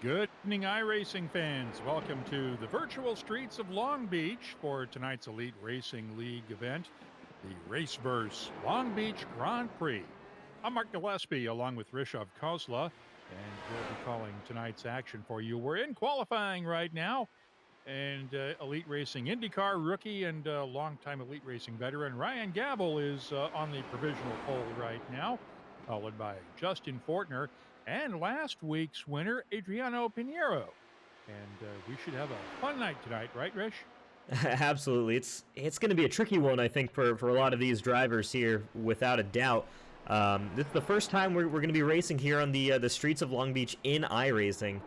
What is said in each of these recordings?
Good evening, iRacing fans. Welcome to the virtual streets of Long Beach for tonight's Elite Racing League event, the RaceVerse Long Beach Grand Prix. I'm Mark Gillespie along with Rishav Kozla, and we'll be calling tonight's action for you. We're in qualifying right now, and Elite Racing IndyCar rookie and longtime Elite Racing veteran Ryan Gabel is on the provisional pole right now, followed by Justin Fortner and last week's winner, Adriano Pinheiro. And we should have a fun night tonight, right, Rish? Absolutely. It's going to be a tricky one, I think, for a lot of these drivers here, without a doubt. This is the first time we're going to be racing here on the streets of Long Beach in iRacing,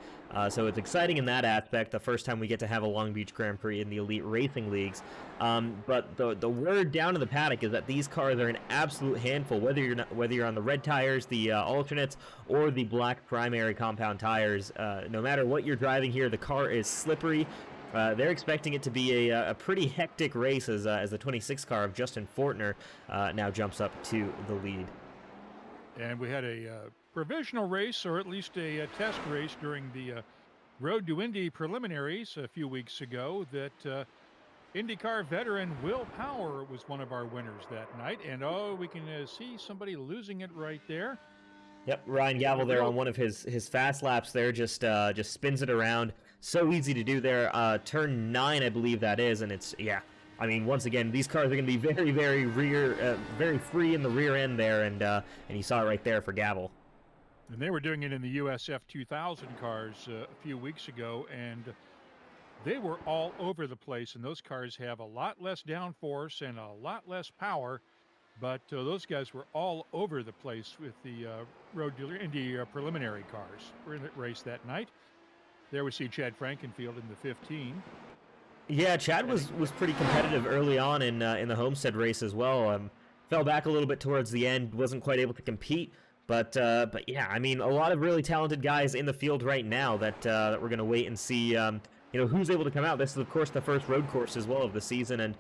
so it's exciting in that aspect. The first time we get to have a Long Beach Grand Prix in the Elite Racing Leagues. But the word down in the paddock is that these cars are an absolute handful. Whether you're on the red tires, the alternates, or the black primary compound tires, no matter what you're driving here, the car is slippery. They're expecting it to be a pretty hectic race as the 26 car of Justin Fortner now jumps up to the lead. And we had a provisional race, or at least a test race during the Road to Indy preliminaries a few weeks ago that IndyCar veteran Will Power was one of our winners that night. And we can see somebody losing it right there. Yep, Ryan Gabel there on one of his fast laps there, just spins it around. So easy to do there. Turn 9, I believe that is, and it's, yeah. I mean, once again, these cars are going to be very, very free in the rear end there, and you saw it right there for Gabel. And they were doing it in the USF 2000 cars a few weeks ago, and they were all over the place, and those cars have a lot less downforce and a lot less power, but those guys were all over the place with the Road to Indy preliminary cars. We're in the race that night. There we see Chad Frankenfield in the 15. Yeah, Chad was pretty competitive early on in the Homestead race as well. Fell back a little bit towards the end, wasn't quite able to compete. But yeah, I mean, a lot of really talented guys in the field right now that we're going to wait and see who's able to come out. This is, of course, the first road course as well of the season, and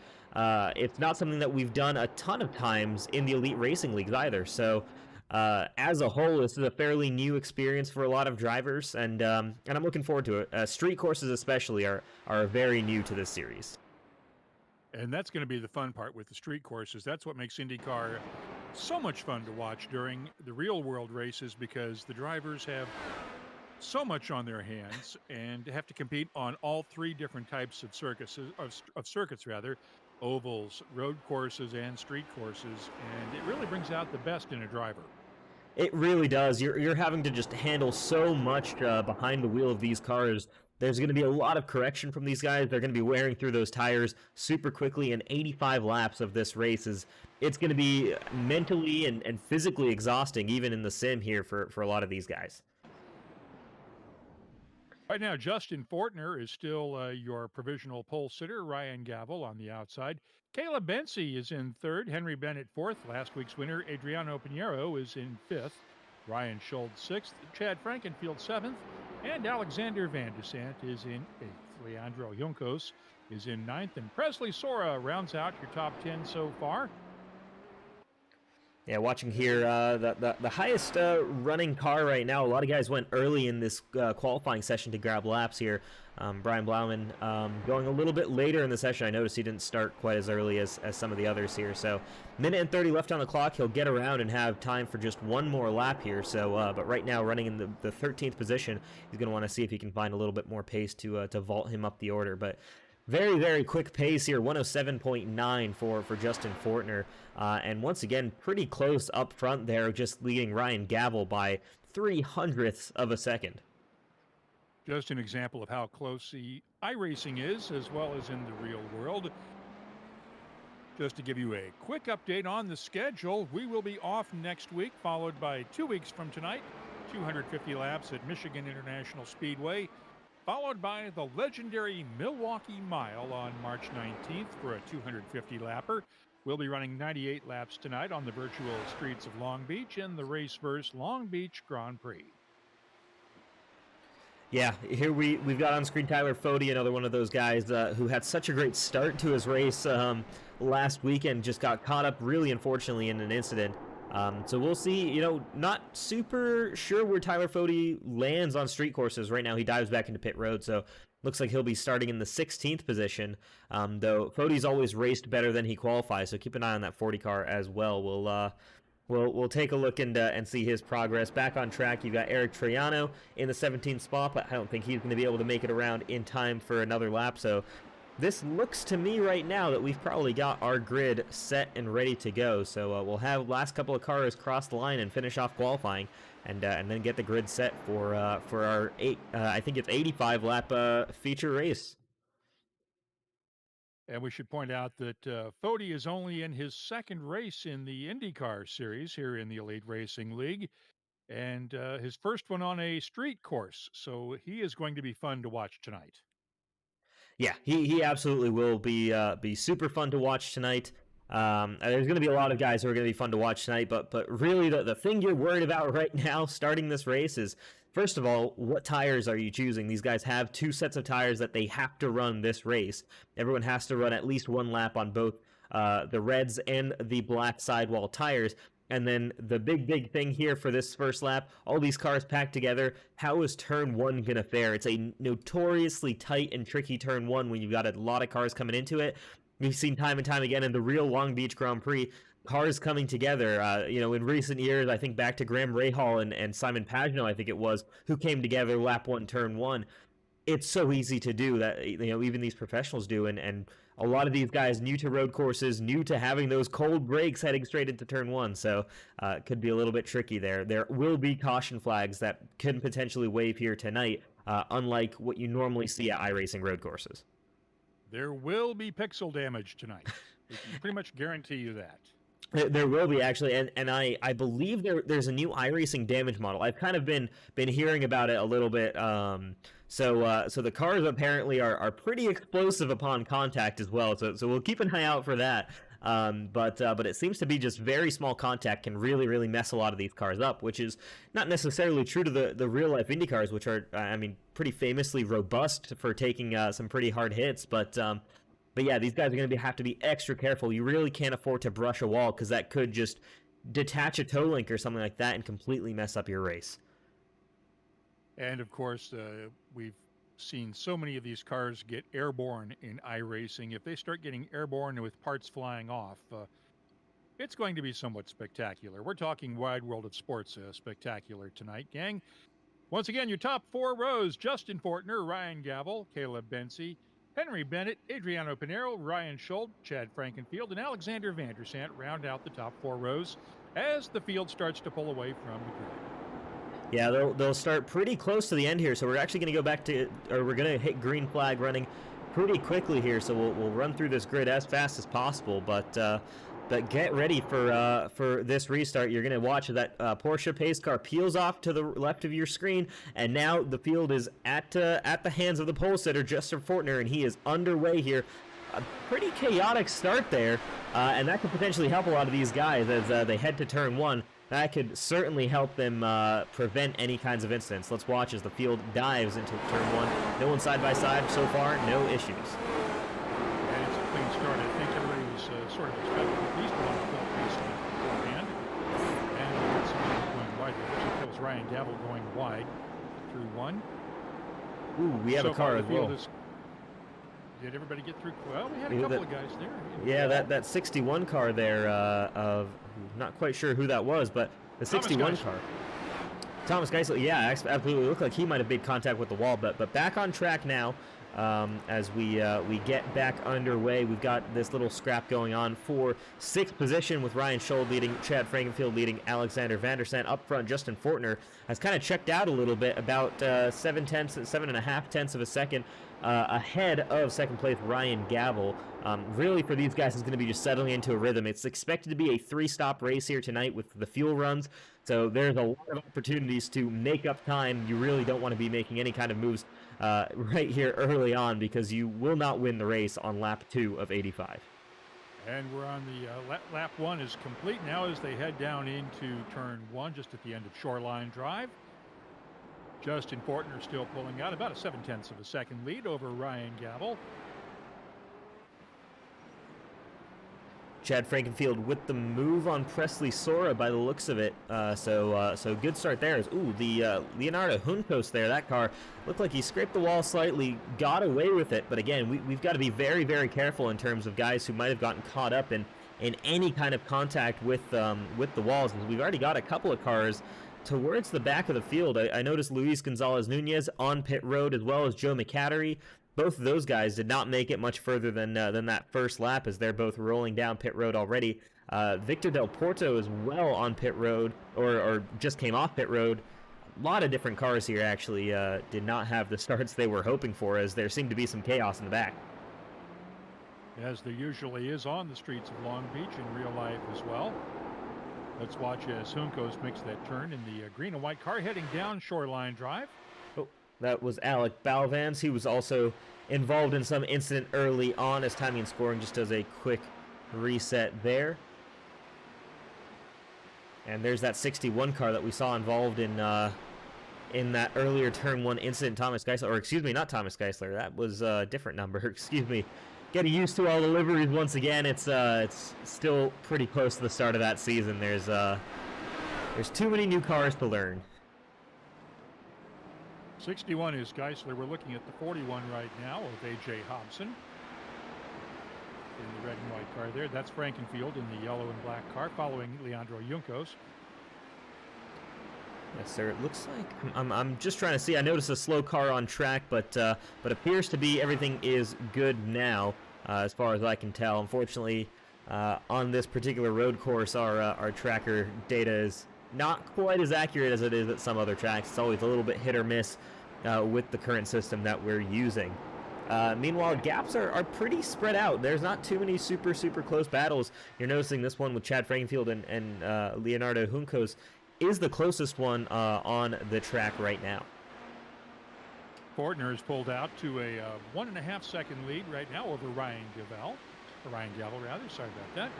it's not something that we've done a ton of times in the Elite Racing Leagues either. So as a whole, this is a fairly new experience for a lot of drivers, and I'm looking forward to it. Street courses especially are very new to this series. And that's going to be the fun part with the street courses. That's what makes IndyCar so much fun to watch during the real world races, because the drivers have so much on their hands and have to compete on all three different types of circuits, ovals, road courses, and street courses, and it really brings out the best in a driver. It really does. You're having to just handle so much behind the wheel of these cars. There's going to be a lot of correction from these guys. They're going to be wearing through those tires super quickly, and 85 laps of this race it's going to be mentally and physically exhausting, even in the sim here for a lot of these guys. Right now, Justin Fortner is still your provisional pole sitter. Ryan Gabel on the outside. Caleb Bensi is in third. Henry Bennett fourth. Last week's winner, Adriano Pinheiro, is in fifth. Ryan Schultz sixth. Chad Frankenfield seventh. And Alexander Van Desant is in eighth. Leandro Juncos is in ninth. And Presley Sora rounds out your top 10 so far. Yeah, watching here, the highest running car right now. A lot of guys went early in this qualifying session to grab laps here. Brian Blauman going a little bit later in the session. I noticed he didn't start quite as early as some of the others here. So, minute and 30 left on the clock. He'll get around and have time for just one more lap here. So, but right now, running in the 13th position, he's going to want to see if he can find a little bit more pace to vault him up the order. But very, very quick pace here, 107.9 for Justin Fortner. And once again, pretty close up front there, just leading Ryan Gabel by 0.03 of a second. Just an example of how close the iRacing is, as well as in the real world. Just to give you a quick update on the schedule, we will be off next week, followed by 2 weeks from tonight, 250 laps at Michigan International Speedway, followed by the legendary Milwaukee Mile on March 19th for a 250-lapper. We'll be running 98 laps tonight on the virtual streets of Long Beach in the RaceVerse Long Beach Grand Prix. Yeah, here we've got on screen Tyler Fody, another one of those guys who had such a great start to his race last weekend, just got caught up really unfortunately in an incident So we'll see. Not super sure where Tyler Fode lands on street courses right now. He dives back into pit road, so looks like he'll be starting in the 16th position. Though Fode's always raced better than he qualifies, so keep an eye on that 40 car as well. We'll take a look and see his progress. Back on track, you've got Eric Troiano in the 17th spot, but I don't think he's going to be able to make it around in time for another lap. So this looks to me right now that we've probably got our grid set and ready to go. So we'll have last couple of cars cross the line and finish off qualifying, and then get the grid set for our I think it's 85 lap feature race. And we should point out that Fode is only in his second race in the IndyCar Series here in the Elite Racing League, and his first one on a street course. So he is going to be fun to watch tonight. Yeah, he absolutely will be super fun to watch tonight. There's going to be a lot of guys who are going to be fun to watch tonight, but really the thing you're worried about right now starting this race is, first of all, what tires are you choosing? These guys have 2 sets of tires that they have to run this race. Everyone has to run at least 1 lap on both the reds and the black sidewall tires. And then the big thing here for this first lap, all these cars packed together, how is turn 1 going to fare? It's a notoriously tight and tricky turn 1 when you've got a lot of cars coming into it. We've seen time and time again in the real Long Beach Grand Prix, cars coming together. In recent years, I think back to Graham Rahal and Simon Pagenaud, I think it was, who came together lap 1, turn 1. It's so easy to do that, even these professionals do, and a lot of these guys new to road courses, new to having those cold brakes heading straight into turn 1, so it could be a little bit tricky there. There will be caution flags that can potentially wave here tonight, unlike what you normally see at iRacing road courses. There will be pixel damage tonight. We can pretty much guarantee you that. There will be, actually, and I believe there's a new iRacing damage model. I've kind of been hearing about it a little bit. So the cars apparently are pretty explosive upon contact as well. So we'll keep an eye out for that. But it seems to be just very small contact can really mess a lot of these cars up, which is not necessarily true to the real life Indy cars, which are pretty famously robust for taking some pretty hard hits. But yeah, these guys are going to have to be extra careful. You really can't afford to brush a wall, because that could just detach a toe link or something like that and completely mess up your race. And of course, we've seen so many of these cars get airborne in iRacing. If they start getting airborne with parts flying off, it's going to be somewhat spectacular. We're talking Wide World of Sports spectacular tonight, gang. Once again, your top 4 rows: Justin Fortner, Ryan Gavel, Caleb Bensi, Henry Bennett, Adriano Pinero, Ryan Schultz, Chad Frankenfield, and Alexander Vandersant round out the top 4 rows as the field starts to pull away from the grid. Yeah, they'll start pretty close to the end here, so we're actually going to go back to, or we're going to hit green flag running pretty quickly here, so we'll run through this grid as fast as possible, but get ready for this restart. You're going to watch that Porsche pace car peels off to the left of your screen, and now the field is at the hands of the pole sitter, Justin Fortner, and he is underway here. A pretty chaotic start there, and that could potentially help a lot of these guys as they head to turn 1. That could certainly help them prevent any kinds of incidents. Let's watch as the field dives into turn 1. No one side by side so far, no issues. And it's a clean start. I think everybody was sort of expecting at least one full pace beforehand. And it's going wide. That was Ryan Gavel going wide through 1. Ooh, we have a car as well. Did everybody get through? Well, we had a couple of guys there. Yeah, that 61 car there of, not quite sure who that was, but the 61 car. Thomas Geisel, yeah, absolutely looked like he might have made contact with the wall, but back on track now. As we get back underway, we've got this little scrap going on for 6th position with Ryan Schultz leading, Chad Frankenfield leading, Alexander Vandersant up front. Justin Fortner has kind of checked out a little bit, about 7.5 tenths of a second ahead of second place Ryan Gavel. Really, for these guys, is going to be just settling into a rhythm. It's expected to be a 3-stop race here tonight with the fuel runs, so there's a lot of opportunities to make up time. You really don't want to be making any kind of moves right here early on, because you will not win the race on lap 2 of 85. And we're on the lap 1 is complete now as they head down into turn 1, just at the end of Shoreline Drive. Justin Fortner still pulling out about a 7/10 of a second lead over Ryan Gavel. Chad Frankenfield with the move on Presley Sora by the looks of it. So good start there. Ooh, the Leonardo Juncos there. That car looked like he scraped the wall slightly, got away with it. But again, we've got to be very, very careful in terms of guys who might have gotten caught up in any kind of contact with the walls. We've already got a couple of cars towards the back of the field. I noticed Luis Gonzalez Nunez on pit road, as well as Joe McCattery. Both of those guys did not make it much further than that first lap, as they're both rolling down pit road already. Victor Del Porto as well on pit road, or just came off pit road. A lot of different cars here actually did not have the starts they were hoping for, as there seemed to be some chaos in the back. As there usually is on the streets of Long Beach in real life as well. Let's watch as Juncos makes that turn in the green and white car heading down Shoreline Drive. That was Alec Balvans. He was also involved in some incident early on, as timing and scoring just does a quick reset there. And there's that 61 car that we saw involved in that earlier turn 1 incident. Thomas Geisler, or excuse me, not Thomas Geisler. That was a different number. Excuse me. Getting used to all the liveries once again. It's still pretty close to the start of that season. There's too many new cars to learn. 61 is Geisler. We're looking at the 41 right now of A.J. Hobson. In the red and white car there. That's Frankenfield in the yellow and black car, following Leandro Juncos. Yes, sir. It looks like I'm just trying to see. I noticed a slow car on track, but appears to be everything is good now, as far as I can tell. Unfortunately, on this particular road course, our tracker data is not quite as accurate as it is at some other tracks. It's always a little bit hit or miss with the current system that we're using. Meanwhile, gaps are pretty spread out. There's not too many super close battles. You're noticing this one with Chad Frankenfield and Leonardo Juncos is the closest one on the track right now. Fortner has pulled out to a 1.5 second lead right now over Ryan Gavel, sorry about that.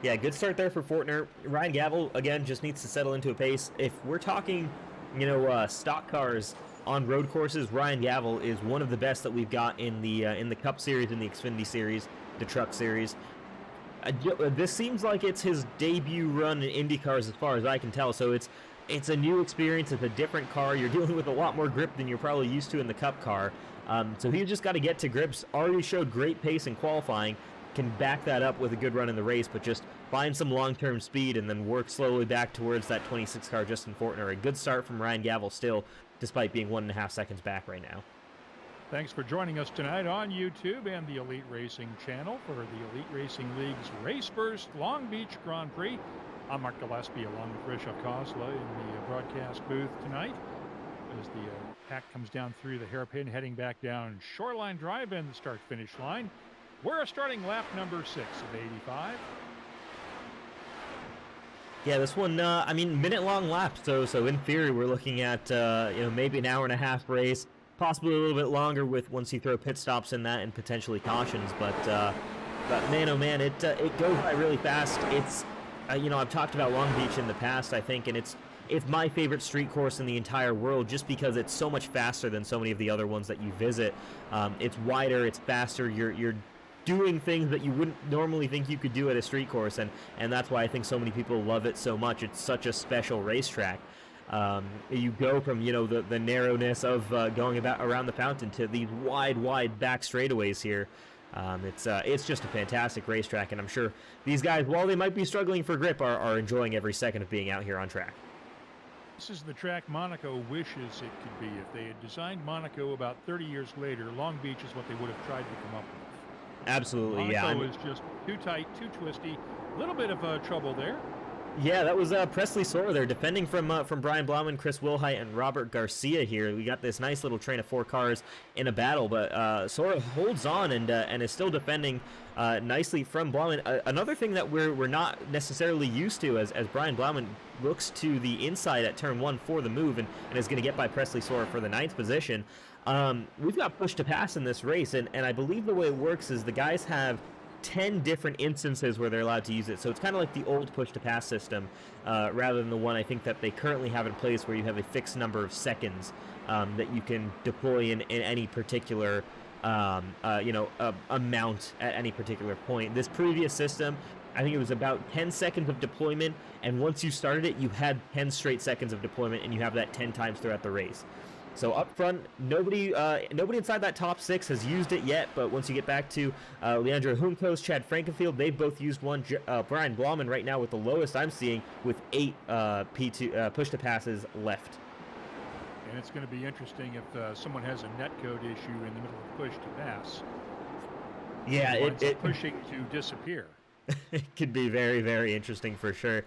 Yeah, good start there for Fortner. Ryan Gavel, again, just needs to settle into a pace. If we're talking, stock cars on road courses, Ryan Gavel is one of the best that we've got in the Cup Series, in the Xfinity Series, the Truck Series. This seems like it's his debut run in IndyCars as far as I can tell, so it's a new experience. It's a different car. You're dealing with a lot more grip than you're probably used to in the Cup car. So he's just got to get to grips. Already showed great pace in qualifying. Can back that up with a good run in the race, but just find some long-term speed and then work slowly back towards that 26 car Justin Fortner. A good start from Ryan Gavel still, despite being 1.5 seconds back right now. Thanks for joining us tonight on YouTube and the Elite Racing channel for the Elite Racing League's RaceVerse Long Beach Grand Prix. I'm Mark Gillespie along with Risha Khosla in the broadcast booth tonight as the pack comes down through the hairpin, heading back down Shoreline Drive and the start-finish line. We're starting lap number 6 of 85. Yeah, this one, minute-long lap. So in theory, we're looking at maybe an hour and a half race, possibly a little bit longer with once you throw pit stops in that and potentially cautions. But man, oh man, it goes by really fast. It's I've talked about Long Beach in the past, I think, and it's my favorite street course in the entire world, just because it's so much faster than so many of the other ones that you visit. It's wider, it's faster. You're doing things that you wouldn't normally think you could do at a street course, and that's why I think so many people love it so much. It's such a special racetrack. You go from the narrowness of going around the fountain to these wide back straightaways here. It's just a fantastic racetrack, and I'm sure these guys, while they might be struggling for grip, are enjoying every second of being out here on track. This is the track Monaco wishes it could be. If they had designed Monaco about 30 years later, Long Beach is what they would have tried to come up with. Absolutely, Monaco is just too tight, too twisty. A little bit of trouble there. Yeah, that was Presley Sora there, defending from Brian Blauman, Chris Wilhite, and Robert Garcia here. We got this nice little train of 4 cars in a battle, but Sora holds on and is still defending nicely from Blauman. Another thing that we're not necessarily used to, as Brian Blauman looks to the inside at turn 1 for the move and is going to get by Presley Sora for the 9th position. We've got push to pass in this race, and I believe the way it works is the guys have 10 different instances where they're allowed to use it. So it's kind of like the old push-to-pass system, rather than the one I think that they currently have in place, where you have a fixed number of seconds that you can deploy in any particular amount at any particular point. This previous system, I think it was about 10 seconds of deployment, and once you started it, you had 10 straight seconds of deployment, and you have that 10 times throughout the race. So up front, nobody inside that top 6 has used it yet, but once you get back to Leandro Juncos, Chad Frankenfield, they've both used one. Brian Blauman right now with the lowest I'm seeing with 8 P2 push-to-passes left. And it's going to be interesting if someone has a netcode issue in the middle of push-to-pass. Yeah, it's pushing to disappear. It could be very, very interesting for sure.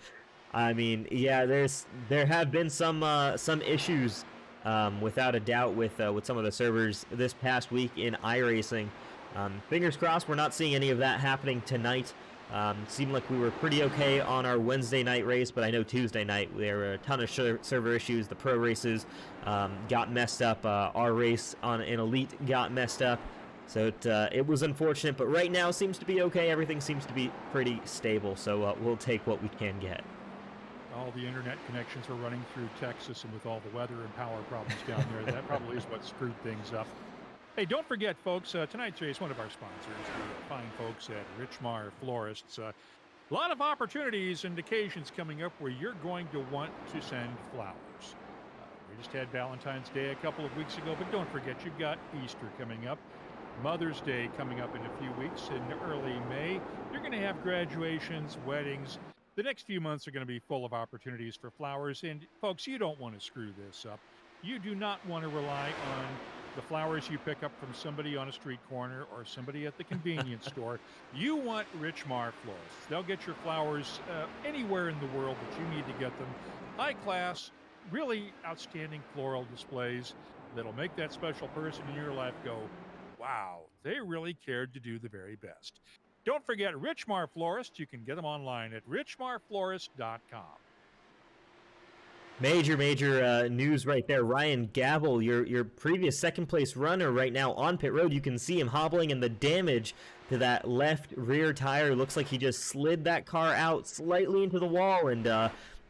I mean, yeah, there have been some issues. Without a doubt, with some of the servers this past week in iRacing. Fingers crossed we're not seeing any of that happening tonight. Seemed like we were pretty okay on our Wednesday night race, but I know Tuesday night there were a ton of server issues. The pro races got messed up. Our race in Elite got messed up. So it was unfortunate, but right now seems to be okay. Everything seems to be pretty stable, so we'll take what we can get. All the internet connections are running through Texas, and with all the weather and power problems down there, that probably is what screwed things up. Hey, don't forget, folks, tonight's race, one of our sponsors, the fine folks at Richmar Florists. A lot of opportunities and occasions coming up where you're going to want to send flowers. We just had Valentine's Day a couple of weeks ago, but don't forget, you've got Easter coming up, Mother's Day coming up in a few weeks in early May. You're going to have graduations, weddings. The next few months are going to be full of opportunities for flowers, and folks, you don't want to screw this up. You do not want to rely on the flowers you pick up from somebody on a street corner or somebody at the convenience store. You want Richmar Florists. They'll get your flowers anywhere in the world that you need to get them. High class, really outstanding floral displays that'll make that special person in your life go, wow, they really cared to do the very best. Don't forget Richmar Florist. You can get them online at richmarflorist.com. Major news right there. Ryan Gavel, your previous second place runner right now on pit road. You can see him hobbling, and the damage to that left rear tire looks like he just slid that car out slightly into the wall, and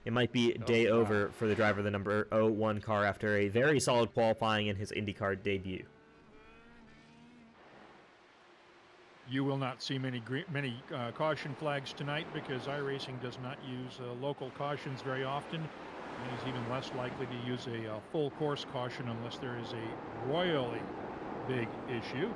it might be day over for the driver of the number 01 car after a very solid qualifying in his IndyCar debut. You will not see many caution flags tonight because iRacing does not use local cautions very often. And is even less likely to use a full course caution unless there is a royally big issue.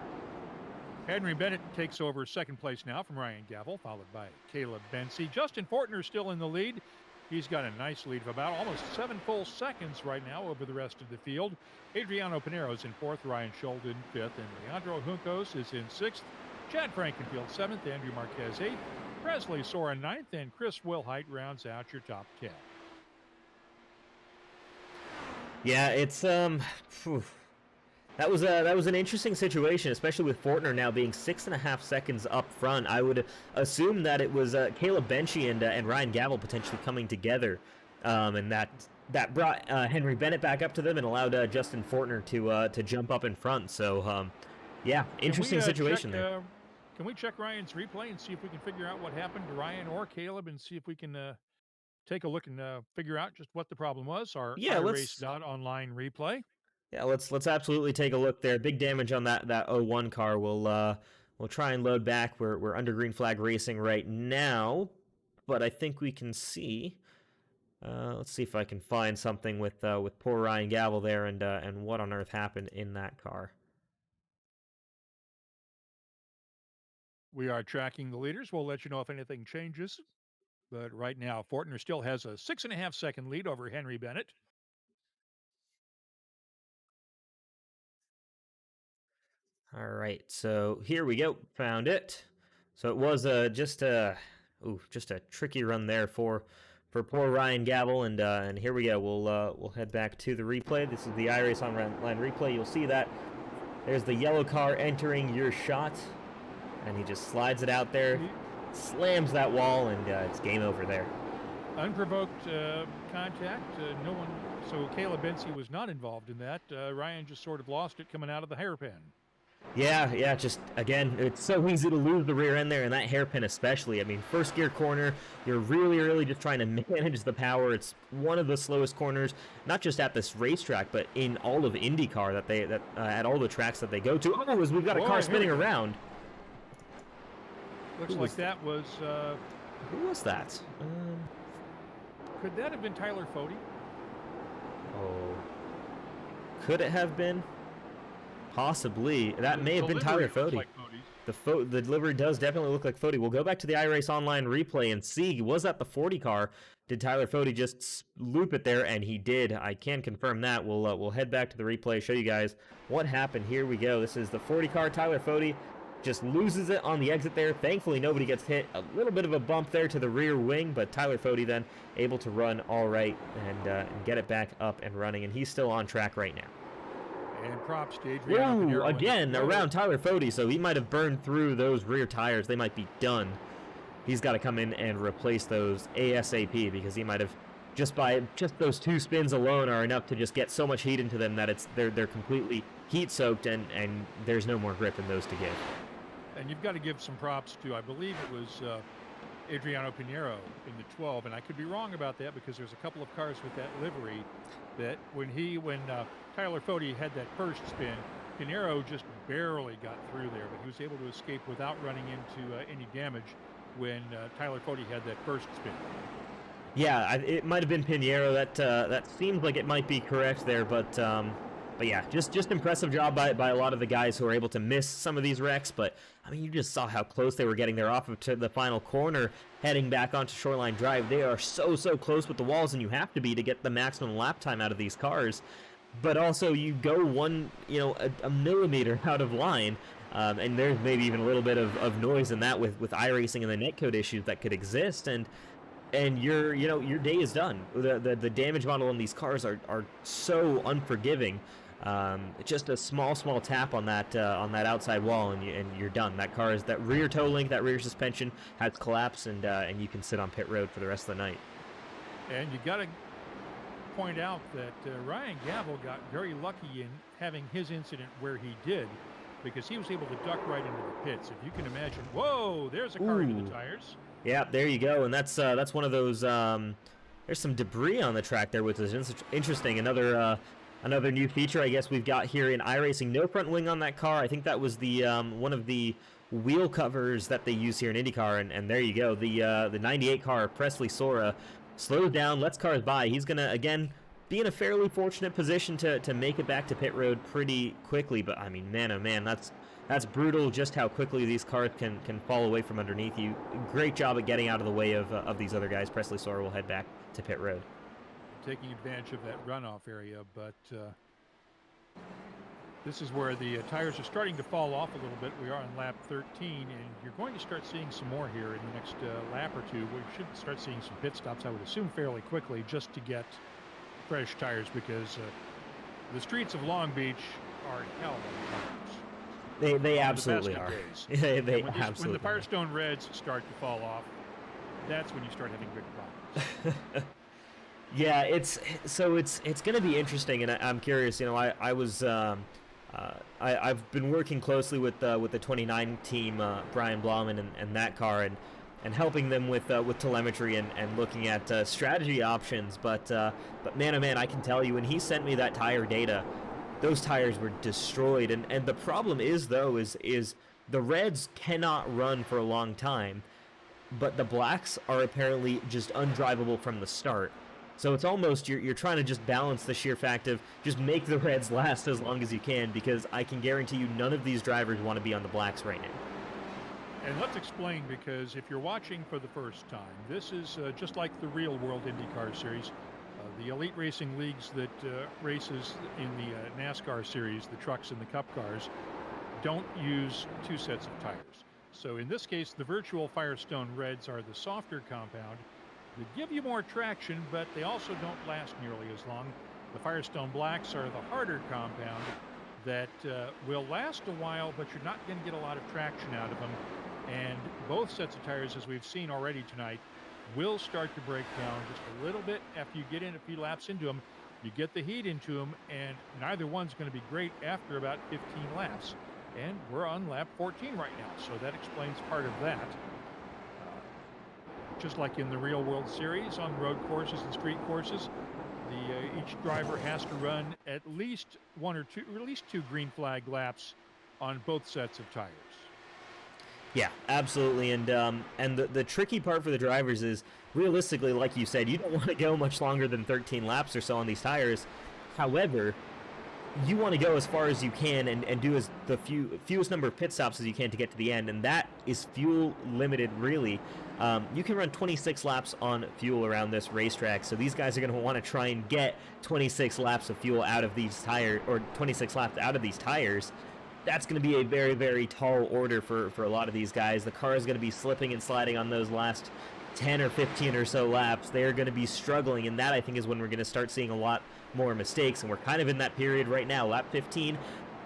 Henry Bennett takes over second place now from Ryan Gavel, followed by Caleb Bensi. Justin Fortner still in the lead. He's got a nice lead of about almost 7 full seconds right now over the rest of the field. Adriano Pinero's in fourth, Ryan Shulden fifth, and Leandro Juncos is in sixth. Chad Frankenfield 7th, Andrew Marquez 8th, Presley Soren 9th, and Chris Wilhite rounds out your top 10. Yeah, it's that was an interesting situation, especially with Fortner now being 6.5 seconds up front. I would assume that it was Caleb Benchi and Ryan Gavel potentially coming together, and that brought Henry Bennett back up to them and allowed Justin Fortner to jump up in front. So yeah, interesting situation there. Can we check Ryan's replay and see if we can figure out what happened to Ryan or Caleb, and see if we can take a look and figure out just what the problem was? Our iRace.online replay. Yeah, let's absolutely take a look there. Big damage on that 01 car. We'll try and load back. We're under green flag racing right now, but I think we can see. Let's see if I can find something with poor Ryan Gavel there and what on earth happened in that car. We are tracking the leaders. We'll let you know if anything changes. But right now, Fortner still has a 6.5 second lead over Henry Bennett. All right, so here we go. Found it. So it was just a tricky run there for poor Ryan Gavel, and here we go. We'll head back to the replay. This is the iRace online replay. You'll see that there's the yellow car entering your shot. And he just slides it out there, slams that wall, and it's game over there. Unprovoked contact. No one. So Caleb Bensi was not involved in that. Ryan just sort of lost it coming out of the hairpin. Yeah, just again, it's so easy to lose the rear end there, and that hairpin especially. I mean, first gear corner, you're really just trying to manage the power. It's one of the slowest corners, not just at this racetrack, but in all of IndyCar that at all the tracks that they go to. Oh, as we've got a car spinning around. Looks like that was. Who was that? Could that have been Tyler Fode? Oh, could it have been? Possibly. That may have been Tyler Fode. Like the delivery does definitely look like Fode. We'll go back to the iRace Online replay and see, was that the 40 car? Did Tyler Fode just loop it there? And he did. I can confirm that. We'll head back to the replay, show you guys what happened. Here we go. This is the 40 car. Tyler Fode just loses it on the exit there. Thankfully, nobody gets hit. A little bit of a bump there to the rear wing, but Tyler Fode then able to run all right and get it back up and running, and he's still on track right now. And props to Adriano. Ooh, again, around Tyler Fode, so he might have burned through those rear tires. They might be done. He's got to come in and replace those ASAP, because he might have, just those 2 spins alone are enough to just get so much heat into them that they're completely heat-soaked, and there's no more grip in those to give. And you've got to give some props to, I believe it was Adriano Pinheiro in the 12, and I could be wrong about that because there's a couple of cars with that livery that when Tyler Fode had that first spin, Pinheiro just barely got through there, but he was able to escape without running into any damage when Tyler Fode had that first spin. Yeah, it might have been Pinheiro. That seems like it might be correct there, but yeah, just impressive job by a lot of the guys who are able to miss some of these wrecks. But I mean, you just saw how close they were getting there off of to the final corner, heading back onto Shoreline Drive. They are so close with the walls, and you have to be to get the maximum lap time out of these cars. But also, you go a millimeter out of line, and there's maybe even a little bit of noise in that with iRacing and the netcode issues that could exist, and your day is done. The damage model on these cars are so unforgiving. Just a small tap on that outside wall, and you're done. That rear toe link, that rear suspension has collapsed, and you can sit on pit road for the rest of the night. And you got to point out that Ryan Gavel got very lucky in having his incident where he did, because he was able to duck right into the pits. If you can imagine, whoa, there's a car into the tires. Yeah, there you go, and that's one of those. There's some debris on the track there, which is interesting. Another new feature, I guess, we've got here in iRacing. No front wing on that car. I think that was the one of the wheel covers that they use here in IndyCar, and there you go. The 98 car, Presley Sora, slows down, lets cars by. He's gonna again be in a fairly fortunate position to make it back to pit road pretty quickly. But I mean, man, oh man, that's brutal. Just how quickly these cars can fall away from underneath you. Great job at getting out of the way of these other guys. Presley Sora will head back to pit road, taking advantage of that runoff area, but this is where the tires are starting to fall off a little bit. We are on lap 13, and you're going to start seeing some more here in the next lap or two. We should start seeing some pit stops, I would assume, fairly quickly, just to get fresh tires, because the streets of Long Beach are hell of tires. They absolutely are. They absolutely. When the Firestone Reds start to fall off, that's when you start having big problems. Yeah, it's going to be interesting, and I'm curious. I've been working closely with the 29 team, Brian Blauman and that car, and helping them with telemetry and looking at strategy options. But man, oh man, I can tell you, when he sent me that tire data, those tires were destroyed. And the problem is the Reds cannot run for a long time, but the Blacks are apparently just undrivable from the start. So it's almost, you're trying to just balance the sheer fact of just make the Reds last as long as you can, because I can guarantee you none of these drivers want to be on the Blacks right now. And let's explain, because if you're watching for the first time, this is just like the real world IndyCar Series. The elite racing leagues that races in the NASCAR Series, the trucks and the cup cars, don't use 2 sets of tires. So in this case, the virtual Firestone Reds are the softer compound. They give you more traction, but they also don't last nearly as long. The Firestone Blacks are the harder compound that will last a while, but you're not going to get a lot of traction out of them. And both sets of tires, as we've seen already tonight, will start to break down just a little bit after you get in a few laps into them. You get the heat into them, and neither one's going to be great after about 15 laps. And we're on lap 14 right now, so that explains part of that. Just like in the real World Series on road courses and street courses, each driver has to run at least two green flag laps on both sets of tires. Yeah, absolutely. And the tricky part for the drivers is, realistically, like you said, you don't want to go much longer than 13 laps or so on these tires. However, you want to go as far as you can and do as the fewest number of pit stops as you can to get to the end, and that is fuel limited, really. You can run 26 laps on fuel around this racetrack, so these guys are going to want to try and get 26 laps of fuel out of these tires, or 26 laps out of these tires. That's going to be a very, very tall order for a lot of these guys. The car is going to be slipping and sliding on those last 10 or 15 or so laps. They're going to be struggling, and that, I think, is when we're going to start seeing a lot more mistakes, and we're kind of in that period right now. Lap 15,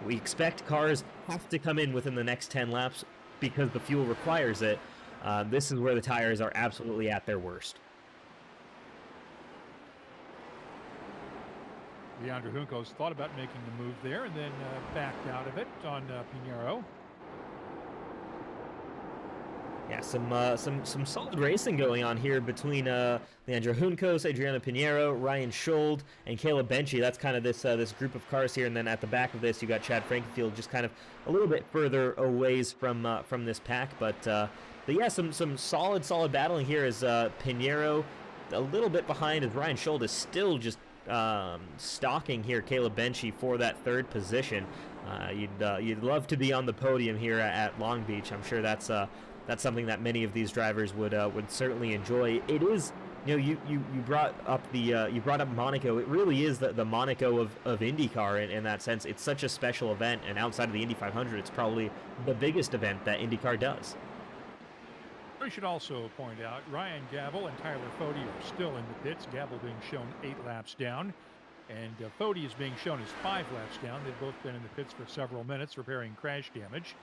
we expect cars have to come in within the next 10 laps because the fuel requires it. This is where the tires are absolutely at their worst. Leandro Juncos thought about making the move there and then backed out of it on Pinheiro. Yeah, some solid racing going on here between Leandro Juncos, Adriano Pinheiro, Ryan Schold, and Caleb Benchy. That's kind of this group of cars here, and then at the back of this you got Chad Frankenfield, just kind of a little bit further away from this pack. But yeah, some solid battling here as Pinheiro a little bit behind, as Ryan Schold is still just stalking here Caleb Benchy for that third position. You'd love to be on the podium here at Long Beach. I'm sure that's something that many of these drivers would certainly enjoy. It is, you brought up Monaco. It really is the Monaco of IndyCar in that sense. It's such a special event, and outside of the Indy 500, it's probably the biggest event that IndyCar does. We should also point out Ryan Gavel and Tyler Fode are still in the pits. Gavel being shown 8 laps down, and Fode is being shown as 5 laps down. They've both been in the pits for several minutes repairing crash damage.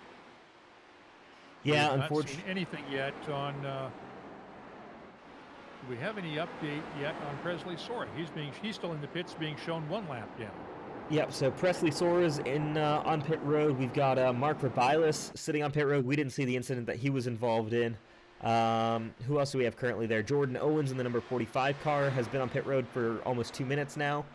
Yeah, unfortunately. Not seen anything yet on. Do we have any update yet on Presley Sora? He's still in the pits, being shown 1 lap down. Yep. So Presley Sora's in on pit road. We've got Mark Rabilis sitting on pit road. We didn't see the incident that he was involved in. Who else do we have currently there? Jordan Owens in the number 45 car has been on pit road for almost 2 minutes now.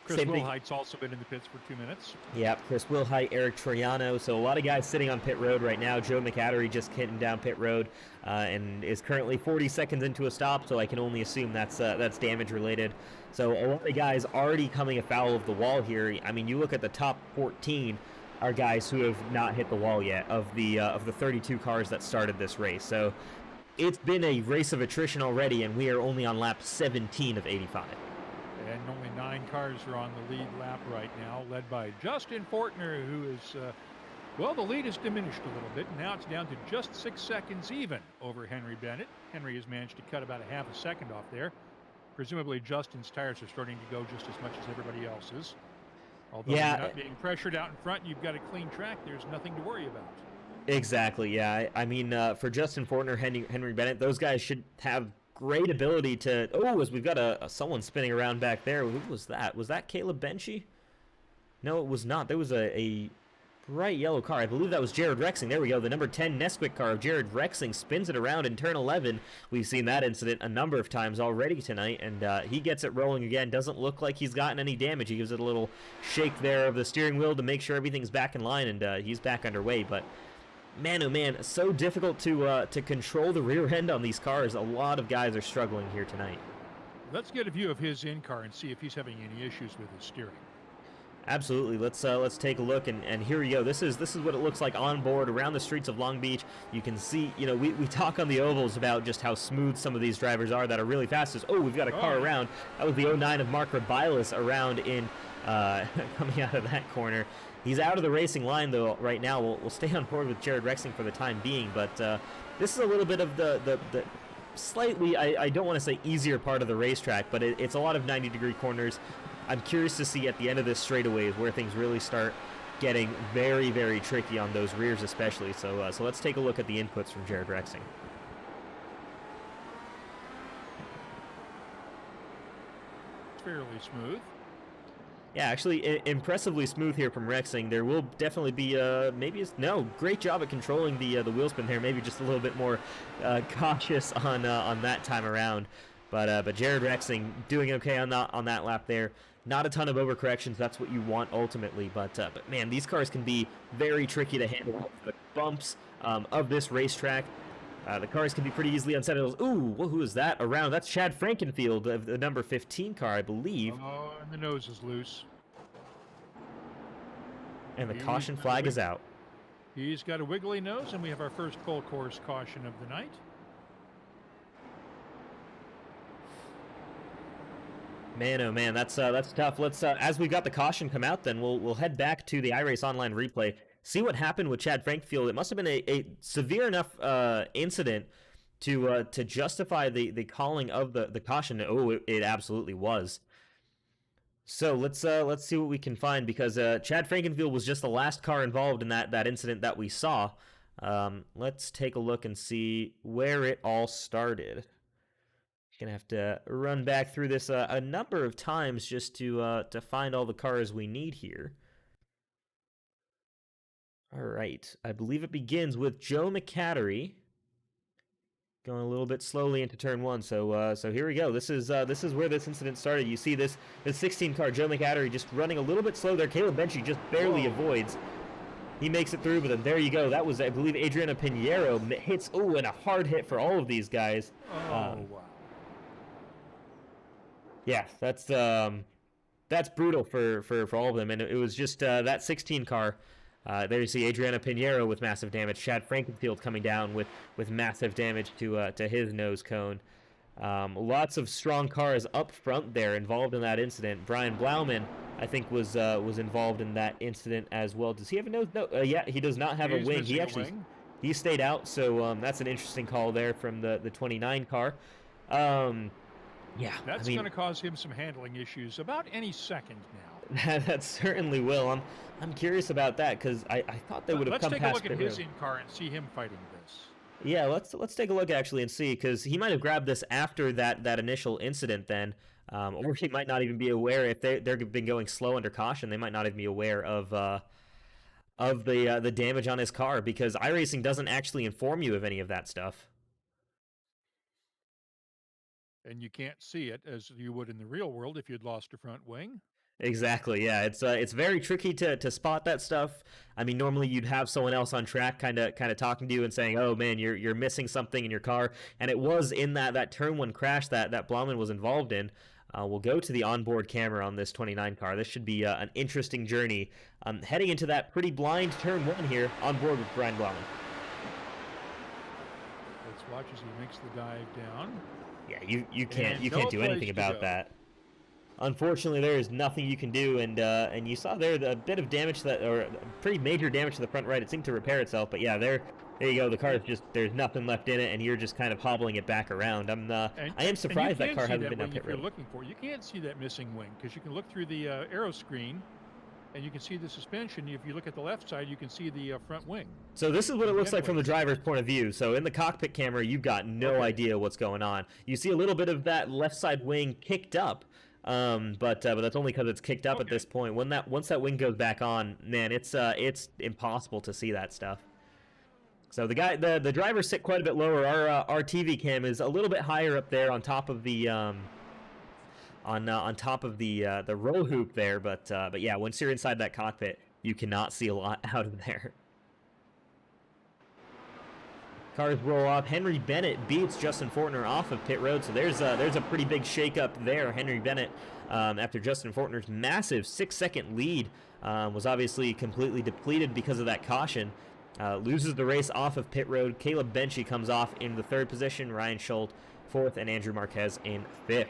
Chris Wilhite's also been in the pits for 2 minutes. Yeah, Chris Wilhite, Eric Troiano. So a lot of guys sitting on pit road right now. Joe McAddery just hitting down pit road and is currently 40 seconds into a stop, so I can only assume that's damage related. So a lot of guys already coming afoul of the wall here. I mean, you look at the top 14 are guys who have not hit the wall yet of the 32 cars that started this race. So it's been a race of attrition already, and we are only on lap 17 of 85. And only 9 cars are on the lead lap right now, led by Justin Fortner, who is, the lead has diminished a little bit. Now it's down to just 6 seconds even over Henry Bennett. Henry has managed to cut about a half a second off there. Presumably Justin's tires are starting to go just as much as everybody else's. Although you're not being pressured out in front, you've got a clean track, there's nothing to worry about. Exactly, yeah. I mean, for Justin Fortner, Henry Bennett, those guys should have great ability to... Oh, as we've got someone spinning around back there. Who was that? Was that Caleb Benchy? No, it was not. There was a bright yellow car. I believe that was Jared Rexing. There we go. The number 10 Nesquik car of Jared Rexing spins it around in turn 11. We've seen that incident a number of times already tonight, and he gets it rolling again. Doesn't look like he's gotten any damage. He gives it a little shake there of the steering wheel to make sure everything's back in line, and he's back underway. But man, oh man, so difficult to control the rear end on these cars. A lot of guys are struggling here tonight. Let's get a view of his in-car and see if he's having any issues with his steering. Absolutely. Let's take a look, and here we go. This is what it looks like on board around the streets of Long Beach. You can see, we talk on the ovals about just how smooth some of these drivers are that are really fast. We've got a car around. That was the 09 of Mark Rabilis around in coming out of that corner. He's out of the racing line though right now. We'll stay on board with Jared Rexing for the time being, but this is a little bit of the slightly, I don't want to say easier part of the racetrack, but it's a lot of 90-degree corners. I'm curious to see at the end of this straightaways where things really start getting very, very tricky on those rears especially. So let's take a look at the inputs from Jared Rexing. Fairly smooth. Yeah, actually, impressively smooth here from Rexing. There will definitely be no, great job at controlling the wheel spin there. Maybe just a little bit more cautious on that time around. But Jared Rexing doing okay on that lap there. Not a ton of overcorrections. That's what you want ultimately. But man, these cars can be very tricky to handle. The bumps of this racetrack. The cars can be pretty easily unsettled. Ooh, who is that around? That's Chad Frankenfield of the number 15 car, I believe. Oh, and the nose is loose. And the caution flag is out. He's got a wiggly nose, and we have our first full course caution of the night. Man, oh man, that's tough. Let's as we got the caution come out, then we'll head back to the iRace online replay. See what happened with Chad Frankfield. It must have been a severe enough incident to justify the calling of the caution. Oh, it absolutely was. So let's see what we can find, because Chad Frankenfield was just the last car involved in that incident that we saw. Let's take a look and see where it all started. Gonna have to run back through this a number of times just to find all the cars we need here. All right, I believe it begins with Joe McCattery going a little bit slowly into turn one. So here we go. This is where this incident started. You see the 16 car Joe McCattery just running a little bit slow there. Caleb Benchy just barely avoids. He makes it through, but then there you go. That was, I believe, Adriana Pinheiro hits. Oh, and a hard hit for all of these guys. Oh, wow. Yeah, that's brutal for all of them, and it was just that 16 car. There you see Adriana Pinheiro with massive damage. Chad Frankenfield coming down with massive damage to his nose cone. Lots of strong cars up front there involved in that incident. Brian Blauman, I think, was involved in that incident as well. Does he have a nose? No, yeah, he does not have a wing. He actually he stayed out, so that's an interesting call there from the 29 car. Yeah, that's going to cause him some handling issues about any second now. That certainly will. I'm curious about that, because I thought they would have come past. Let's take a look at his in-car and see him fighting this. Yeah, let's take a look actually and see, because he might have grabbed this after that initial incident then, or he might not even be aware. If they've been going slow under caution, they might not even be aware of the damage on his car, because iRacing doesn't actually inform you of any of that stuff. And you can't see it as you would in the real world if you'd lost a front wing. Exactly, yeah. It's very tricky to spot that stuff. I mean, normally you'd have someone else on track kind of talking to you and saying, "Oh man, you're missing something in your car." And it was in that turn one crash that Blauman was involved in. We'll go to the onboard camera on this 29 car. This should be an interesting journey. Heading into that pretty blind turn one here on board with Brian Blauman. Let's watch as he makes the dive down. Yeah, you can't do anything about that. Unfortunately, there is nothing you can do, and you saw there a bit of damage pretty major damage to the front right. It seemed to repair itself, but yeah, there you go. The car is just, there's nothing left in it, and you're just kind of hobbling it back around. I am surprised that car hasn't been up hit road. You're looking for, you can't see that missing wing, because you can look through the aero screen, and you can see the suspension. If you look at the left side, you can see the front wing. So this is what it looks like from the driver's point of view. So in the cockpit camera, you've got no idea what's going on. You see a little bit of that left side wing kicked up, but that's only because it's kicked up at this point. Once that wing goes back on, man, it's impossible to see that stuff. So the drivers sit quite a bit lower. Our TV cam is a little bit higher up there on top of the on top of the roll hoop there, but yeah, once you're inside that cockpit, you cannot see a lot out of there. Cars roll off. Henry Bennett beats Justin Fortner off of pit road, so there's a pretty big shakeup there. Henry Bennett, after Justin Fortner's massive 6-second lead, was obviously completely depleted because of that caution. Loses the race off of pit road. Caleb Benchy comes off in the 3rd position, Ryan Schultz 4th, and Andrew Marquez in 5th.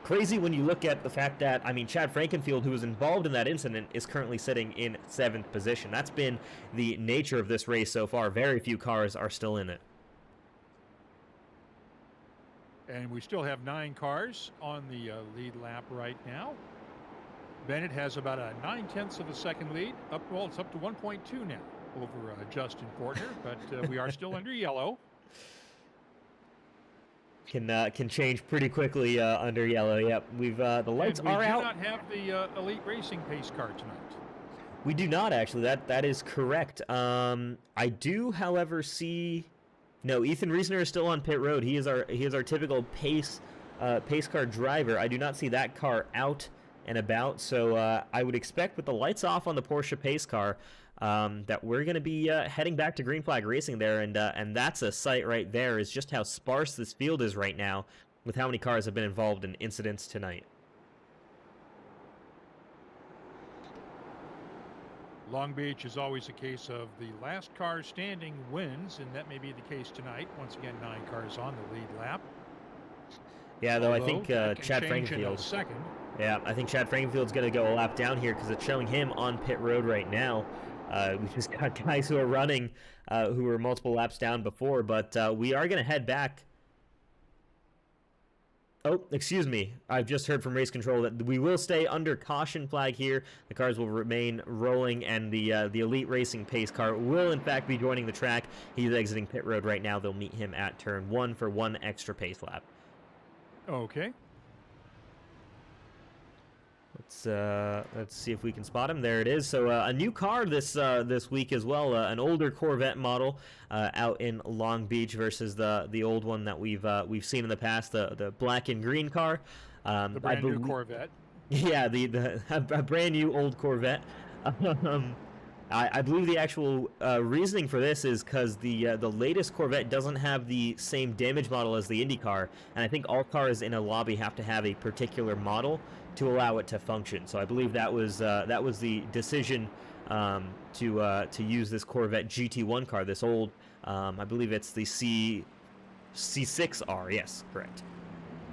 Crazy when you look at the fact that, I mean, Chad Frankenfield, who was involved in that incident, is currently sitting in 7th position. That's been the nature of this race so far. Very few cars are still in it. And we still have 9 cars on the lead lap right now. Bennett has about a 9/10 of a second lead. It's up to 1.2 now over Justin Fortner, but we are still under yellow. can change pretty quickly under yellow. Yep, we've the lights and we are do out. not have the Elite Racing pace car tonight. We do not actually. That is correct. I do, however, see. No, Ethan Reisner is still on pit road. He is our typical pace car driver. I do not see that car out and about. So I would expect with the lights off on the Porsche pace car that we're going to be heading back to green flag racing there, and that's a sight right there. Is just how sparse this field is right now, with how many cars have been involved in incidents tonight. Long Beach is always a case of the last car standing wins, and that may be the case tonight. Once again, 9 cars on the lead lap. Yeah, though Although, I think Chad Frankenfield. Second. Yeah, I think Chad Frankenfield's going to go a lap down here because it's showing him on pit road right now. We just got guys who are running, who were multiple laps down before, but we are going to head back. Oh, excuse me. I've just heard from race control that we will stay under caution flag here. The cars will remain rolling, and the Elite Racing pace car will, in fact, be joining the track. He's exiting pit road right now. They'll meet him at turn 1 for 1 extra pace lap. Okay. Let's see if we can spot him. There it is. So a new car this week as well. An older Corvette model out in Long Beach versus the old one that we've seen in the past, the black and green car. The brand new Corvette. Yeah, a brand new old Corvette. I believe the actual reasoning for this is because the latest Corvette doesn't have the same damage model as the IndyCar, and I think all cars in a lobby have to have a particular model to allow it to function. So I believe that was the decision to use this Corvette GT1 car, this old. I believe it's the C6R. Yes, correct.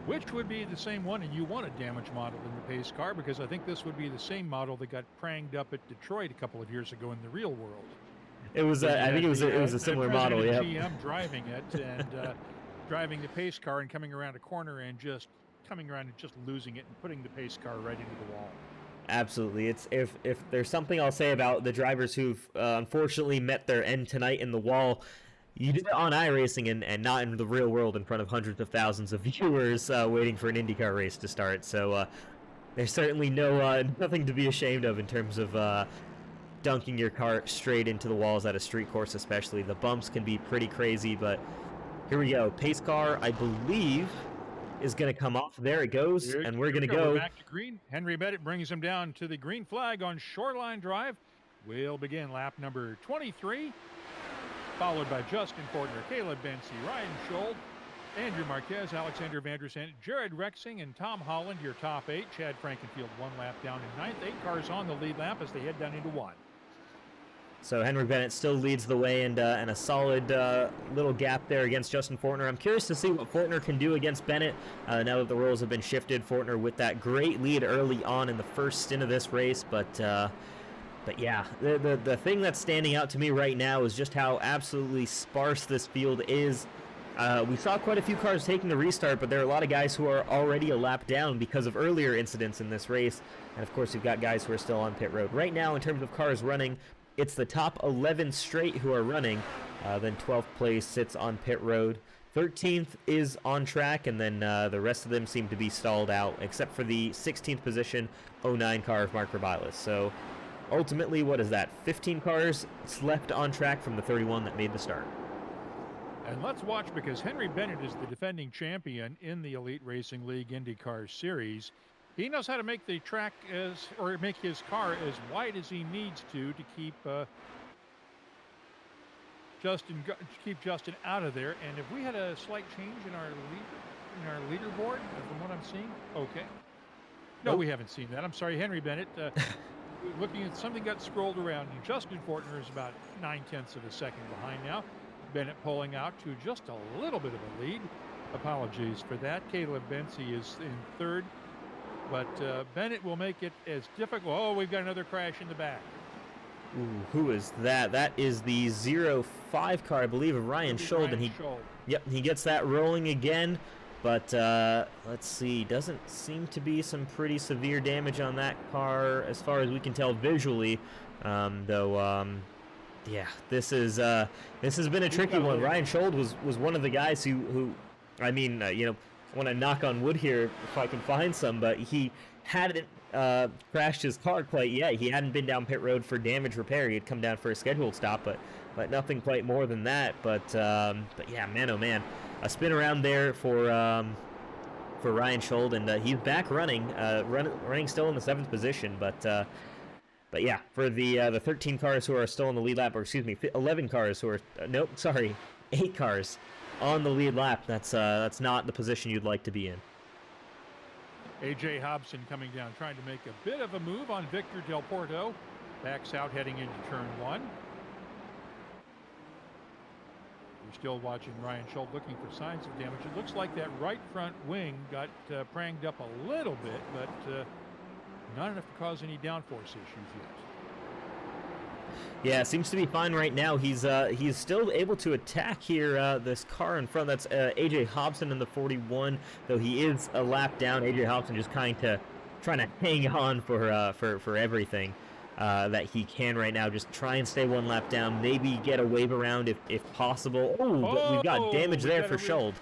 Which would be the same one, and you want a damage model in the pace car, because I think this would be the same model that got pranged up at Detroit a couple of years ago in the real world. It was, I think it was a similar model. Yeah. GM driving it and driving the pace car and coming around a corner and just losing it and putting the pace car right into the wall. Absolutely. It's if there's something I'll say about the drivers who've unfortunately met their end tonight in the wall. You did it on iRacing and not in the real world in front of hundreds of thousands of viewers waiting for an IndyCar race to start. So there's certainly nothing to be ashamed of in terms of dunking your car straight into the walls at a street course especially. The bumps can be pretty crazy, but here we go. Pace car, I believe, is going to come off. There it goes, and we're going to go. We're back to green. Henry Bennett brings him down to the green flag on Shoreline Drive. We'll begin lap number 23. Followed by Justin Fortner, Caleb Bency, Ryan Scholl, Andrew Marquez, Alexander Vandersant, Jared Rexing, and Tom Holland, your top 8. Chad Frankenfield 1 lap down in 9th. 8 cars on the lead lap as they head down into 1. So Henry Bennett still leads the way, and a solid little gap there against Justin Fortner. I'm curious to see what Fortner can do against Bennett now that the roles have been shifted. Fortner with that great lead early on in the first stint of this race, but yeah, the thing that's standing out to me right now is just how absolutely sparse this field is. We saw quite a few cars taking the restart, but there are a lot of guys who are already a lap down because of earlier incidents in this race. And of course, you've got guys who are still on pit road. Right now, in terms of cars running, it's the top 11 straight who are running. Then 12th place sits on pit road. 13th is on track, and then the rest of them seem to be stalled out, except for the 16th position 09 car of Mark Rabilas. So ultimately, what is that? 15 cars left on track from the 31 that made the start. And let's watch, because Henry Bennett is the defending champion in the Elite Racing League IndyCar Series. He knows how to make the track make his car as wide as he needs to keep Justin out of there. And if we had a slight change in our leaderboard from what I'm seeing, okay. No, we haven't seen that. I'm sorry, Henry Bennett. Looking at something got scrolled around, and Justin Fortner is about 0.9 of a second behind now. Bennett pulling out to just a little bit of a lead. Apologies for that. Caleb Bency is in 3rd, but Bennett will make it as difficult. Oh, we've got another crash in the back. Ooh, who is that? That is the 05 car, I believe, of Ryan Scholl, and he gets that rolling again. But let's see, doesn't seem to be some pretty severe damage on that car as far as we can tell visually. Yeah, this has been a tricky one. Ryan Scholl was one of the guys who I mean, I want to knock on wood here if I can find some, but he hadn't crashed his car quite yet. He hadn't been down pit road for damage repair. He had come down for a scheduled stop, but nothing quite more than that. But yeah, man, oh man, a spin around there for Ryan Schold, and he's back running still in the 7th position. But yeah, for the 13 cars who are still in the lead lap, or excuse me, 11 cars who are 8 cars on the lead lap. That's not the position you'd like to be in. A.J. Hobson coming down, trying to make a bit of a move on Victor Del Porto. Backs out heading into turn 1. We're still watching Ryan Schold looking for signs of damage. It looks like that right front wing got pranged up a little bit, but not enough to cause any downforce issues yet. Yeah, seems to be fine right now. He's still able to attack here. This car in front, that's A.J. Hobson in the 41, though he is a lap down. A.J. Hobson just trying to hang on for everything that he can right now. Just try and stay one lap down. Maybe get a wave around if possible. But we've got damage there for Schold.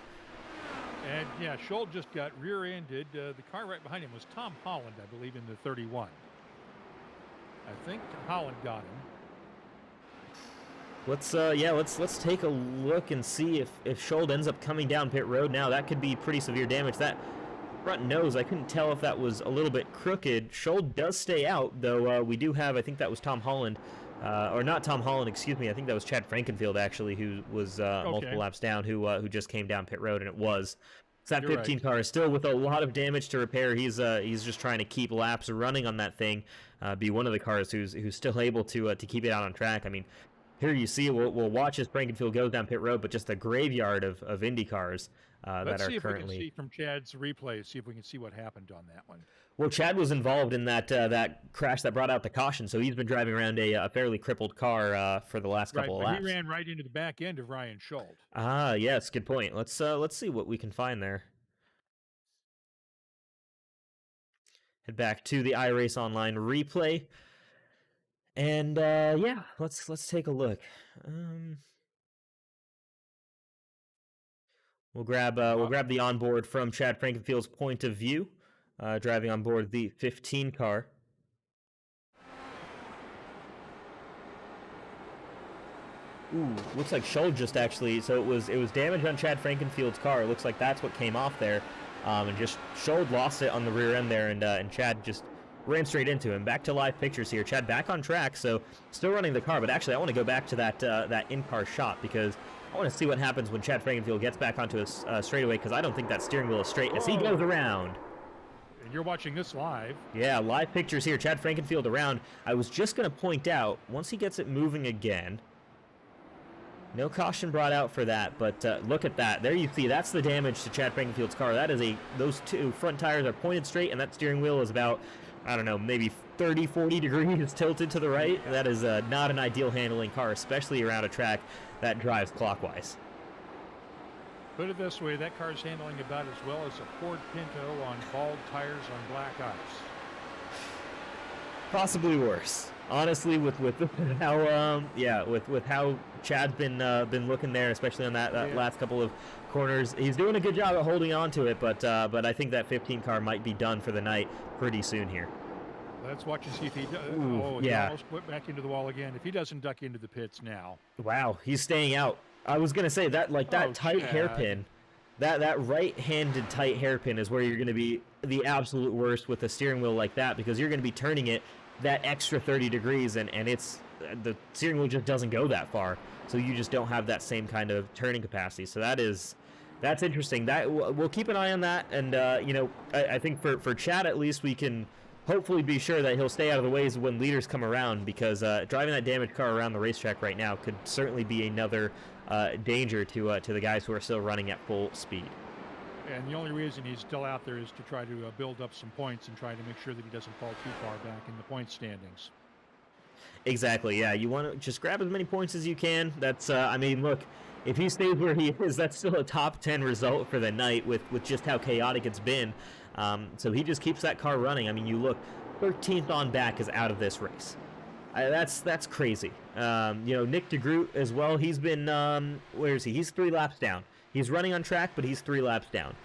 And yeah, Schold just got rear-ended. The car right behind him was Tom Holland, I believe, in the 31. I think Holland got him. Let's take a look and see if Schold ends up coming down pit road now. That could be pretty severe damage. That front nose, I couldn't tell if that was a little bit crooked. Schold does stay out, though. We do have, I think that was Tom Holland, or not Tom Holland, excuse me. I think that was Chad Frankenfield actually, who was multiple laps down, who just came down pit road, and it was. So that 15 car is still with a lot of damage to repair. He's just trying to keep laps running on that thing. Be one of the cars who's still able to keep it out on track. I mean, here you see, we'll watch as Frankenfield goes down pit road, but just a graveyard of Indy cars that are currently. Let's see if we can see from Chad's replay, see if we can see what happened on that one. Well, Chad was involved in that crash that brought out the caution, so he's been driving around a fairly crippled car for the last couple of laps. He ran right into the back end of Ryan Schold. Ah, yes, good point. Let's see what we can find there. Head back to the iRace Online replay. And yeah, let's take a look. We'll grab the onboard from Chad Frankenfield's point of view, driving on board the 15 car. Ooh, looks like Schold just actually. So it was damage on Chad Frankenfield's car. It looks like that's what came off there, and just Schold lost it on the rear end there, and Chad just ran straight into him. Back to live pictures here. Chad back on track, so still running the car, but actually I want to go back to that in-car shot because I want to see what happens when Chad Frankenfield gets back onto a straightaway, because I don't think that steering wheel is straight as he goes around. And you're watching this live. Yeah, live pictures here. Chad Frankenfield around. I was just going to point out, once he gets it moving again, no caution brought out for that, but look at that. There you see, that's the damage to Chad Frankenfield's car. That is those two front tires are pointed straight, and that steering wheel is about, I don't know, maybe 30, 40 degrees tilted to the right. That is not an ideal handling car, especially around a track that drives clockwise. Put it this way, that car's handling about as well as a Ford Pinto on bald tires on black ice. Possibly worse. Honestly, with how Chad's been looking there, especially on that last couple of corners, he's doing a good job at holding on to it, but I think that 15 car might be done for the night pretty soon here. Let's watch and see if he does. He almost went back into the wall again. If he doesn't duck into the pits now. Wow, he's staying out. I was gonna say that tight hairpin, that right-handed tight hairpin is where you're gonna be the absolute worst with a steering wheel like that, because you're gonna be turning it that extra 30 degrees, and it's the steering wheel just doesn't go that far, so you just don't have that same kind of turning capacity. So that's interesting. That we'll keep an eye on that, and I think for Chad at least we can hopefully be sure that he'll stay out of the ways when leaders come around, because driving that damaged car around the racetrack right now could certainly be another danger to the guys who are still running at full speed. And the only reason he's still out there is to try to build up some points and try to make sure that he doesn't fall too far back in the point standings. Exactly, yeah. You want to just grab as many points as you can. That's, I mean, look, if he stays where he is, that's still a top 10 result for the night with just how chaotic it's been. So he just keeps that car running. I mean, you look, 13th on back is out of this race. That's crazy. Nick DeGroot as well. He's been, where is he? He's 3 laps down. He's running on track, but he's 3 laps down.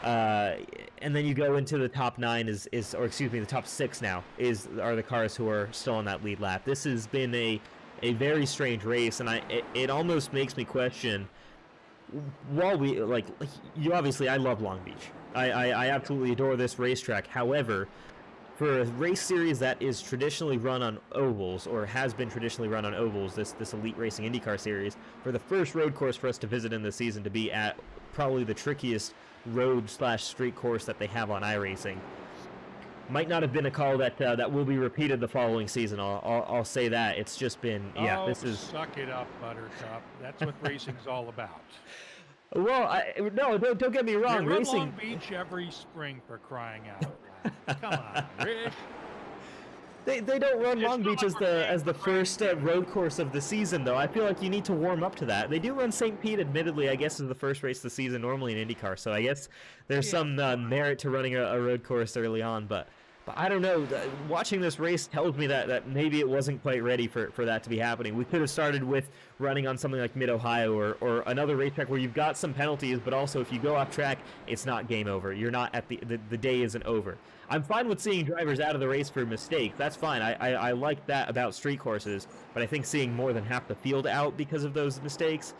And then you go into the top 9 the top 6 now are the cars who are still on that lead lap. This has been a very strange race, and it almost makes me question. While I love Long Beach. I absolutely adore this racetrack. However, for a race series that is traditionally run on ovals, or has been traditionally run on ovals, this Elite Racing IndyCar Series, for the first road course for us to visit in the season to be at probably the trickiest road/street course that they have on iRacing, might not have been a call that will be repeated the following season. I'll say that. It's just been, this is... suck it up, Buttercup. That's what racing's all about. Well, don't get me wrong. You run Racing... Long Beach every spring, for crying out loud. Come on, Rich. They don't run Long Beach as the first road course of the season, though. I feel like you need to warm up to that. They do run St. Pete, admittedly, I guess, as the first race of the season normally in IndyCar, so I guess there's some merit to running a road course early on, but I don't know. Watching this race tells me that maybe it wasn't quite ready for that to be happening. We could have started with running on something like Mid-Ohio or another racetrack where you've got some penalties, but also if you go off track, it's not game over. You're not at the day isn't over. I'm fine with seeing drivers out of the race for mistakes. That's fine. I like that about street courses, but I think seeing more than half the field out because of those mistakes,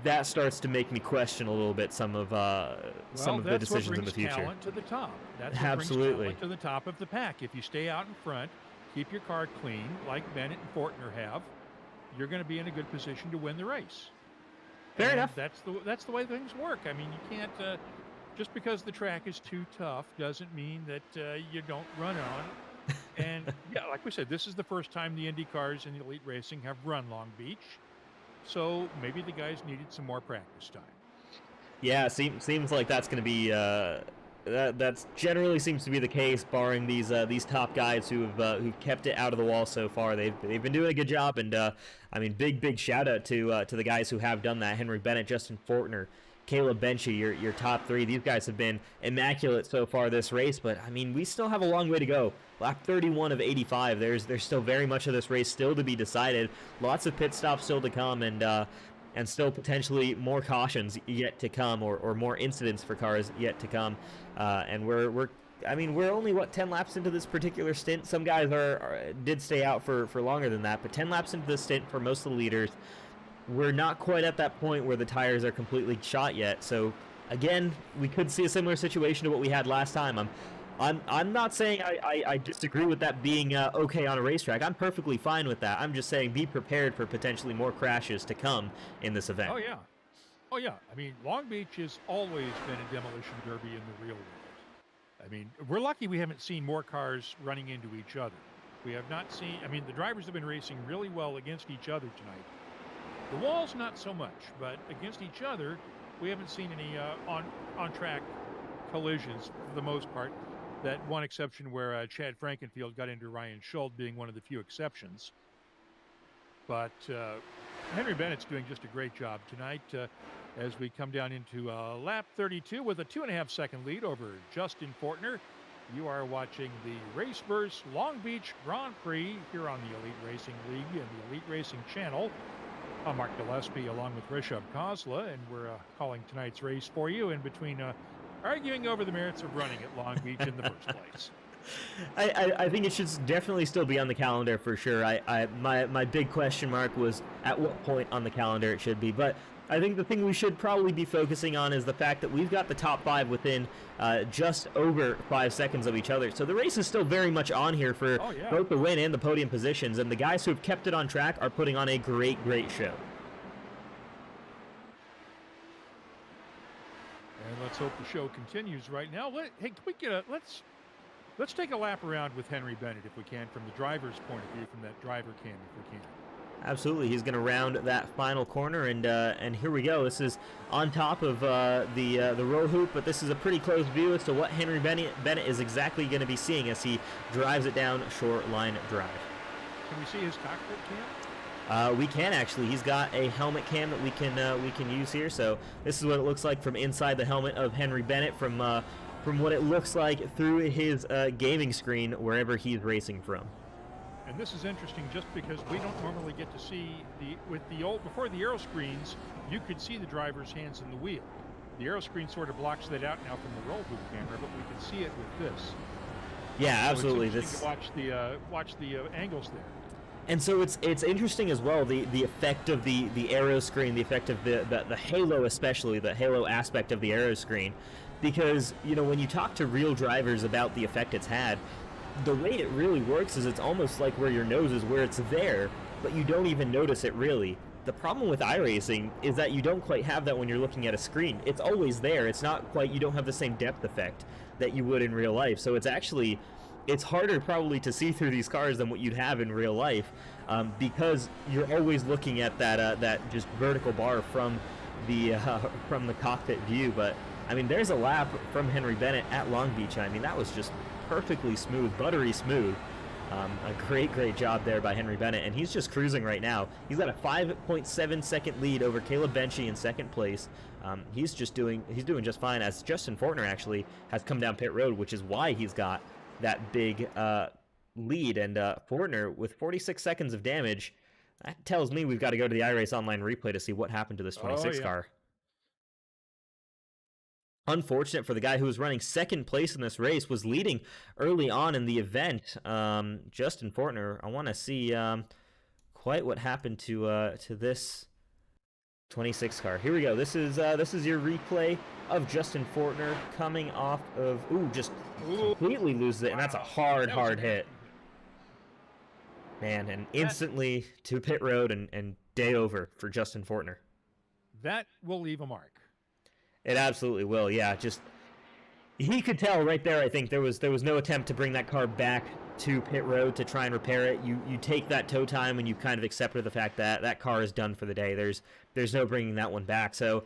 that starts to make me question a little bit some of the decisions in the future. Talent to the top. That's what Absolutely brings talent to the top of the pack. If you stay out in front, keep your car clean, like Bennett and Fortner have, you're going to be in a good position to win the race. Fair enough. That's the way things work. I mean, you can't just because the track is too tough doesn't mean that you don't run on. And like we said, this is the first time the Indy cars in Elite Racing have run Long Beach. So maybe the guys needed some more practice time. Yeah, seems like that's going to be that generally seems to be the case, barring these top guys who've kept it out of the wall so far. They've been doing a good job, and I mean, big shout out to the guys who have done that: Henry Bennett, Justin Fortner, Caleb Benchy, your top 3. These guys have been immaculate so far this race, but I mean, we still have a long way to go. Lap 31 of 85. There's still very much of this race still to be decided. Lots of pit stops still to come, and still potentially more cautions yet to come, or more incidents for cars yet to come. And we're only 10 laps into this particular stint. Some guys did stay out for longer than that, but 10 laps into the stint for most of the leaders. We're not quite at that point where the tires are completely shot yet. So again, we could see a similar situation to what we had last time. I'm not saying I disagree with that being okay on a racetrack. I'm perfectly fine with that. I'm just saying be prepared for potentially more crashes to come in this event. Oh yeah. I mean, Long Beach has always been a demolition derby in the real world. I mean, we're lucky we haven't seen more cars running into each other. We have not seen. I mean, the drivers have been racing really well against each other tonight. The walls, not so much, but against each other, we haven't seen any on-track collisions for the most part. That one exception where Chad Frankenfield got into Ryan Schultz being one of the few exceptions. But Henry Bennett's doing just a great job tonight as we come down into lap 32 with a 2.5-second lead over Justin Fortner. You are watching the RaceVerse Long Beach Grand Prix here on the Elite Racing League and the Elite Racing Channel. I'm Mark Gillespie along with Rishabh Khosla, and we're calling tonight's race for you in between arguing over the merits of running at Long Beach in the first place. I think it should definitely still be on the calendar for sure. My big question mark was at what point on the calendar it should be, but I think the thing we should probably be focusing on is the fact that we've got the top 5 within just over 5 seconds of each other. So the race is still very much on here for both the win and the podium positions, and the guys who have kept it on track are putting on a great show. And let's hope the show continues right now. Hey, can we get let's take a lap around with Henry Bennett if we can, from the driver's point of view, from that driver cam if we can. Absolutely, he's going to round that final corner, and here we go. This is on top of the roll hoop, but this is a pretty close view as to what Henry Bennett is exactly going to be seeing as he drives it down short line drive. Can we see his cockpit cam? We can actually. He's got a helmet cam that we can use here. So this is what it looks like from inside the helmet of Henry Bennett, from what it looks like through his gaming screen wherever he's racing from. And this is interesting just because we don't normally get to see before the aero screens, you could see the driver's hands in the wheel. The aero screen sort of blocks that out now from the roll booth camera, but we can see it with this. Yeah, so absolutely. It's interesting to watch the angles there. And so it's interesting as well, the effect of the aero screen, the effect of the halo, especially the halo aspect of the aero screen, because when you talk to real drivers about the effect it's had, the way it really works is it's almost like where your nose is, where it's there, but you don't even notice it really. The problem with iRacing is that you don't quite have that when you're looking at a screen. It's always there. It's not quite, you don't have the same depth effect that you would in real life. So it's harder probably to see through these cars than what you'd have in real life, because you're always looking at that just vertical bar from the cockpit view. But I mean, there's a lap from Henry Bennett at Long Beach. I mean, that was just perfectly smooth, buttery smooth. A great job there by Henry Bennett, and he's just cruising right now. He's got a 5.7 second lead over Caleb Benchy in second place. He's doing just fine, as Justin Fortner actually has come down pit road, which is why he's got that big lead. And Fortner with 46 seconds of damage, that tells me we've got to go to the iRace online replay to see what happened to this 26 car. Unfortunate for the guy who was running second place in this race, was leading early on in the event. Justin Fortner, I want to see quite what happened to this 26 car. Here we go. This is your replay of Justin Fortner coming off of completely loses it, and that's a hard hit. Man, and instantly to pit road and day over for Justin Fortner. That will leave a mark. It absolutely will, yeah. Just, he could tell right there, I think, there was no attempt to bring that car back to pit road to try and repair it. You take that tow time and you kind of accepted the fact that that car is done for the day. There's no bringing that one back. So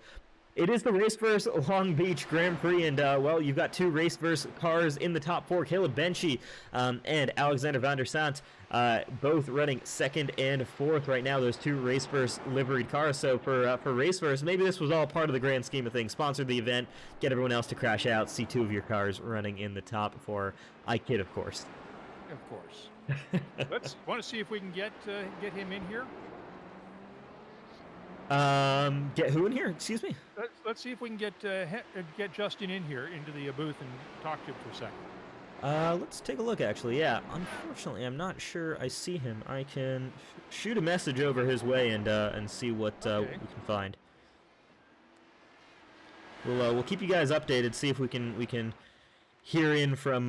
it is the RaceVerse Long Beach Grand Prix, and well, you've got two RaceVerse cars in the top four. Caleb Benchy and Alexander van der Sant both running second and fourth right now, those two RaceVerse liveried cars. So for RaceVerse, maybe this was all part of the grand scheme of things. Sponsor the event, get everyone else to crash out, see two of your cars running in the top four. I kid, of course. Of course. Let's want to see if we can get him in here. Get who in here? Excuse me. Let's see if we can get Justin in here into the booth and talk to him for a second. Let's take a look. Actually, yeah. Unfortunately, I'm not sure I see him. I can shoot a message over his way and see what we can find. We'll keep you guys updated. See if we can hear in from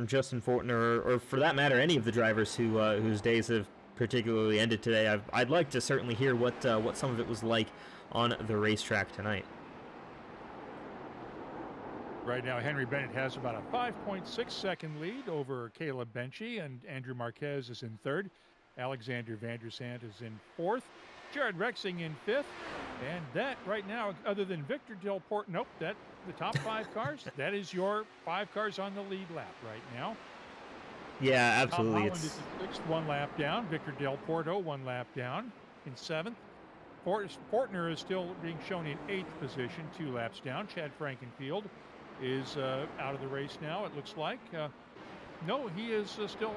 Justin Fortner, or for that matter, any of the drivers whose days have particularly ended today. I'd like to certainly hear what some of it was like on the racetrack tonight. Right now, Henry Bennett has about a 5.6 second lead over Caleb Benchy, and Andrew Marquez is in third. Alexander van der Sant is in fourth. Jared Rexing in fifth. And that right now, other than Victor Del Porto, nope, the top five cars, that is your five cars on the lead lap right now. Yeah, absolutely. Tom Holland is in sixth, one lap down. Victor Del Porto, one lap down in seventh. Fortner is still being shown in eighth position, 2 laps down. Chad Frankenfield is out of the race now, it looks like. No, he is still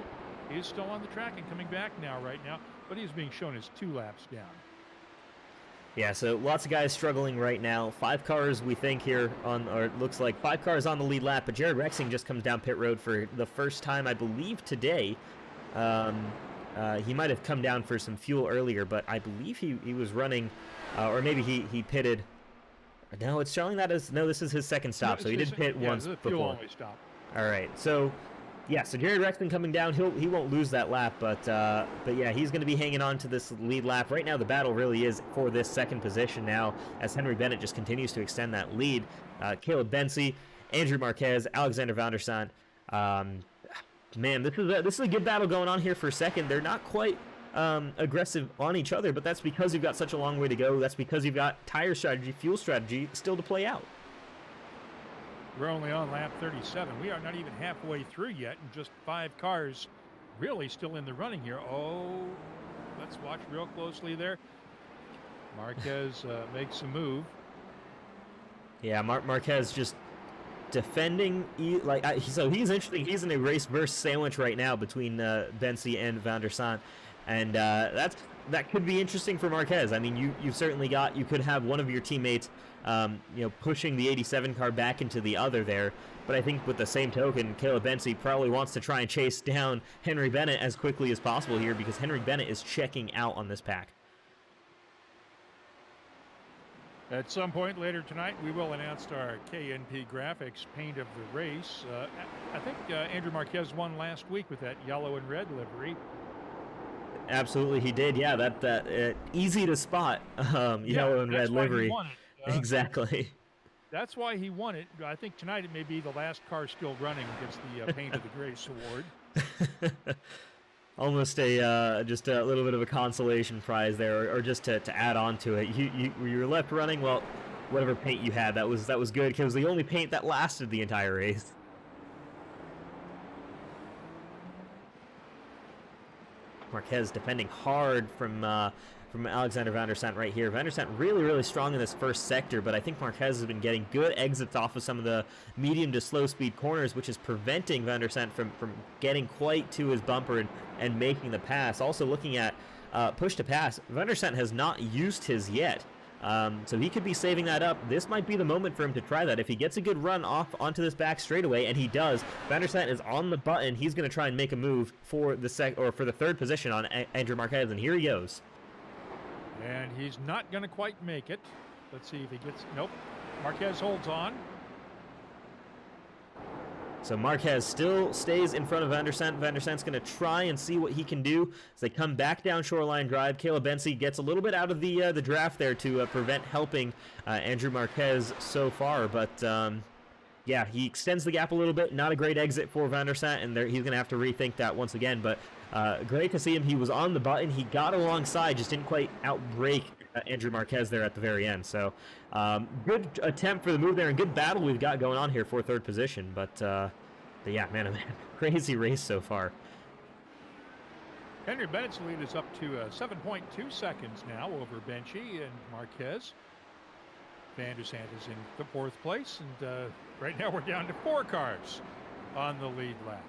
on the track and coming back now right now, but he's being shown as 2 laps down. Yeah, so lots of guys struggling right now. 5 cars, we think, here or it looks like 5 cars on the lead lap, but Jared Rexing just comes down pit road for the first time, I believe, today. He might have come down for some fuel earlier, but I believe he was running, or maybe he pitted. No, it's showing that as, no, this is his second stop, so he did pit once before. Fuel only stop. All right, so yeah, so Jared Rexing coming down, he won't lose that lap, but yeah, he's going to be hanging on to this lead lap. Right now, the battle really is for this second position now, as Henry Bennett just continues to extend that lead. Caleb Benchy, Andrew Marquez, Alexander van der Sant. Man, this is a good battle going on here for second. They're not quite aggressive on each other, but that's because you've got such a long way to go. That's because you've got tire strategy, fuel strategy still to play out. We're only on lap 37. We are not even halfway through yet, and just 5 cars really still in the running here. Oh, let's watch real closely there. Marquez makes a move. Yeah, Marquez just defending, so he's interesting. He's in a RaceVerse sandwich right now between Bensi and Van der Sant, and that could be interesting for Marquez. I mean, you certainly you could have one of your teammates, pushing the 87 car back into the other there. But I think with the same token, Caleb Bensi probably wants to try and chase down Henry Bennett as quickly as possible here, because Henry Bennett is checking out on this pack. At some point later tonight, we will announce our KNP Graphics paint of the race. I think Andrew Marquez won last week with that yellow and red livery. Absolutely, he did. Yeah, that easy to spot yellow and red livery. Won it. Exactly. That's why he won it. I think tonight it may be the last car still running gets the Paint of the Grace award. Almost just a little bit of a consolation prize there, or just to add on to it. You were left running. Well, whatever paint you had, that was good, because it was the only paint that lasted the entire race. Marquez defending hard from Alexander Van der Sant right here. Van der Sant really strong in this first sector, but I think Marquez has been getting good exits off of some of the medium to slow speed corners, which is preventing Van der Sant from getting quite to his bumper and making the pass. Also looking at push to pass, Van der Sant has not used his yet. So he could be saving that up. This might be the moment for him to try that. If he gets a good run off onto this back straightaway, and he does, Van der Sant is on the button. He's going to try and make a move for the third position on Andrew Marquez, and here he goes. And he's not going to quite make it. Let's see if he gets... Nope. Marquez holds on. So Marquez still stays in front of Van der Sant. Van der Sant's going to try and see what he can do as they come back down Shoreline Drive. Caleb Bensi gets a little bit out of the draft there to prevent helping Andrew Marquez so far. But, yeah, he extends the gap a little bit. Not a great exit for Van der Sant, and he's going to have to rethink that once again. But great to see him. He was on the button. He got alongside, just didn't quite outbreak Andrew Marquez there at the very end. So good attempt for the move there, and good battle we've got going on here for third position. But yeah, man, crazy race so far. Henry Bennett's lead is up to 7.2 seconds now over Benchi and Marquez. Van der Sant is in the fourth place, and right now we're down to 4 cars on the lead lap.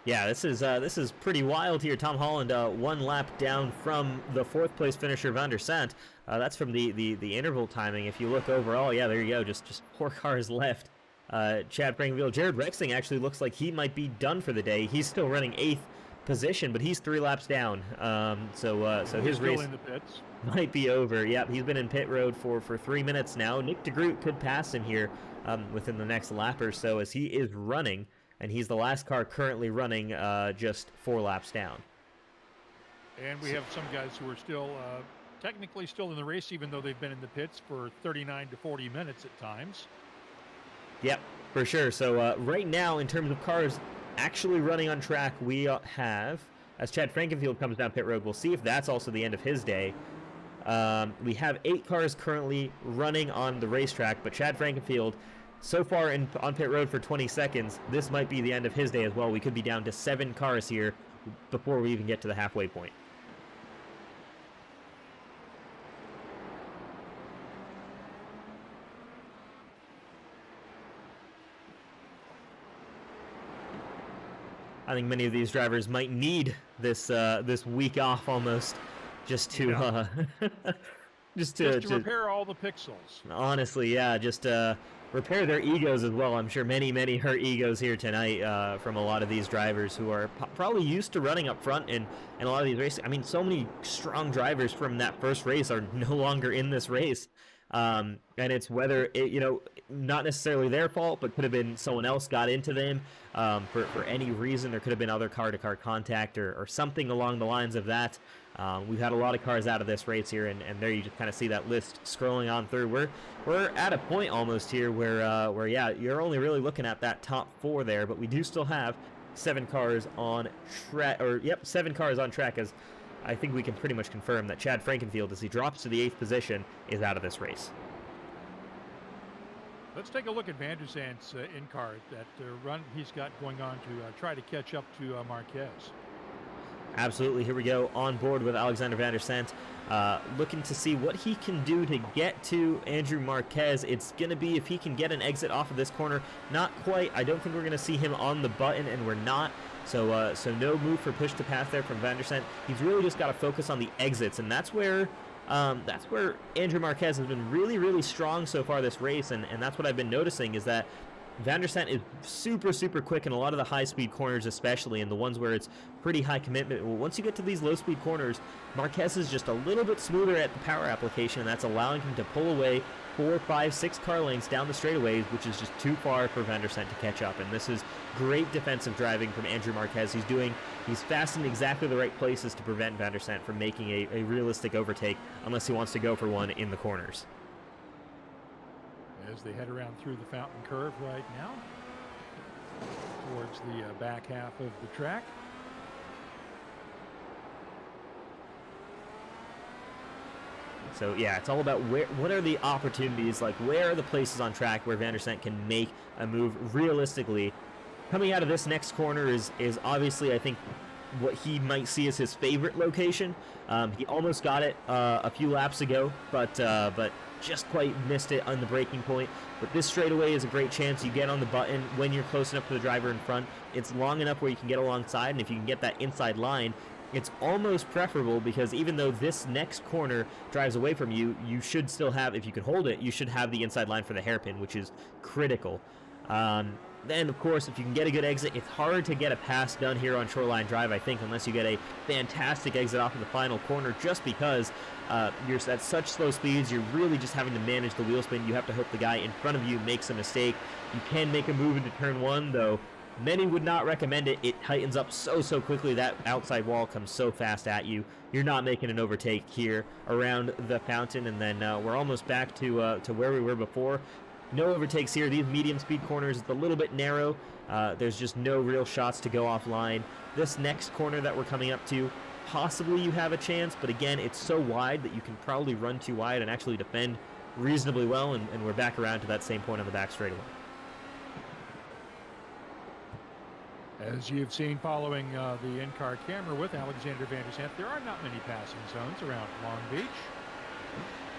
Yeah, this is pretty wild here. Tom Holland 1 lap down from the fourth place finisher Van der Sant. That's from the interval timing. If you look overall, yeah, there you go. Just 4 cars left. Chad Frankenfield, Jared Rexing actually looks like he might be done for the day. He's still running 8th position, but he's 3 laps down. So his race in the pits might be over. Yep, he's been in pit road for 3 minutes now. Nick DeGroot could pass him here within the next lap or so, as he is running. And he's the last car currently running just 4 laps down. And we have some guys who are still technically still in the race, even though they've been in the pits for 39 to 40 minutes at times. Yep, for sure. So right now, in terms of cars actually running on track, we have, as Chad Frankenfield comes down pit road, we'll see if that's also the end of his day. We have 8 cars currently running on the racetrack, but Chad Frankenfield, so far on pit road for 20 seconds, this might be the end of his day as well. We could be down to 7 cars here before we even get to the halfway point. I think many of these drivers might need this this week off almost, just to just to repair all the pixels. Honestly, yeah, just repair their egos as well. I'm sure many hurt egos here tonight from a lot of these drivers who are probably used to running up front in a lot of these races. I mean, so many strong drivers from that first race are no longer in this race. And it's whether it, not necessarily their fault, but could have been someone else got into them for any reason. There could have been other car-to-car contact or something along the lines of that. We've had a lot of cars out of this race here, and there you just kind of see that list scrolling on through. We're at a point almost here where yeah, you're only really looking at that top 4 there, but we do still have 7 cars on track, 7 cars on track, as I think we can pretty much confirm that Chad Frankenfield, as he drops to the 8th position, is out of this race. Let's take a look at Van der Zandt's in-car, that run he's got going on to try to catch up to Marquez. Absolutely. Here we go on board with Alexander Van der Sant, looking to see what he can do to get to Andrew Marquez. It's going to be if he can get an exit off of this corner. Not quite. I don't think we're going to see him on the button, and we're not. So no move for push to pass there from Van der Sant. He's really just got to focus on the exits, and that's where Andrew Marquez has been really, really strong so far this race, and that's what I've been noticing is that Van der Sant is super, super quick in a lot of the high-speed corners, especially, and the ones where it's pretty high commitment. Well, once you get to these low-speed corners, Marquez is just a little bit smoother at the power application, and that's allowing him to pull away 4, 5, 6 car lengths down the straightaways, which is just too far for Van der Sant to catch up. And this is great defensive driving from Andrew Marquez. He's fast in exactly the right places to prevent Van der Sant from making a realistic overtake, unless he wants to go for one in the corners. As they head around through the fountain curve right now, towards the back half of the track. So yeah, it's all about what are the opportunities, like where are the places on track where Van der Sant can make a move realistically. Coming out of this next corner is obviously, I think, what he might see as his favorite location. He almost got it a few laps ago, but just quite missed it on the braking point. But this straightaway is a great chance. You get on the button when you're close enough to the driver in front. It's long enough where you can get alongside, and if you can get that inside line, it's almost preferable, because even though this next corner drives away from you, you should still have, if you can hold it, you should have the inside line for the hairpin, which is critical. Then, of course, if you can get a good exit, it's hard to get a pass done here on Shoreline Drive, I think, unless you get a fantastic exit off of the final corner, just because you're at such slow speeds, you're really just having to manage the wheel spin. You have to hope the guy in front of you makes a mistake. You can make a move into turn one, though many would not recommend it. It tightens up so quickly. That outside wall comes so fast at you. You're not making an overtake here around the fountain, and then we're almost back to where we were before. No overtakes here. These medium speed corners, it's a little bit narrow. There's just no real shots to go offline. This next corner that we're coming up to, possibly you have a chance, but again, it's so wide that you can probably run too wide and actually defend reasonably well, and we're back around to that same point on the back straightaway. As you've seen following the in-car camera with Alexander Van der Sant, there are not many passing zones around Long Beach.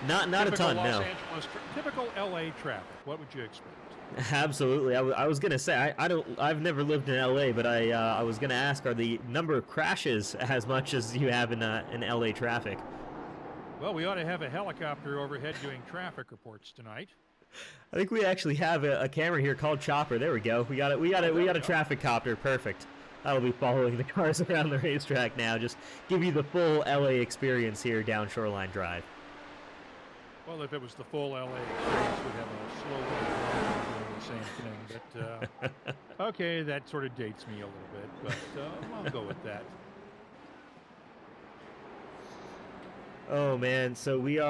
Not a ton, Los no. Angeles, typical LA traffic. What would you expect? Absolutely. I was gonna say I've never lived in LA, but I was gonna ask, are the number of crashes as much as you have in LA traffic? Well, we ought to have a helicopter overhead doing traffic reports tonight. I think we actually have a camera here called Chopper. There we go. We got a traffic copter. Perfect. That'll be following the cars around the racetrack now. Just give you the full LA experience here down Shoreline Drive. Well, if it was the full LA experience, we'd have a slow doing the same thing. But okay, that sort of dates me a little bit, but I'll go with that. Oh man, so we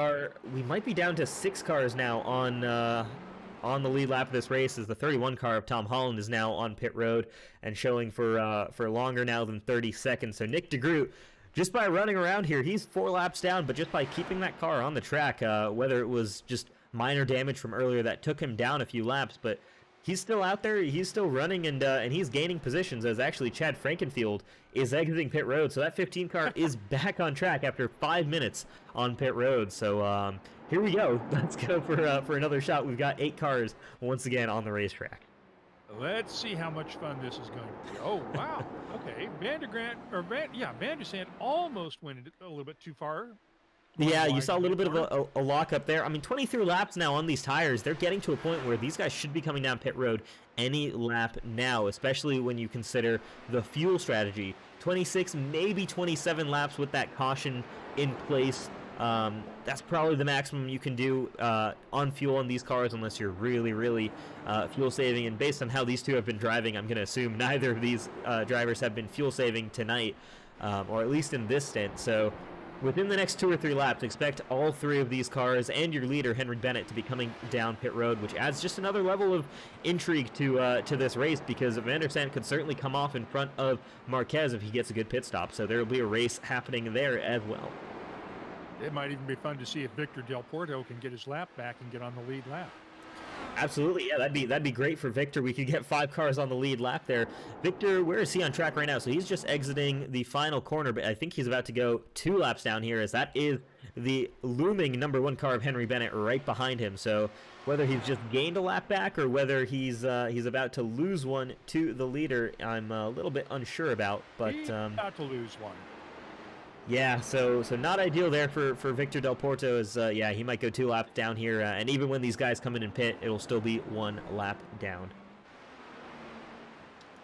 might be down to 6 cars now on the lead lap of this race, as the 31 car of Tom Holland is now on pit road and showing for longer now than 30 seconds. So Nick DeGroot, just by running around here, he's 4 laps down, but just by keeping that car on the track, whether it was just minor damage from earlier that took him down a few laps, but he's still out there, he's still running, and he's gaining positions, as actually Chad Frankenfield is exiting pit road. So that 15 car is back on track after 5 minutes on pit road. So here we go. Let's go for another shot. We've got 8 cars once again on the racetrack. Let's see how much fun this is going to be. Oh, wow. Okay. Van der Sant almost went a little bit too far. Yeah, you saw a little bit of a lock up there. I mean, 23 laps now on these tires. They're getting to a point where these guys should be coming down pit road any lap now, especially when you consider the fuel strategy. 26, maybe 27 laps with that caution in place. That's probably the maximum you can do on fuel on these cars, unless you're really fuel saving. And based on how these two have been driving, I'm going to assume neither of these drivers have been fuel saving tonight, or at least in this stint. So within the next 2 or 3 laps, expect all 3 of these cars and your leader, Henry Bennett, to be coming down pit road, which adds just another level of intrigue to this race, because Van der Sant could certainly come off in front of Marquez if he gets a good pit stop. So there will be a race happening there as well. It might even be fun to see if Victor Del Porto can get his lap back and get on the lead lap. Absolutely, yeah, that'd be great for Victor. We could get 5 cars on the lead lap there. Victor, where is he on track right now? So he's just exiting the final corner, but I think he's about to go 2 laps down here, as that is the looming #1 car of Henry Bennett right behind him. So whether he's just gained a lap back or whether he's about to lose one to the leader, I'm a little bit unsure about. But he's about to lose one. Yeah, so not ideal there for Victor Del Porto, as yeah, he might go 2 laps down here, and even when these guys come in and pit, it'll still be 1 lap down.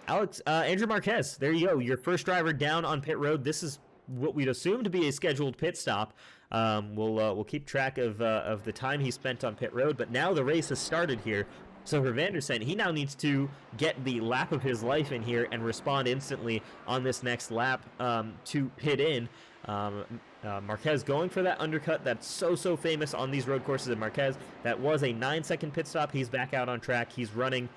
Andrew Marquez, there you go, your first driver down on pit road. This is what we'd assume to be a scheduled pit stop. We'll keep track of the time he spent on pit road, but now the race has started here. So for Vandersent, he now needs to get the lap of his life in here and respond instantly on this next lap to pit in. Marquez going for that undercut that's so famous on these road courses. And Marquez, that was a 9-second pit stop. He's back out on track. He's running.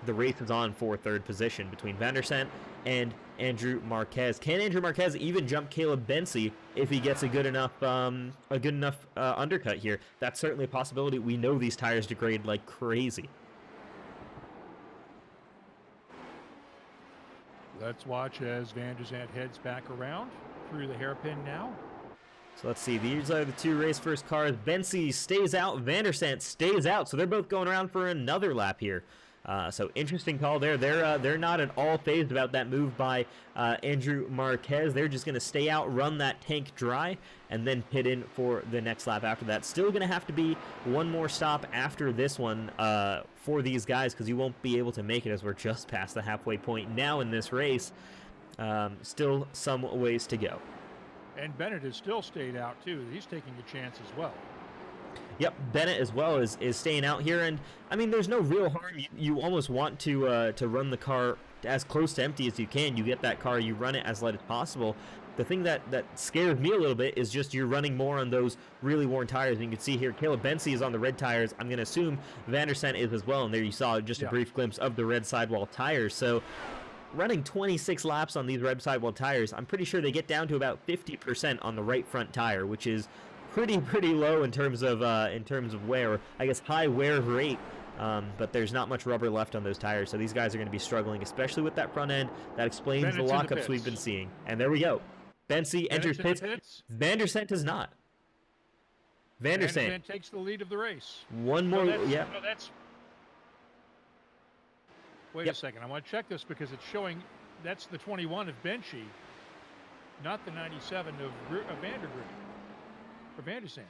The race is on for 3rd position between Vandersent and Andrew Marquez. Can Andrew Marquez even jump Caleb Bency if he gets a good enough undercut here? That's certainly a possibility. We know these tires degrade like crazy. Let's watch as Vandersent heads back around through the hairpin now. So let's see. These are the 2 RaceVerse cars. Bency stays out. Vandersent stays out. So they're both going around for another lap here. So interesting call there. They're not at all phased about that move by Andrew Marquez. They're just going to stay out, run that tank dry, and then pit in for the next lap after that. Still going to have to be 1 more stop after this one for these guys, because you won't be able to make it as we're just past the halfway point now in this race. Still some ways to go. And Bennett has still stayed out too. He's taking a chance as well. Yep, Bennett as well is staying out here, and I mean, there's no real harm. You almost want to run the car as close to empty as you can. You get that car, you run it as light as possible. The thing that scares me a little bit is just you're running more on those really worn tires. And you can see here, Caleb Bency is on the red tires. I'm going to assume Vandersent is as well, and there you saw just a brief glimpse of the red sidewall tires. So running 26 laps on these red sidewall tires, I'm pretty sure they get down to about 50% on the right front tire, which is pretty low in terms of wear. I guess high wear rate, but there's not much rubber left on those tires, so these guys are going to be struggling, especially with that front end. That explains the lockups we've been seeing. And there we go. Bency enters pits. Vandersent does not. Vandersent takes the lead of the race. One more, yeah. No, that's. Wait a second. I want to check this because it's showing that's the 21 of Benchy, not the 97 of Vandergriff. For Vandersent.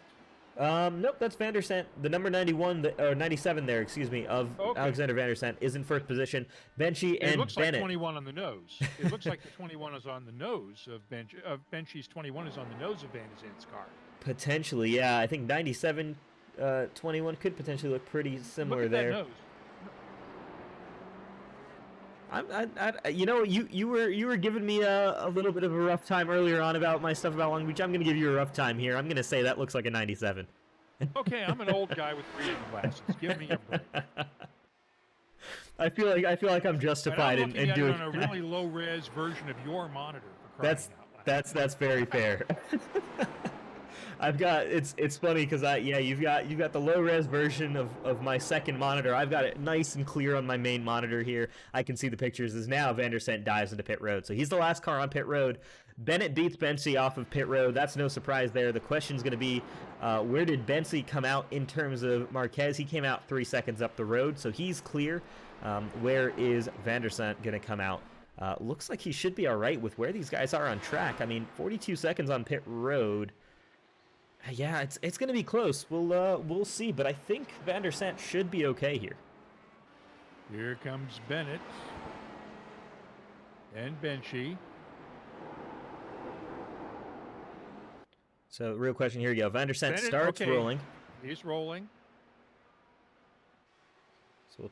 Nope, that's Vandersent. The number 91, or 97 there, excuse me, of Alexander Vandersent is in 1st position. Benchy and Bennett. It looks like 21 on the nose. It looks like the 21 is on the nose of Benchy's 21 is on the nose of Vandersent's car. Potentially, yeah. I think 97, 21 could potentially look pretty similar there. That nose. You know, you were giving me a little bit of a rough time earlier on about my stuff about Long Beach. I'm going to give you a rough time here. I'm going to say that looks like a 97. Okay, I'm an old guy with reading glasses. Give me a break. I feel like I'm justified in doing on a really low res version of your monitor. For crying out loud. That's very fair. I've got it's funny because you've got the low res version of my second monitor. I've got it nice and clear on my main monitor here. I can see the pictures as now Vandersent dives into pit road. So he's the last car on pit road. Bennett beats Bency off of pit road. That's no surprise there. The question's going to be where did Bency come out in terms of Marquez? He came out 3 seconds up the road, so he's clear. Where is Vandersent going to come out? Looks like he should be all right with where these guys are on track. I mean, 42 seconds on pit road. Yeah, it's going to be close. We'll see, but I think Vandersent should be okay here. Here comes Bennett and Benchy. So, real question, here you go. Vandersent starts rolling. He's rolling. So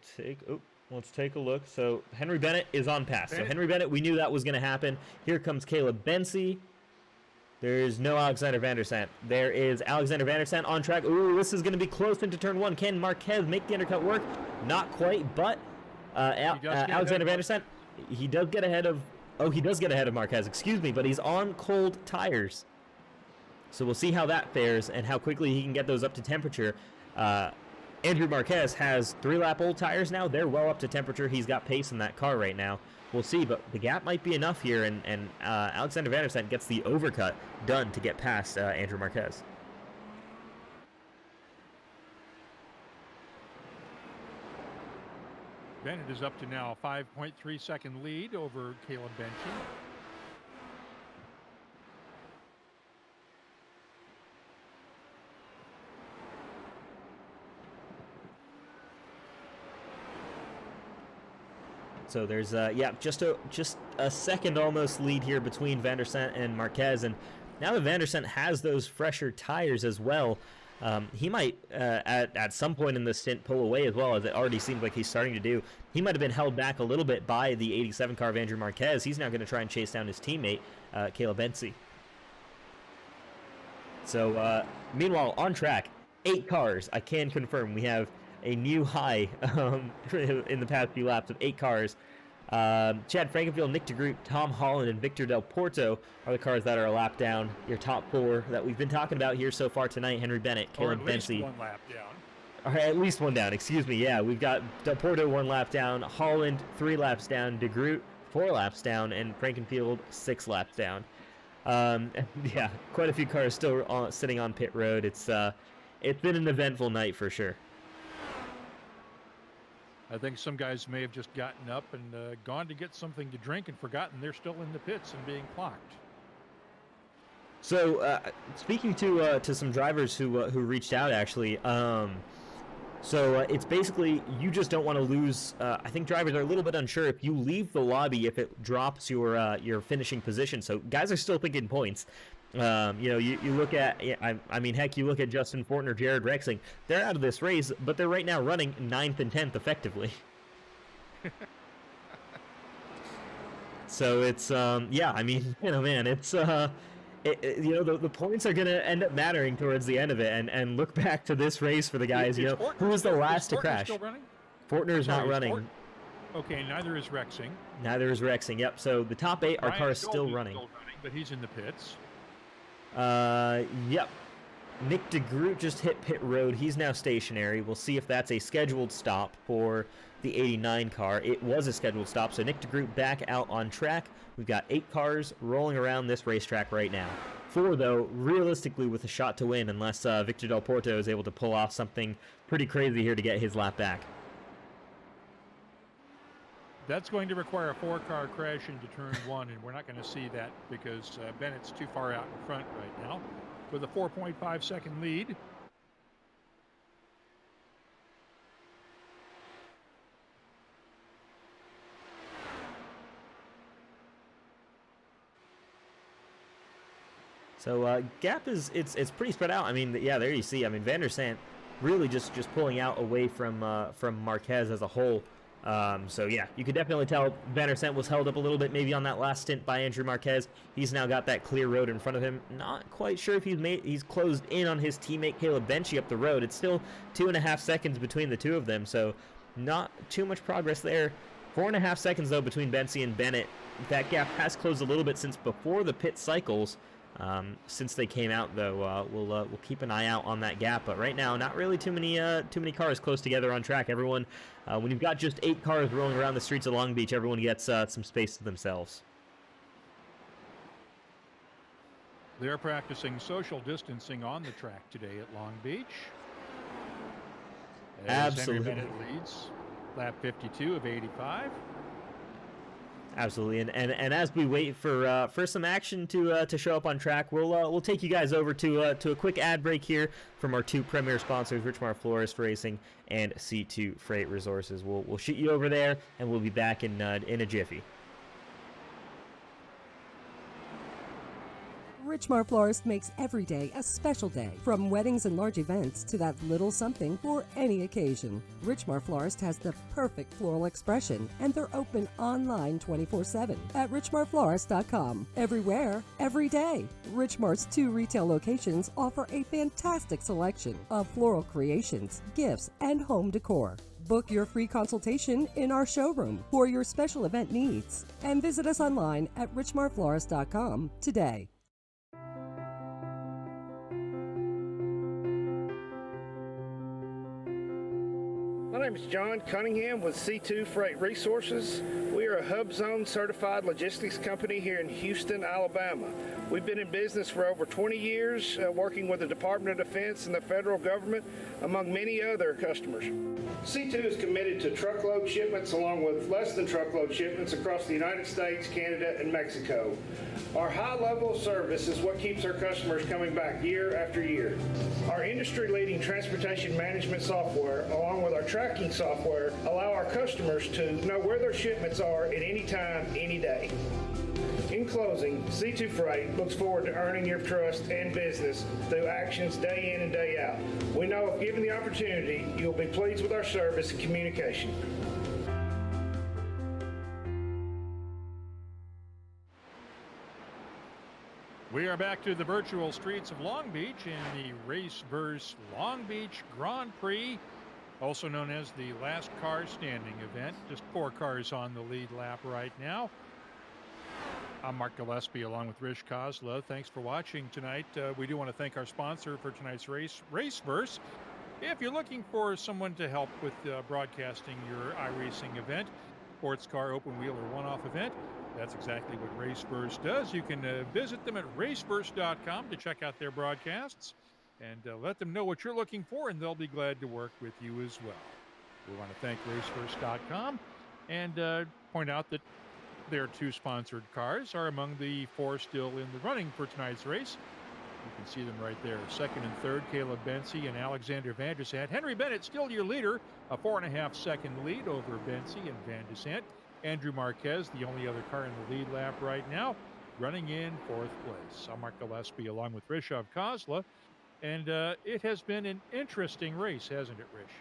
let's take a look. So Henry Bennett is on pass. So Henry Bennett, we knew that was going to happen. Here comes Caleb Bency. There's no Alexander Vandersent. There is Alexander Vandersent on track. Ooh, this is going to be close into turn 1. Can Marquez make the undercut work? Not quite, but Alexander Vandersent, he does get ahead of... Oh, he does get ahead of Marquez, excuse me, but he's on cold tires. So we'll see how that fares and how quickly he can get those up to temperature. Andrew Marquez has 3-lap old tires now. They're well up to temperature. He's got pace in that car right now. We'll see, but the gap might be enough here, and Alexander Van der Sant gets the overcut done to get past Andrew Marquez. Bennett is up to now a 5.3-second lead over Caleb Benchy. So there's just a second almost lead here between Van der Sant and Marquez, and now that Van der Sant has those fresher tires as well, he might at some point in the stint pull away as well, as it already seems like he's starting to do. He might have been held back a little bit by the 87 car of Andrew Marquez. He's now going to try and chase down his teammate Caleb Benchy. So meanwhile, on track, 8 cars. I can confirm we have a new high in the past few laps of 8 cars. Chad Frankenfield, Nick DeGroot, Tom Holland, and Victor Del Porto are the cars that are a lap down. Your top 4 that we've been talking about here so far tonight: Henry Bennett, Caleb Benchy. One lap down. All right, at least one down. Excuse me. Yeah, we've got Del Porto 1 lap down, Holland 3 laps down, DeGroot 4 laps down, and Frankenfield 6 laps down. Yeah, quite a few cars still sitting on pit road. It's been an eventful night for sure. I think some guys may have just gotten up and gone to get something to drink and forgotten they're still in the pits and being clocked. So, speaking to some drivers who reached out, actually, it's basically you just don't want to lose. I think drivers are a little bit unsure if you leave the lobby, if it drops your finishing position. So guys are still thinking points. You look at, I mean, heck, you look at Justin Fortner, Jared Rexing. They're out of this race, but they're right now running 9th and 10th effectively. So it's, I mean, man, it's, the points are going to end up mattering towards the end of it, and look back to this race for the guys, who was the last to crash? Fortner is not running. Okay, neither is Rexing. Neither is Rexing, yep. So the top 8 are cars still running. But he's in the pits. Yep. Nick DeGroot just hit pit road. He's now stationary. We'll see if that's a scheduled stop for the 89 car. It was a scheduled stop, so Nick DeGroot back out on track. We've got 8 cars rolling around this racetrack right now. 4, though, realistically with a shot to win, unless Victor Del Porto is able to pull off something pretty crazy here to get his lap back. That's going to require a 4-car crash into turn 1, and we're not going to see that because Bennett's too far out in front right now with a 4.5-second lead. So gap is it's pretty spread out. I mean, yeah, there you see. I mean, Van der Sant really just pulling out away from Marquez as a whole. So yeah, you could definitely tell Van der Sant was held up a little bit maybe on that last stint by Andrew Marquez. He's now got that clear road in front of him. Not quite sure if he's closed in on his teammate Caleb Benchy up the road. It's still 2.5 seconds between the two of them, so not too much progress there. 4.5 seconds though between Benchy and Bennett. That gap has closed a little bit since before the pit cycles. Since they came out, though, we'll keep an eye out on that gap. But right now, not really too many cars close together on track. Everyone, when you've got just 8 cars rolling around the streets of Long Beach, everyone gets some space to themselves. They're practicing social distancing on the track today at Long Beach. Absolutely. Henry Bennett leads lap 52 of 85. Absolutely, and as we wait for some action to show up on track, we'll take you guys over to a quick ad break here from our 2 premier sponsors, Richmar Florist Racing and C2 Freight Resources. We'll shoot you over there, and we'll be back in a jiffy. Richmar Florist makes every day a special day, from weddings and large events to that little something for any occasion. Richmar Florist has the perfect floral expression, and they're open online 24/7 at richmarflorist.com. Everywhere, every day. Richmar's 2 retail locations offer a fantastic selection of floral creations, gifts, and home decor. Book your free consultation in our showroom for your special event needs, and visit us online at richmarflorist.com today. name is John Cunningham with C2 Freight Resources. We are a Hub Zone certified logistics company here in Houston, Alabama. We've been in business for over 20 years, working with the Department of Defense and the federal government, among many other customers. C2 is committed to truckload shipments along with less than truckload shipments across the United States, Canada, and Mexico. Our high level of service is what keeps our customers coming back year after year. Our industry-leading transportation management software, along with our tracking software, allow our customers to know where their shipments are at any time, any day. In closing, C2 Freight looks forward to earning your trust and business through actions day in and day out. We know if given the opportunity, you'll be pleased with our service and communication. We are back to the virtual streets of Long Beach in the RaceVerse Long Beach Grand Prix, also known as the last car standing event. Just 4 cars on the lead lap right now. I'm Mark Gillespie along with Rish Kozla. Thanks for watching tonight. We do want to thank our sponsor for tonight's race, RaceVerse. If you're looking for someone to help with broadcasting your iRacing event, sports car, open wheel, or one-off event, that's exactly what RaceVerse does. You can visit them at raceverse.com to check out their broadcasts and let them know what you're looking for, and they'll be glad to work with you as well. We want to thank raceverse.com and point out that their 2 sponsored cars are among the 4 still in the running for tonight's race. You can see them right there. Second and third, Caleb Bensie and Alexander Van der Sant. Henry Bennett still your leader, a 4.5-second lead over Bensie and Van der Sant. Andrew Marquez, the only other car in the lead lap right now, running in 4th place. I'm Mark Gillespie along with Rishav Kozla. And it has been an interesting race, hasn't it, Rish?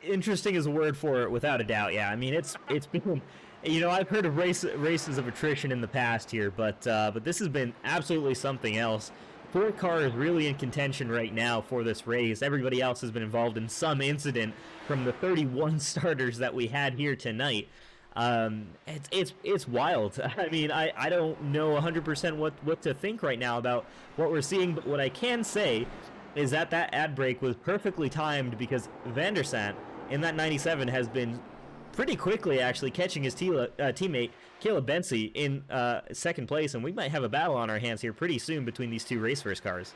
Interesting is a word for it, without a doubt. Yeah, I mean it's been, you know, I've heard of races of attrition in the past here, but this has been absolutely something else. 4 cars really in contention right now for this race. Everybody else has been involved in some incident from the 31 starters that we had here tonight. It's wild. I mean, I don't know 100% what to think right now about what we're seeing, but what I can say is that ad break was perfectly timed, because Van der Sant in that 97 has been pretty quickly actually catching his teammate Caleb Bensie in 2nd place, and we might have a battle on our hands here pretty soon between these 2 RaceVerse cars.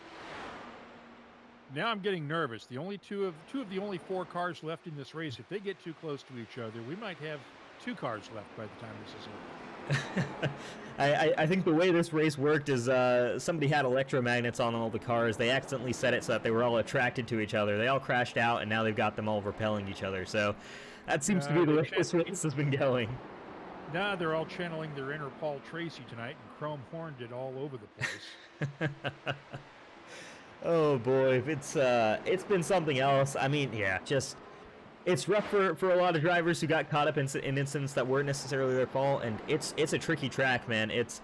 Now I'm getting nervous. The only two of the only 4 cars left in this race, if they get too close to each other, we might have 2 cars left by the time this is over. I think the way this race worked is somebody had electromagnets on all the cars. They accidentally set it so that they were all attracted to each other. They all crashed out, and now they've got them all repelling each other. So that seems to be the way this race has been going. Nah, they're all channeling their inner Paul Tracy tonight and chrome horned it all over the place. Oh boy, it's been something else. I mean, yeah, just it's rough for a lot of drivers who got caught up in incidents that weren't necessarily their fault, and it's a tricky track, man. It's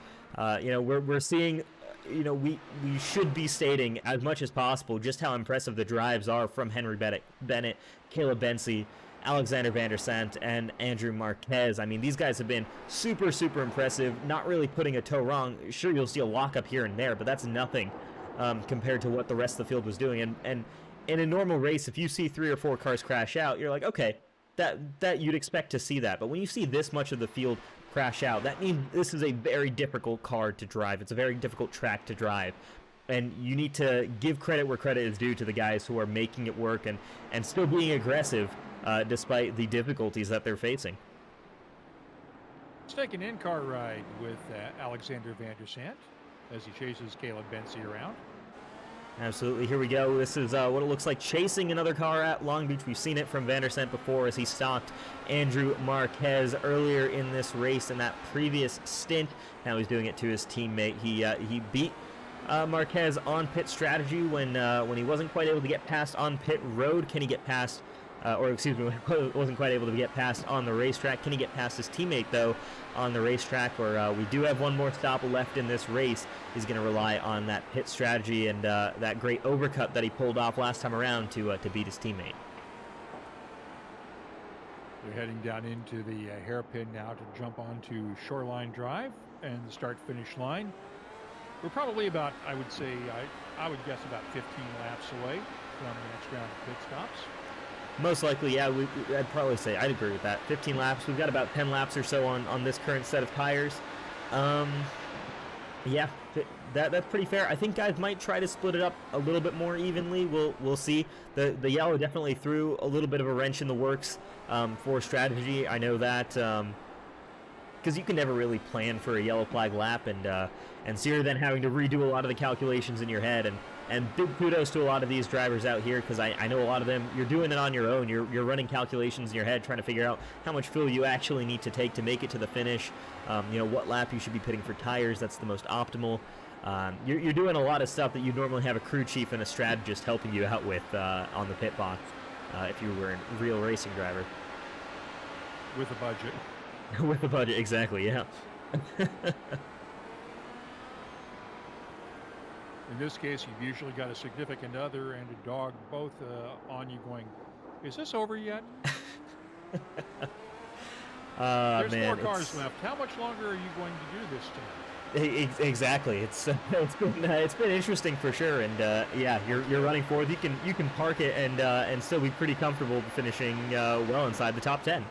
you know, we're seeing, you know, we should be stating as much as possible just how impressive the drives are from Henry Bennett, Caleb Bensie, Alexander Van der Sant, and Andrew Marquez. I mean, these guys have been super impressive, not really putting a toe wrong. Sure, you'll see a lockup here and there, but that's nothing compared to what the rest of the field was doing. And in a normal race, if you see 3 or 4 cars crash out, you're like, okay, that you'd expect to see that. But when you see this much of the field crash out, that means this is a very difficult car to drive. It's a very difficult track to drive. And you need to give credit where credit is due to the guys who are making it work and still being aggressive despite the difficulties that they're facing. Let's take an in-car ride with Alexander Van der Sant as he chases Caleb Bensie around. Absolutely. Here we go. This is what it looks like chasing another car at Long Beach. We've seen it from Van der Sant before as he stopped Andrew Marquez earlier in this race in that previous stint. Now he's doing it to his teammate. He beat Marquez on pit strategy when he wasn't quite able to get past on pit road. Can he get past, or excuse me, wasn't quite able to get past on the racetrack? Can he get past his teammate, though, on the racetrack, where we do have one more stop left in this race? He's going to rely on that pit strategy and that great overcut that he pulled off last time around to beat his teammate. We're heading down into the hairpin now to jump onto Shoreline Drive and the start-finish line. We're probably about, I would say, I would guess about 15 laps away from the next round of pit stops. Most likely, yeah. I'd probably say I'd agree with that. 15 laps. We've got about 10 laps or so on this current set of tires. Yeah, that's pretty fair. I think guys might try to split it up a little bit more evenly. We'll see. The yellow definitely threw a little bit of a wrench in the works for strategy. I know that because you can never really plan for a yellow flag lap, and so you're then having to redo a lot of the calculations in your head. And big kudos to a lot of these drivers out here, because I know a lot of them, you're doing it on your own. You're running calculations in your head, trying to figure out how much fuel you actually need to take to make it to the finish. What lap you should be putting for tires that's the most optimal. You're doing a lot of stuff that you normally have a crew chief and a strategist helping you out with on the pit box if you were a real racing driver. With a budget. With a budget, exactly, yeah. In this case, you've usually got a significant other and a dog both on you going, is this over yet? There's man, 4 cars left. How much longer are you going to do this tonight? Exactly. It's been interesting for sure, and yeah, you're running forward. You can park it and still be pretty comfortable finishing well inside the top 10.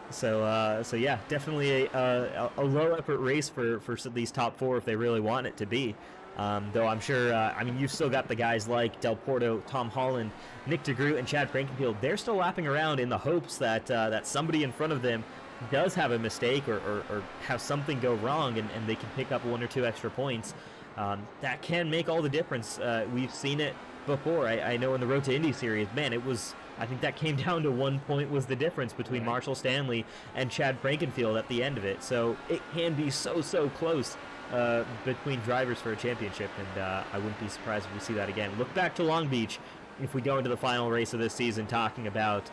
So yeah, definitely a low effort race for these top 4 if they really want it to be. Though I'm sure, you've still got the guys like Del Porto, Tom Holland, Nick DeGroot, and Chad Frankenfield. They're still lapping around in the hopes that somebody in front of them does have a mistake or have something go wrong, and they can pick up 1 or 2 extra points. That can make all the difference. We've seen it before. I know in the Road to Indy Series, man, I think that came down to 1 point was the difference between Marshall Stanley and Chad Frankenfield at the end of it. So it can be so close between drivers for a championship, and I wouldn't be surprised if we see that again. Look back to Long Beach if we go into the final race of this season talking about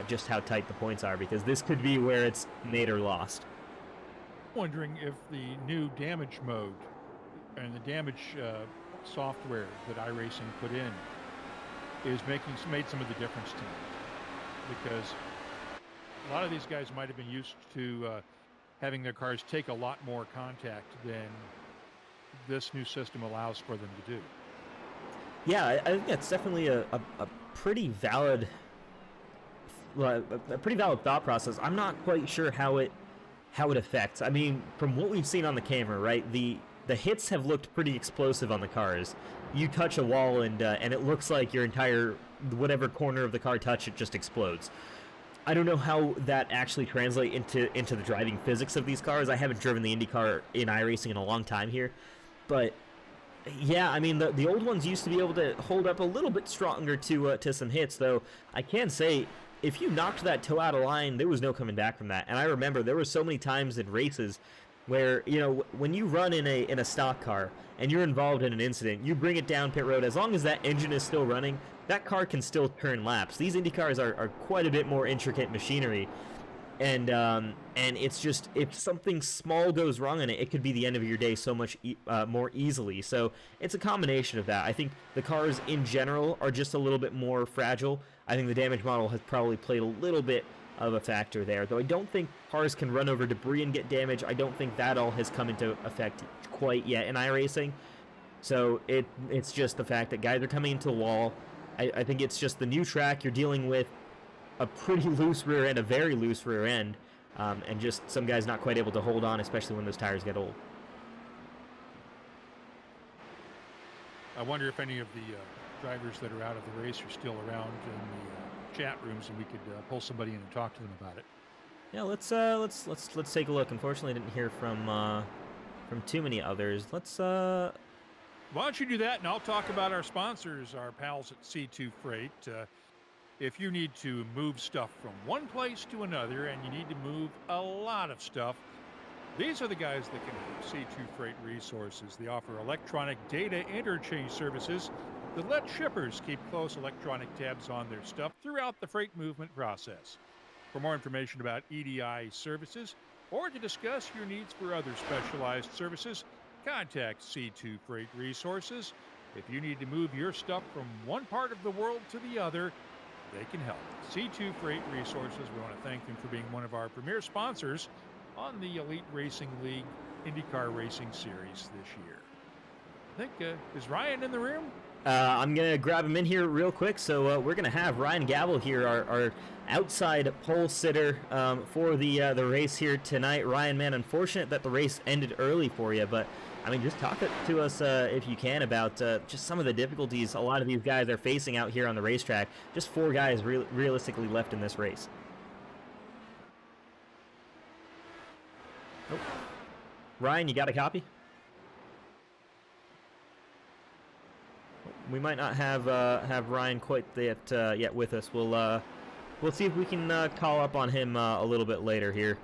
just how tight the points are, because this could be where it's made or lost. Wondering if the new damage mode and the damage software that iRacing put in is made some of the difference tonight, because a lot of these guys might have been used to having their cars take a lot more contact than this new system allows for them to do. Yeah, I think that's definitely a pretty valid thought process. I'm not quite sure how it affects. I mean, from what we've seen on the camera, right, the hits have looked pretty explosive on the cars. You touch a wall and it looks like your entire, whatever corner of the car touch, it just explodes. I don't know how that actually translates into the driving physics of these cars. I haven't driven the IndyCar in iRacing in a long time here, but yeah, I mean the old ones used to be able to hold up a little bit stronger to some hits, though I can say if you knocked that toe out of line, there was no coming back from that. And I remember there were so many times in races where, when you run in a stock car and you're involved in an incident, you bring it down pit road, as long as that engine is still running, that car can still turn laps. These Indy cars are quite a bit more intricate machinery, and it's just, if something small goes wrong in it, it could be the end of your day so much more easily. So it's a combination of that. I think the cars in general are just a little bit more fragile. I think the damage model has probably played a little bit of a factor there, though I don't think cars can run over debris and get damage. I don't think that all has come into effect quite yet in iRacing. So it's just the fact that guys are coming into the wall. I think it's just the new track. You're dealing with a pretty loose rear end, a very loose rear end, and just some guys not quite able to hold on, especially when those tires get old. I wonder if any of the drivers that are out of the race are still around in the chat rooms, and we could pull somebody in and talk to them about it. Yeah, let's take a look. Unfortunately, I didn't hear from too many others. Why don't you do that, and I'll talk about our sponsors, our pals at C2 Freight. If you need to move stuff from one place to another, and you need to move a lot of stuff, these are the guys that can help. C2 Freight Resources. They offer electronic data interchange services that let shippers keep close electronic tabs on their stuff throughout the freight movement process. For more information about EDI services, or to discuss your needs for other specialized services, contact C2 Freight Resources. If you need to move your stuff from one part of the world to the other, they can help. C2 Freight Resources, we want to thank them for being one of our premier sponsors on the Elite Racing League IndyCar Racing Series this year. I think, is Ryan in the room? I'm going to grab him in here real quick. So we're going to have Ryan Gavel here, our outside pole sitter for the race here tonight. Ryan, man, unfortunate that the race ended early for you, but I mean, just talk to us if you can about just some of the difficulties a lot of these guys are facing out here on the racetrack. Just 4 guys realistically left in this race. Oh. Ryan, you got a copy? We might not have Ryan quite yet with us. We'll see if we can call up on him a little bit later here.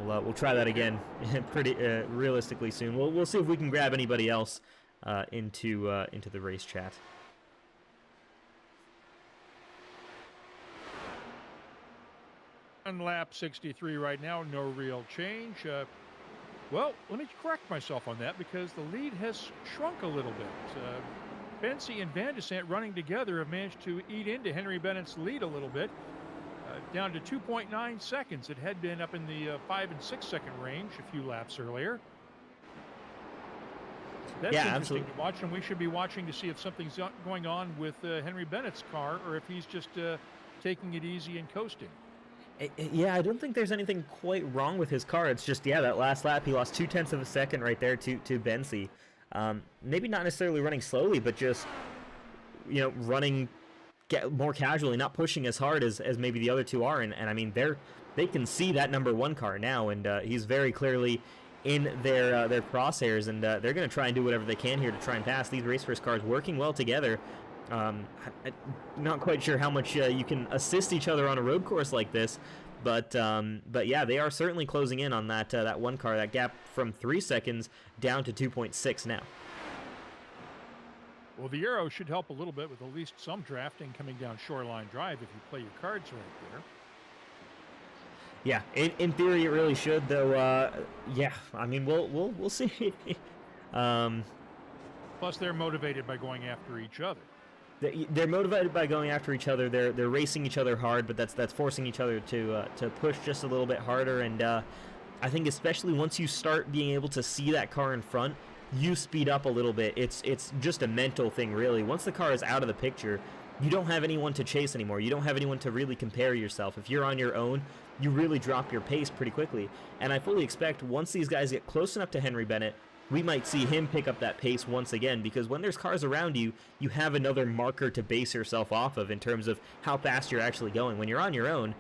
We'll try that again pretty realistically soon. We'll see if we can grab anybody else into the race chat. On lap 63 right now, no real change. Well, let me correct myself on that because the lead has shrunk a little bit. Bensi and Van de Sant running together have managed to eat into Henry Bennett's lead a little bit, down to 2.9 seconds. It had been up in the 5 and 6 second range a few laps earlier. That's interesting absolutely. to watch, and we should be watching to see if something's going on with Henry Bennett's car or if he's just taking it easy and coasting. Yeah, I don't think there's anything quite wrong with his car. It's just, that last lap, he lost 0.2 of a second right there to Bensi. Maybe not necessarily running slowly, but just, running more casually, not pushing as hard as maybe the other two are. And I mean, they can see that number 1 car now, and he's very clearly in their crosshairs, and they're going to try and do whatever they can here to try and pass. These RaceVerse cars working well together. I'm not quite sure how much you can assist each other on a road course like this, but yeah, they are certainly closing in on that 1 car. That gap from 3 seconds down to 2.6 now. Well, the arrow should help a little bit with at least some drafting coming down Shoreline Drive if you play your cards right there. Yeah, in theory it really should, though. Yeah, I mean we'll see. Plus, they're motivated by going after each other. They're motivated by going after each other. They're racing each other hard, but that's forcing each other to push just a little bit harder. And I think especially once you start being able to see that car in front, you speed up a little bit. It's just a mental thing, really. Once the car is out of the picture, you don't have anyone to chase anymore. You don't have anyone to really compare yourself. If you're on your own, you really drop your pace pretty quickly. And I fully expect once these guys get close enough to Henry Bennett, we might see him pick up that pace once again, because when there's cars around you, you have another marker to base yourself off of in terms of how fast you're actually going. When you're on your own,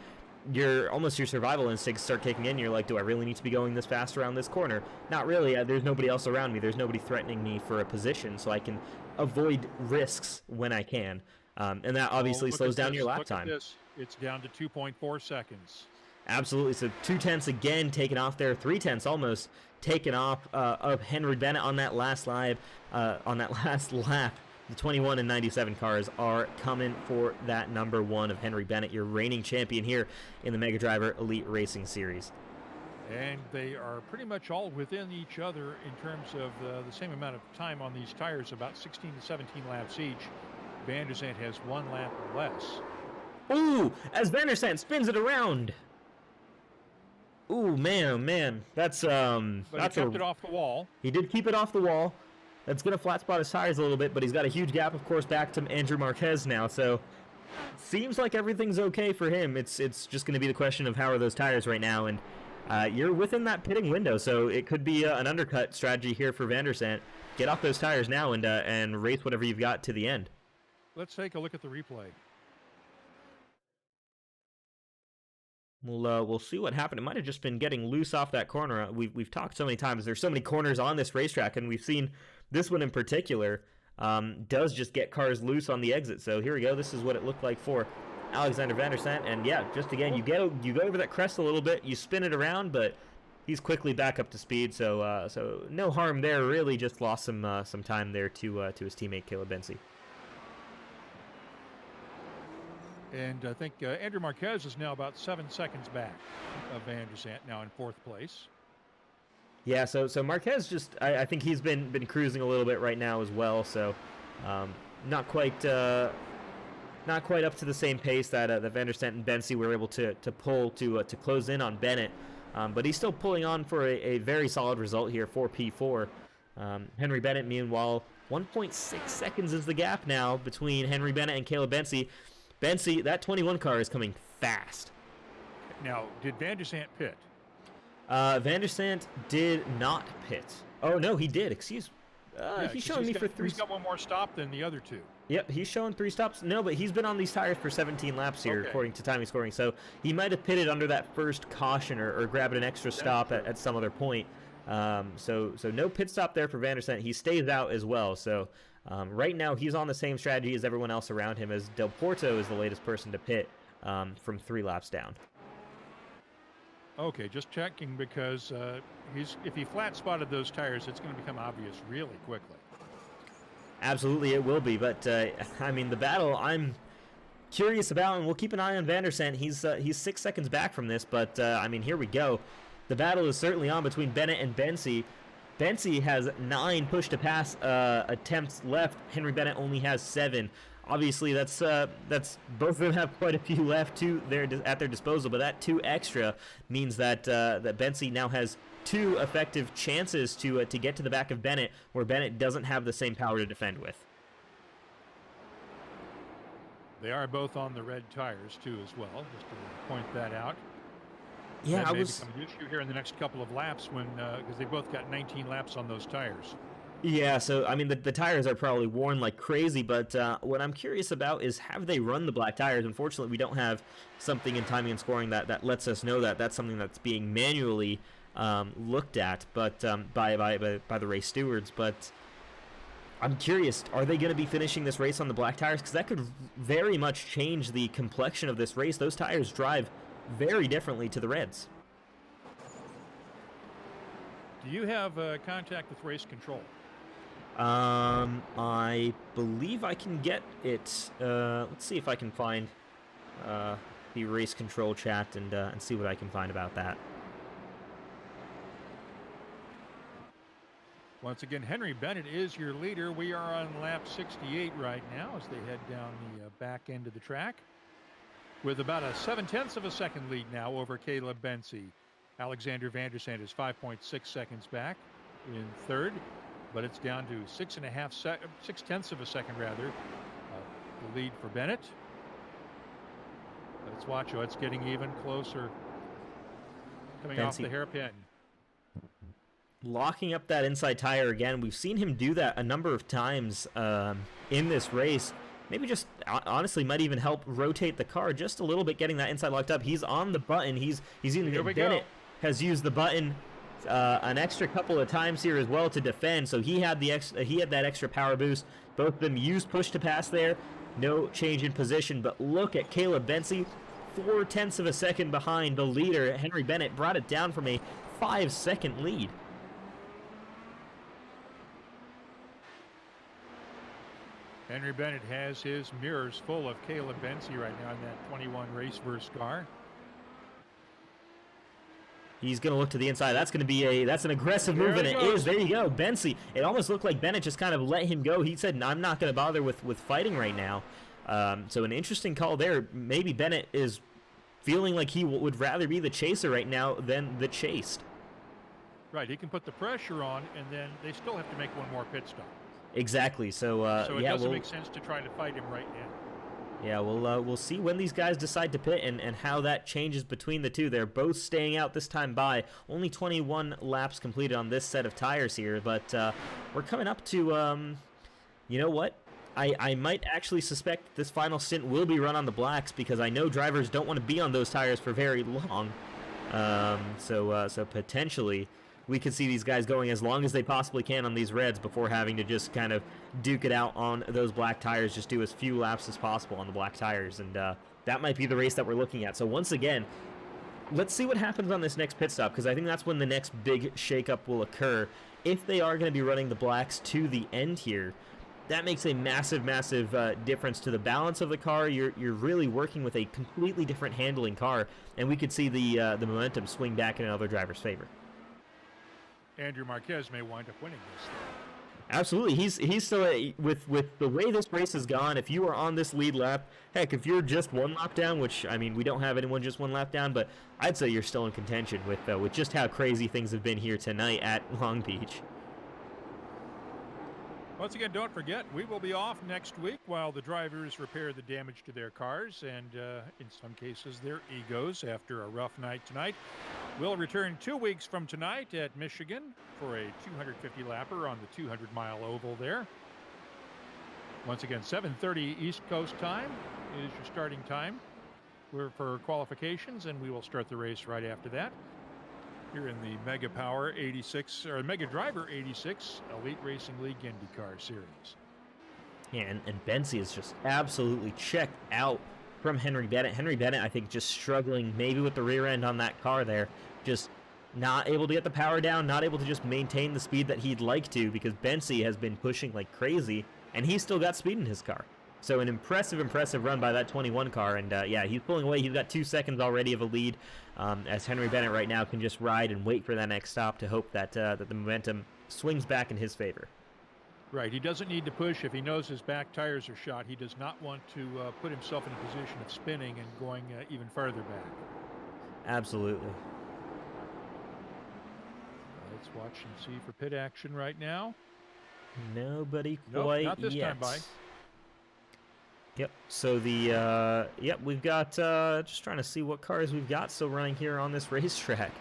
your survival instincts start kicking in. You're like, do I really need to be going this fast around this corner? Not really. There's nobody else around me. There's nobody threatening me for a position, so I can avoid risks when I can. And that obviously slows down your lap time. It's down to 2.4 seconds. Absolutely. So 0.2 again taken off there, 0.3 almost taken off of Henry Bennett on that last lap. The 21 and 97 cars are coming for that number 1 of Henry Bennett, your reigning champion here in the Mega Driver Elite Racing Series. And they are pretty much all within each other in terms of the same amount of time on these tires, about 16 to 17 laps each. Van der Sant has 1 lap less. Ooh, as Van der Sant spins it around. Ooh, man, oh man, but he kept it off the wall. He did keep it off the wall. That's going to flat spot his tires a little bit, but he's got a huge gap, of course, back to Andrew Marquez now. So seems like everything's okay for him. It's just going to be the question of how are those tires right now, and you're within that pitting window, so it could be an undercut strategy here for Van der Sant. Get off those tires now and race whatever you've got to the end. Let's take a look at the replay. We'll see what happened. It might have just been getting loose off that corner. We've talked so many times. There's so many corners on this racetrack, and we've seen this one in particular does just get cars loose on the exit. So here we go. This is what it looked like for Alexander Van der Sant. And yeah, just again, you go over that crest a little bit, you spin it around, but he's quickly back up to speed. So no harm there. Really, just lost some time there to his teammate Caleb Bensi. And I think Andrew Marquez is now about 7 seconds back of Van der Sant, now in 4th place. Yeah, so Marquez just, I think he's been cruising a little bit right now as well. So not quite up to the same pace that Van der Sant and Bensi were able to pull to close in on Bennett. But he's still pulling on for a very solid result here for P4. Henry Bennett, meanwhile, 1.6 seconds is the gap now between Henry Bennett and Caleb Benzie. Benzie, that 21 car is coming fast. Now, did Van der Sant pit? Van der Sant did not pit. Oh, no, he did. Excuse me. He's showing me for 3. He's got one more stop than the other 2. Yep, he's showing 3 stops. No, but he's been on these tires for 17 laps here, according to timing scoring. So he might have pitted under that first caution or grabbed an extra stop at some other point. So no pit stop there for Van der Sant. He stays out as well. So right now he's on the same strategy as everyone else around him, as Del Porto is the latest person to pit from 3 laps down. Okay, just checking, because if he flat spotted those tires, it's going to become obvious really quickly. Absolutely, it will be. But I mean, the battle I'm curious about, and we'll keep an eye on Van der Sant. He's 6 seconds back from this, but I mean, here we go. The battle is certainly on between Bennett and Benzie. Benzie has 9 push-to-pass attempts left. Henry Bennett only has 7. Obviously, that's both of them have quite a few left at their disposal, but that 2 extra means that that Benzie now has 2 effective chances to get to the back of Bennett, where Bennett doesn't have the same power to defend with. They are both on the red tires too, as well. Just to point that out. Yeah, that may become an issue here in the next couple of laps because they both got 19 laps on those tires. Yeah, so I mean the tires are probably worn like crazy, but what I'm curious about is, have they run the black tires? Unfortunately, we don't have something in timing and scoring that lets us know that that's something that's being manually looked at, but by the race stewards. But I'm curious, are they going to be finishing this race on the black tires? Because that could very much change the complexion of this race. Those tires drive very differently to the reds. Do you have contact with race control? I believe I can get it. Let's see if I can find the race control chat and see what I can find about that. Once again, Henry Bennett is your leader. We are on lap 68 right now as they head down the back end of the track, with about a 0.7 of a second lead now over Caleb Benzie. Alexander Van der Sant is 5.6 seconds back in third, but it's down to 0.6 of a second rather. The lead for Bennett. Let's watch. Oh, it's getting even closer. Coming off the hairpin. Locking up that inside tire again. We've seen him do that a number of times in this race. Maybe just honestly might even help rotate the car just a little bit, getting that inside locked up. He's on the button. He's using it. Bennett has used the button an extra couple of times here as well to defend. So he had that extra power boost. Both of them used push to pass there. No change in position. But look at Caleb Benzie, 0.4 of a second behind the leader. Henry Bennett brought it down from a 5-second lead. Henry Bennett has his mirrors full of Caleb Benzie right now in that 21 RaceVerse car. He's going to look to the inside. That's going to be that's an aggressive move, and it is. There you go, Benzie. It almost looked like Bennett just kind of let him go. He said, "I'm not going to bother with fighting right now." So an interesting call there. Maybe Bennett is feeling like he would rather be the chaser right now than the chased. Right, he can put the pressure on, and then they still have to make one more pit stop. Exactly. So it doesn't make sense to try to fight him right now. Yeah, we'll see when these guys decide to pit and how that changes between the two. They're both staying out this time by only 21 laps completed on this set of tires here, but we're coming up to, you know what? I might actually suspect this final stint will be run on the blacks, because I know drivers don't want to be on those tires for very long. So potentially we could see these guys going as long as they possibly can on these reds before having to just kind of duke it out on those black tires, just do as few laps as possible on the black tires, and that might be the race that we're looking at. So once again, let's see what happens on this next pit stop, because I think that's when the next big shakeup will occur. If they are going to be running the blacks to the end here, that makes a massive difference to the balance of the car. You're really working with a completely different handling car, and we could see the momentum swing back in another driver's favor. Andrew Marquez may wind up winning this. Absolutely. He's still with the way this race has gone. If you are on this lead lap, heck, if you're just one lap down, which I mean we don't have anyone just one lap down, but I'd say you're still in contention with just how crazy things have been here tonight at Long Beach. Once again, don't forget, we will be off next week while the drivers repair the damage to their cars and, in some cases, their egos after a rough night tonight. We'll return 2 weeks from tonight at Michigan for a 250-lapper on the 200-mile oval there. Once again, 7:30 East Coast time is your starting time. We're for qualifications, and we will start the race right after that. Here in the Mega Power 86, or Mega Driver 86 Elite Racing League IndyCar Series. Yeah, and Bensi is just absolutely checked out from Henry Bennett. Henry Bennett, I think, just struggling maybe with the rear end on that car there. Just not able to get the power down, not able to just maintain the speed that he'd like to, because Bensi has been pushing like crazy, and he's still got speed in his car. So an impressive run by that 21 car, and yeah, he's pulling away. He's got 2 seconds already of a lead, as Henry Bennett right now can just ride and wait for that next stop to hope that that the momentum swings back in his favor. Right, he doesn't need to push if he knows his back tires are shot. He does not want to put himself in a position of spinning and going even farther back. Absolutely. Let's watch and see for pit action right now. Nobody Nope, quite not this yet. time by. Yep. So the yep, we've got just trying to see what cars we've got still running here on this racetrack.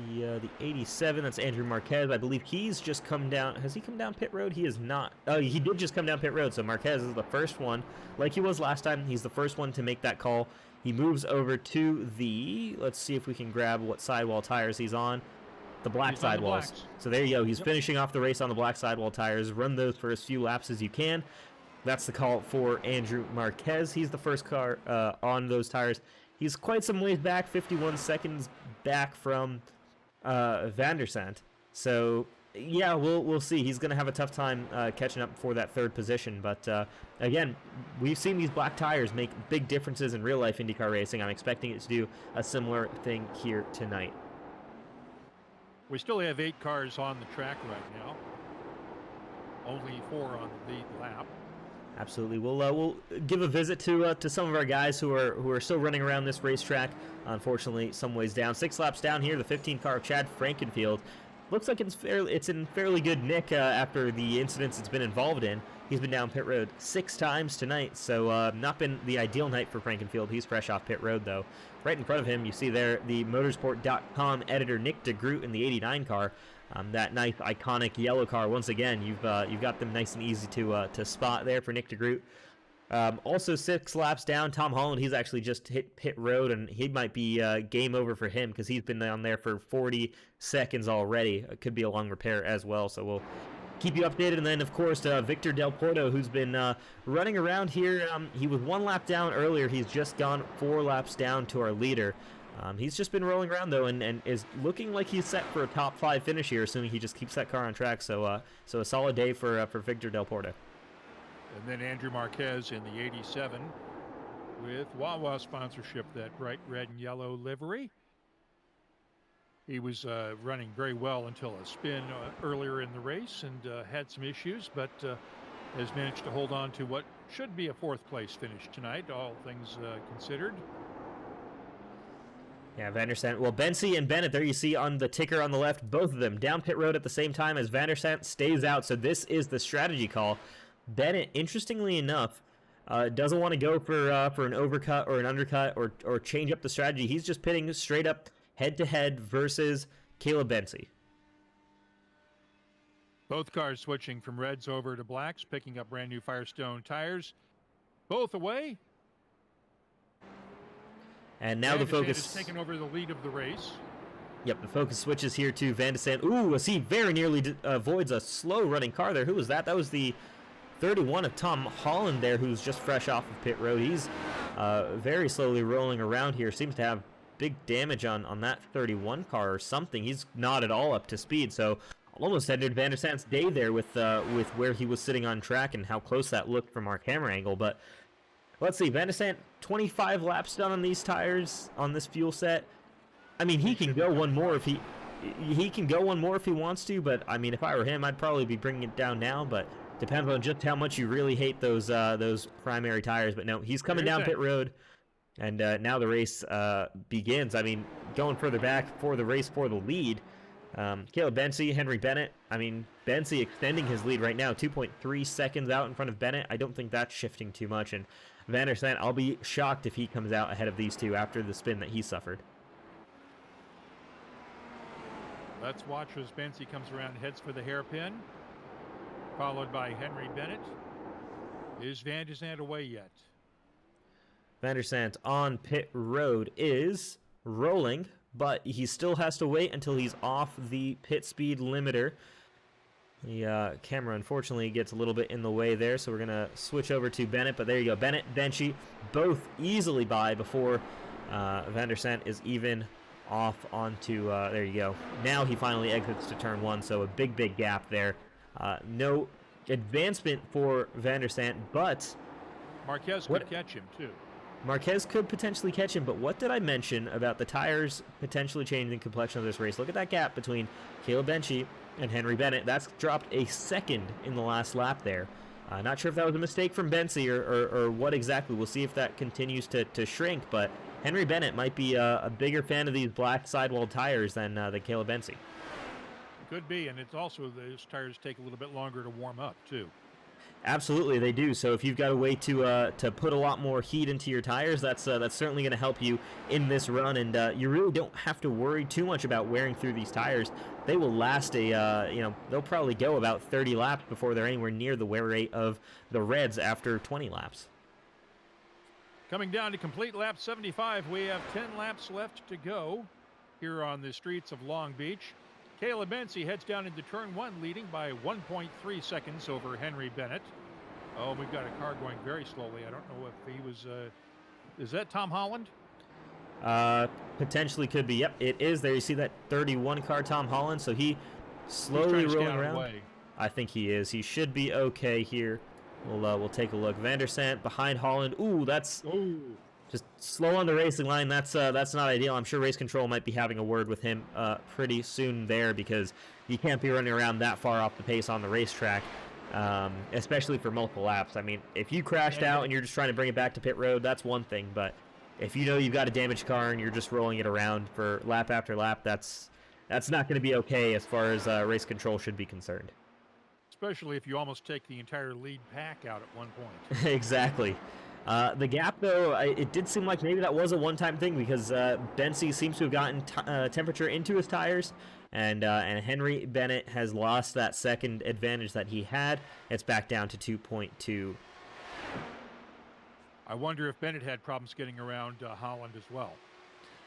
The 87, that's Andrew Marquez. I believe he's just come down. Has he come down pit road? He is not. Oh, he did just come down pit road. So Marquez is the first one, like he was last time. He's the first one to make that call. He moves over to the. Let's see if we can grab what sidewall tires he's on. The black sidewalls. So there you go. He's finishing off the race on the black sidewall tires. Run those for as few laps as you can. That's the call for Andrew Marquez. He's the first car on those tires. He's quite some ways back, 51 seconds back from Van der Sant. So yeah, we'll see. He's going to have a tough time catching up for that third position. But again, we've seen these black tires make big differences in real life IndyCar racing. I'm expecting it to do a similar thing here tonight. We still have 8 cars on the track right now. Only 4 on the lead lap. Absolutely. We'll give a visit to some of our guys who are still running around this racetrack. Unfortunately, some ways down. 6 laps down here, the 15 car of Chad Frankenfield. Looks like it's in fairly good nick after the incidents it's been involved in. He's been down pit road 6 times tonight, so not been the ideal night for Frankenfield. He's fresh off pit road, though. Right in front of him, you see there the motorsport.com editor Nick DeGroot in the 89 car. That nice, iconic yellow car. Once again, you've got them nice and easy to spot there for Nick DeGroot. Also 6 laps down, Tom Holland, he's actually just hit pit road, and he might be game over for him because he's been down there for 40 seconds already. It could be a long repair as well, so we'll keep you updated. And then, of course, Victor Del Porto, who's been running around here. He was 1 lap down earlier. He's just gone 4 laps down to our leader. He's just been rolling around, though, and is looking like he's set for a top 5 finish here, assuming he just keeps that car on track. So a solid day for Victor Del Porto. And then Andrew Marquez in the 87 with Wawa sponsorship, that bright red and yellow livery. He was running very well until a spin earlier in the race and had some issues, but has managed to hold on to what should be a 4th place finish tonight, all things considered. Yeah, Van der Sant. Well, Bensi and Bennett, there you see on the ticker on the left, both of them down pit road at the same time as Van der Sant stays out. So this is the strategy call. Bennett, interestingly enough, doesn't want to go for an overcut or an undercut or change up the strategy. He's just pitting straight up head-to-head versus Caleb Bensi. Both cars switching from reds over to blacks, picking up brand new Firestone tires. Both away. And now the focus is taking over the lead of the race. Yep, the focus switches here to Van der Sant. Ooh, as he very nearly avoids a slow-running car there. Who was that? That was the 31 of Tom Holland there, who's just fresh off of pit road. He's very slowly rolling around here. Seems to have big damage on that 31 car or something. He's not at all up to speed, so almost ended Van der Sant's day there with where he was sitting on track and how close that looked from our camera angle. But let's see, Van der Sant, 25 laps done on these tires, on this fuel set. I mean, he can go one more if he can go one more if he wants to, but I mean, if I were him, I'd probably be bringing it down now, but depends on just how much you really hate those primary tires. But no, he's coming down pit road, and now the race begins. I mean, going further back for the race for the lead, Caleb Bensi, Henry Bennett. I mean, Bensi extending his lead right now, 2.3 seconds out in front of Bennett. I don't think that's shifting too much. And Van der Sant, I'll be shocked if he comes out ahead of these two after the spin that he suffered. Let's watch as Bensi comes around and heads for the hairpin, followed by Henry Bennett. Is Van der Sant away yet? Van der Sant on pit road is rolling, but he still has to wait until he's off the pit speed limiter. The camera unfortunately gets a little bit in the way there, so we're going to switch over to Bennett. But there you go, Bennett, Benchi, both easily by before Van der Sant is even off onto, there you go. Now he finally exits to turn one, so a big gap there. No advancement for Van der Sant, but Marquez could catch him too. Marquez could potentially catch him, but what did I mention about the tires potentially changing the complexion of this race? Look at that gap between Caleb Benchi and Henry Bennett. That's dropped a second in the last lap there. Not sure if that was a mistake from Bensi or what exactly. We'll see if that continues to shrink, but Henry Bennett might be a bigger fan of these black sidewall tires than Caleb Bensi. Could be, and it's also those tires take a little bit longer to warm up too. Absolutely, they do. So if you've got a way to put a lot more heat into your tires, that's certainly going to help you in this run. And you really don't have to worry too much about wearing through these tires. They will last they'll probably go about 30 laps before they're anywhere near the wear rate of the Reds after 20 laps. Coming down to complete lap 75, we have 10 laps left to go here on the streets of Long Beach. Caleb Bensi heads down into turn one, leading by 1.3 seconds over Henry Bennett. Oh, we've got a car going very slowly. I don't know if he was, is that Tom Holland? Potentially could be. Yep, it is. There you see that 31 car Tom Holland. So he slowly rolling around. Away. I think he is. He should be okay here. We'll take a look. Van der Sant behind Holland. Ooh, that's just slow on the racing line. That's not ideal. I'm sure race control might be having a word with him pretty soon there, because you can't be running around that far off the pace on the racetrack, especially for multiple laps. I mean, if you crashed out and you're just trying to bring it back to pit road, that's one thing. But if you know you've got a damaged car and you're just rolling it around for lap after lap, that's not going to be okay as far as race control should be concerned. Especially if you almost take the entire lead pack out at one point. Exactly. The gap, though, it did seem like maybe that was a one-time thing, because Bensi seems to have gotten temperature into his tires, and Henry Bennett has lost that second advantage that he had. It's back down to 2.2. I wonder if Bennett had problems getting around Holland as well.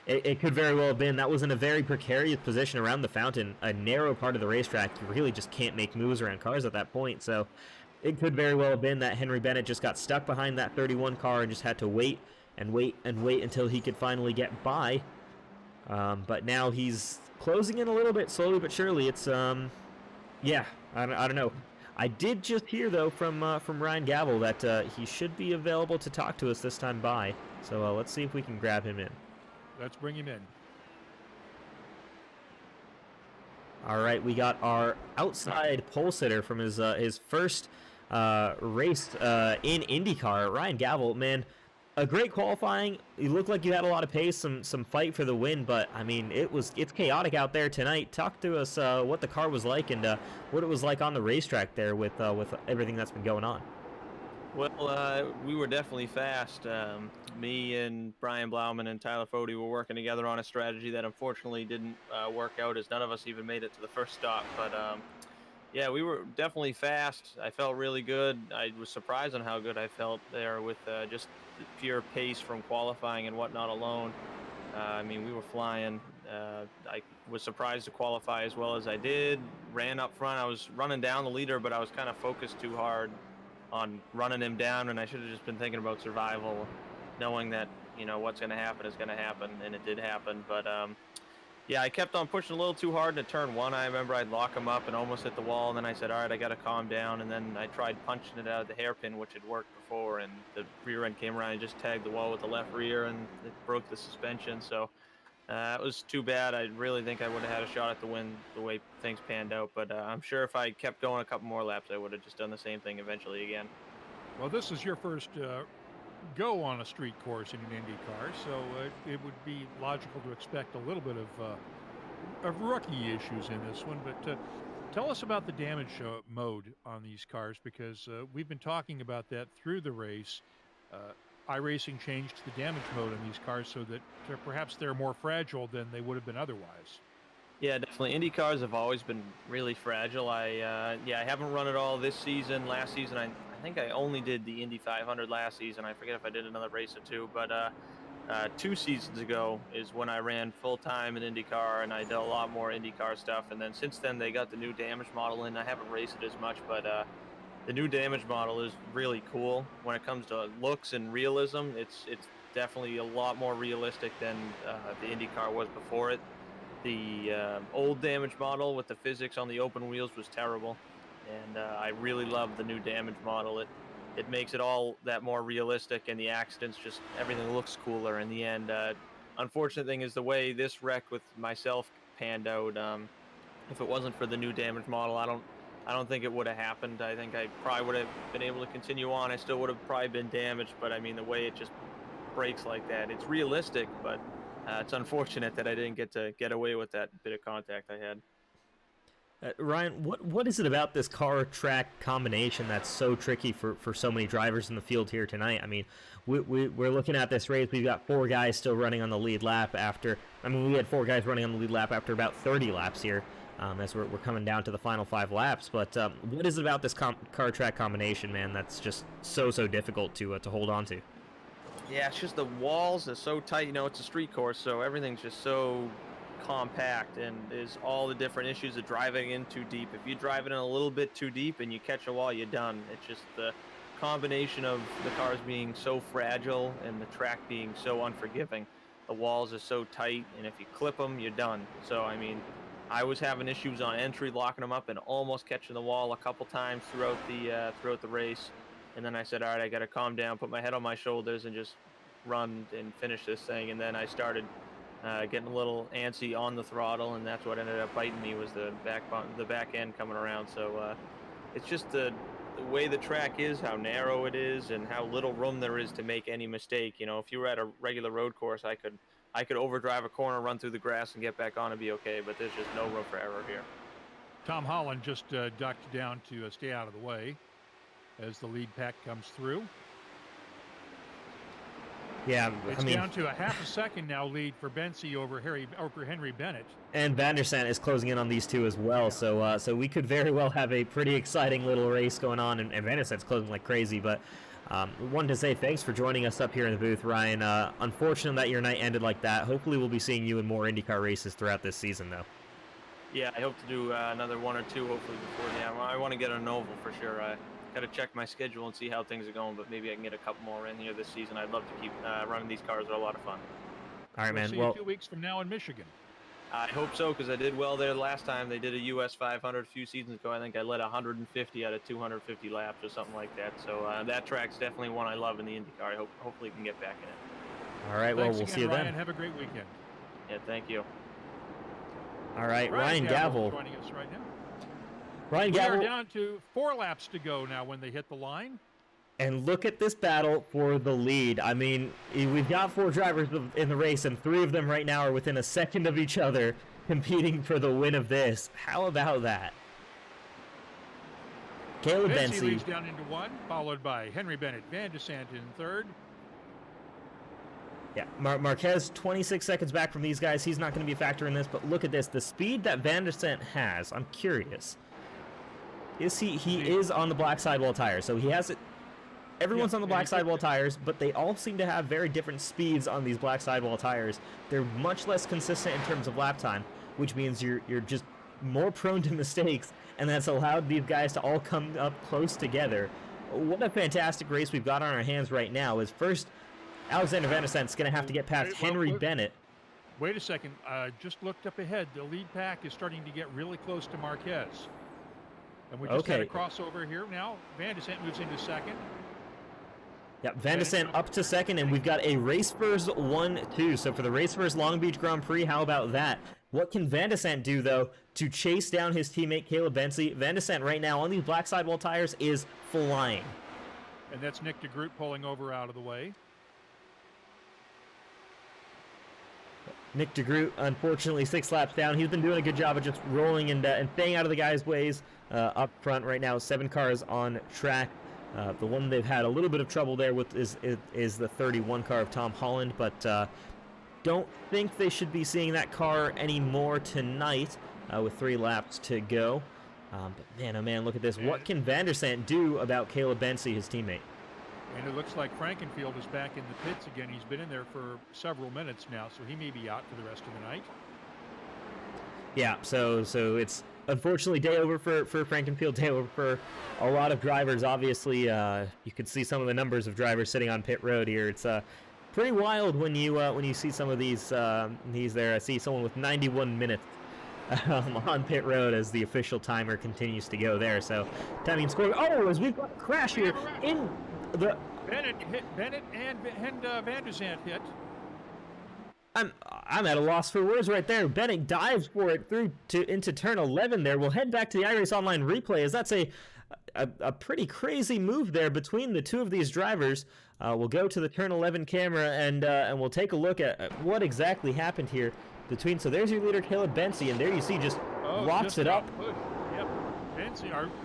It could very well have been. That was in a very precarious position around the fountain, a narrow part of the racetrack. You really just can't make moves around cars at that point, so it could very well have been that Henry Bennett just got stuck behind that 31 car and just had to wait until he could finally get by. But now he's closing in a little bit, slowly but surely. It's, yeah, I don't know. I did just hear, though, from Ryan Gavel that he should be available to talk to us this time by. So let's see if we can grab him in. Let's bring him in. All right, we got our outside pole sitter from his first race in IndyCar, Ryan Gavel. Man, a great qualifying. You looked like you had a lot of pace, some fight for the win, but I mean, it's chaotic out there tonight. Talk to us what the car was like and what it was like on the racetrack there with everything that's been going on. Well, we were definitely fast. Me and Brian Blauman and Tyler Fody were working together on a strategy that unfortunately didn't work out, as none of us even made it to the first stop. But yeah, we were definitely fast. I felt really good. I was surprised on how good I felt there with just the pure pace from qualifying and whatnot alone. I mean, we were flying. I was surprised to qualify as well as I did. Ran up front. I was running down the leader, but I was kind of focused too hard on running him down, and I should have just been thinking about survival, knowing that, you know, what's going to happen is going to happen, and it did happen. But yeah, I kept on pushing a little too hard into turn one. I remember I'd lock him up and almost hit the wall, and then I said, all right, I got to calm down. And then I tried punching it out of the hairpin, which had worked before, and the rear end came around and just tagged the wall with the left rear, and it broke the suspension. So it was too bad. I really think I would have had a shot at the win the way things panned out. But I'm sure if I kept going a couple more laps, I would have just done the same thing eventually again. Well, this is your first go on a street course in an IndyCar, so it would be logical to expect a little bit of of rookie issues in this one, but tell us about the damage mode on these cars, because we've been talking about that through the race. iRacing changed the damage mode on these cars so that perhaps they're more fragile than they would have been otherwise. Yeah, definitely. Indy cars have always been really fragile. I haven't run it all this season. Last season, I think I only did the Indy 500 last season. I forget if I did another race or two, but 2 seasons ago is when I ran full-time in IndyCar, and I did a lot more IndyCar stuff. And then since then, they got the new damage model in. I haven't raced it as much, but the new damage model is really cool. When it comes to looks and realism, it's definitely a lot more realistic than the IndyCar was before it. The old damage model with the physics on the open wheels was terrible, and I really love the new damage model. It makes it all that more realistic, and the accidents, just everything looks cooler in the end. Unfortunate thing is the way this wreck with myself panned out. If it wasn't for the new damage model, I don't think it would have happened. I think I probably would have been able to continue on. I still would have probably been damaged, but I mean, the way it just breaks like that, it's realistic, but it's unfortunate that I didn't get away with that bit of contact I had. Ryan, what is it about this car track combination that's so tricky for so many drivers in the field here tonight? I mean, we're looking at this race. We've got 4 guys still running on the lead lap after. I mean, we had 4 guys running on the lead lap after about 30 laps here, as we're coming down to the final 5 laps. But what is it about this car track combination, man, that's just so difficult to hold on to? Yeah, it's just the walls are so tight. You know, it's a street course, so everything's just so compact, and there's all the different issues of driving in too deep. If you drive it in a little bit too deep and you catch a wall, you're done. It's just the combination of the cars being so fragile and the track being so unforgiving. The walls are so tight, and if you clip them, you're done. So, I mean, I was having issues on entry, locking them up and almost catching the wall a couple times throughout the race. And then I said, all right, I got to calm down, put my head on my shoulders, and just run and finish this thing. And then I started getting a little antsy on the throttle, and that's what ended up biting me, was the back end coming around. So it's just the way the track is, how narrow it is, and how little room there is to make any mistake. You know, if you were at a regular road course, I could overdrive a corner, run through the grass, and get back on and be okay. But there's just no room for error here. Tom Holland just ducked down to stay out of the way as the lead pack comes through. Yeah, it's down to a half a second now lead for Bensi over Henry Bennett. And Van der Sant is closing in on these two as well, yeah. So we could very well have a pretty exciting little race going on, and Van der Sant's closing like crazy. But we wanted to say thanks for joining us up here in the booth, Ryan. Unfortunate that your night ended like that. Hopefully we'll be seeing you in more IndyCar races throughout this season, though. Yeah, I hope to do another 1 or 2 hopefully before the end. I want to get an oval for sure. Got to check my schedule and see how things are going, but maybe I can get a couple more in here this season. I'd love to keep running these cars. They're a lot of fun. All right, man. See you 2 weeks from now in Michigan. I hope so, because I did well there last time. They did a US 500 a few seasons ago. I think I led 150 out of 250 laps or something like that. So that track's definitely one I love in the IndyCar. Hopefully we can get back in it. All right, well, we'll see you Ryan. then. Have a great weekend. Yeah, thank you. All right, Ryan Gavel joining us right now. Ryan we Gavel. are down to 4 laps to go now when they hit the line. And look at this battle for the lead. I mean, we've got 4 drivers in the race, and 3 of them right now are within a second of each other, competing for the win of this. How about that? Caleb Bensi Bensi leads down into 1, followed by Henry Bennett, Van der Sant in 3rd. Yeah, Marquez 26 seconds back from these guys. He's not going to be a factor in this, but look at this. The speed that Van der Sant has, I'm curious. He is on the black sidewall tires, so he has it. Everyone's on the black sidewall tires, but they all seem to have very different speeds on these black sidewall tires. They're much less consistent in terms of lap time, which means you're just more prone to mistakes, and that's allowed these guys to all come up close together. What a fantastic race we've got on our hands right now. Is first, Alexander Van der Sant's going to have to get past Henry Bennett. Wait a second. Just looked up ahead. The lead pack is starting to get really close to Marquez. And we just had a crossover here now. Van der Sant moves into 2nd. Yep, Van der Sant up to 2nd, and we've got a RaceVerse 1-2. So for the RaceVerse Long Beach Grand Prix, how about that? What can Van der Sant do, though, to chase down his teammate Caleb Bensi? Van der Sant right now on these black sidewall tires is flying. And that's Nick DeGroot pulling over out of the way. Nick DeGroot, unfortunately, 6 laps down. He's been doing a good job of just rolling and staying out of the guys' ways up front right now. 7 cars on track. The one they've had a little bit of trouble there with is the 31 car of Tom Holland, but don't think they should be seeing that car anymore tonight with 3 laps to go. But man, oh man, look at this. What can Van der Sant do about Caleb Bensie, his teammate? And it looks like Frankenfield is back in the pits again. He's been in there for several minutes now, so he may be out for the rest of the night. Yeah, so it's unfortunately day over for Frankenfield, day over for a lot of drivers. Obviously, you can see some of the numbers of drivers sitting on pit road here. It's pretty wild when you see some of these there. I see someone with 91 minutes on pit road as the official timer continues to go there. So timing score. Oh, as we've got a crash here in the Bennett and Van der Sant hit. I'm at a loss for words right there. Bennett dives for it into turn 11 there. We'll head back to the iRace Online replay as that's a pretty crazy move there between the two of these drivers. We'll go to the turn 11 camera and we'll take a look at what exactly happened here between. So there's your leader Caleb Bensie, and there you see just locks it up. Push. Yep,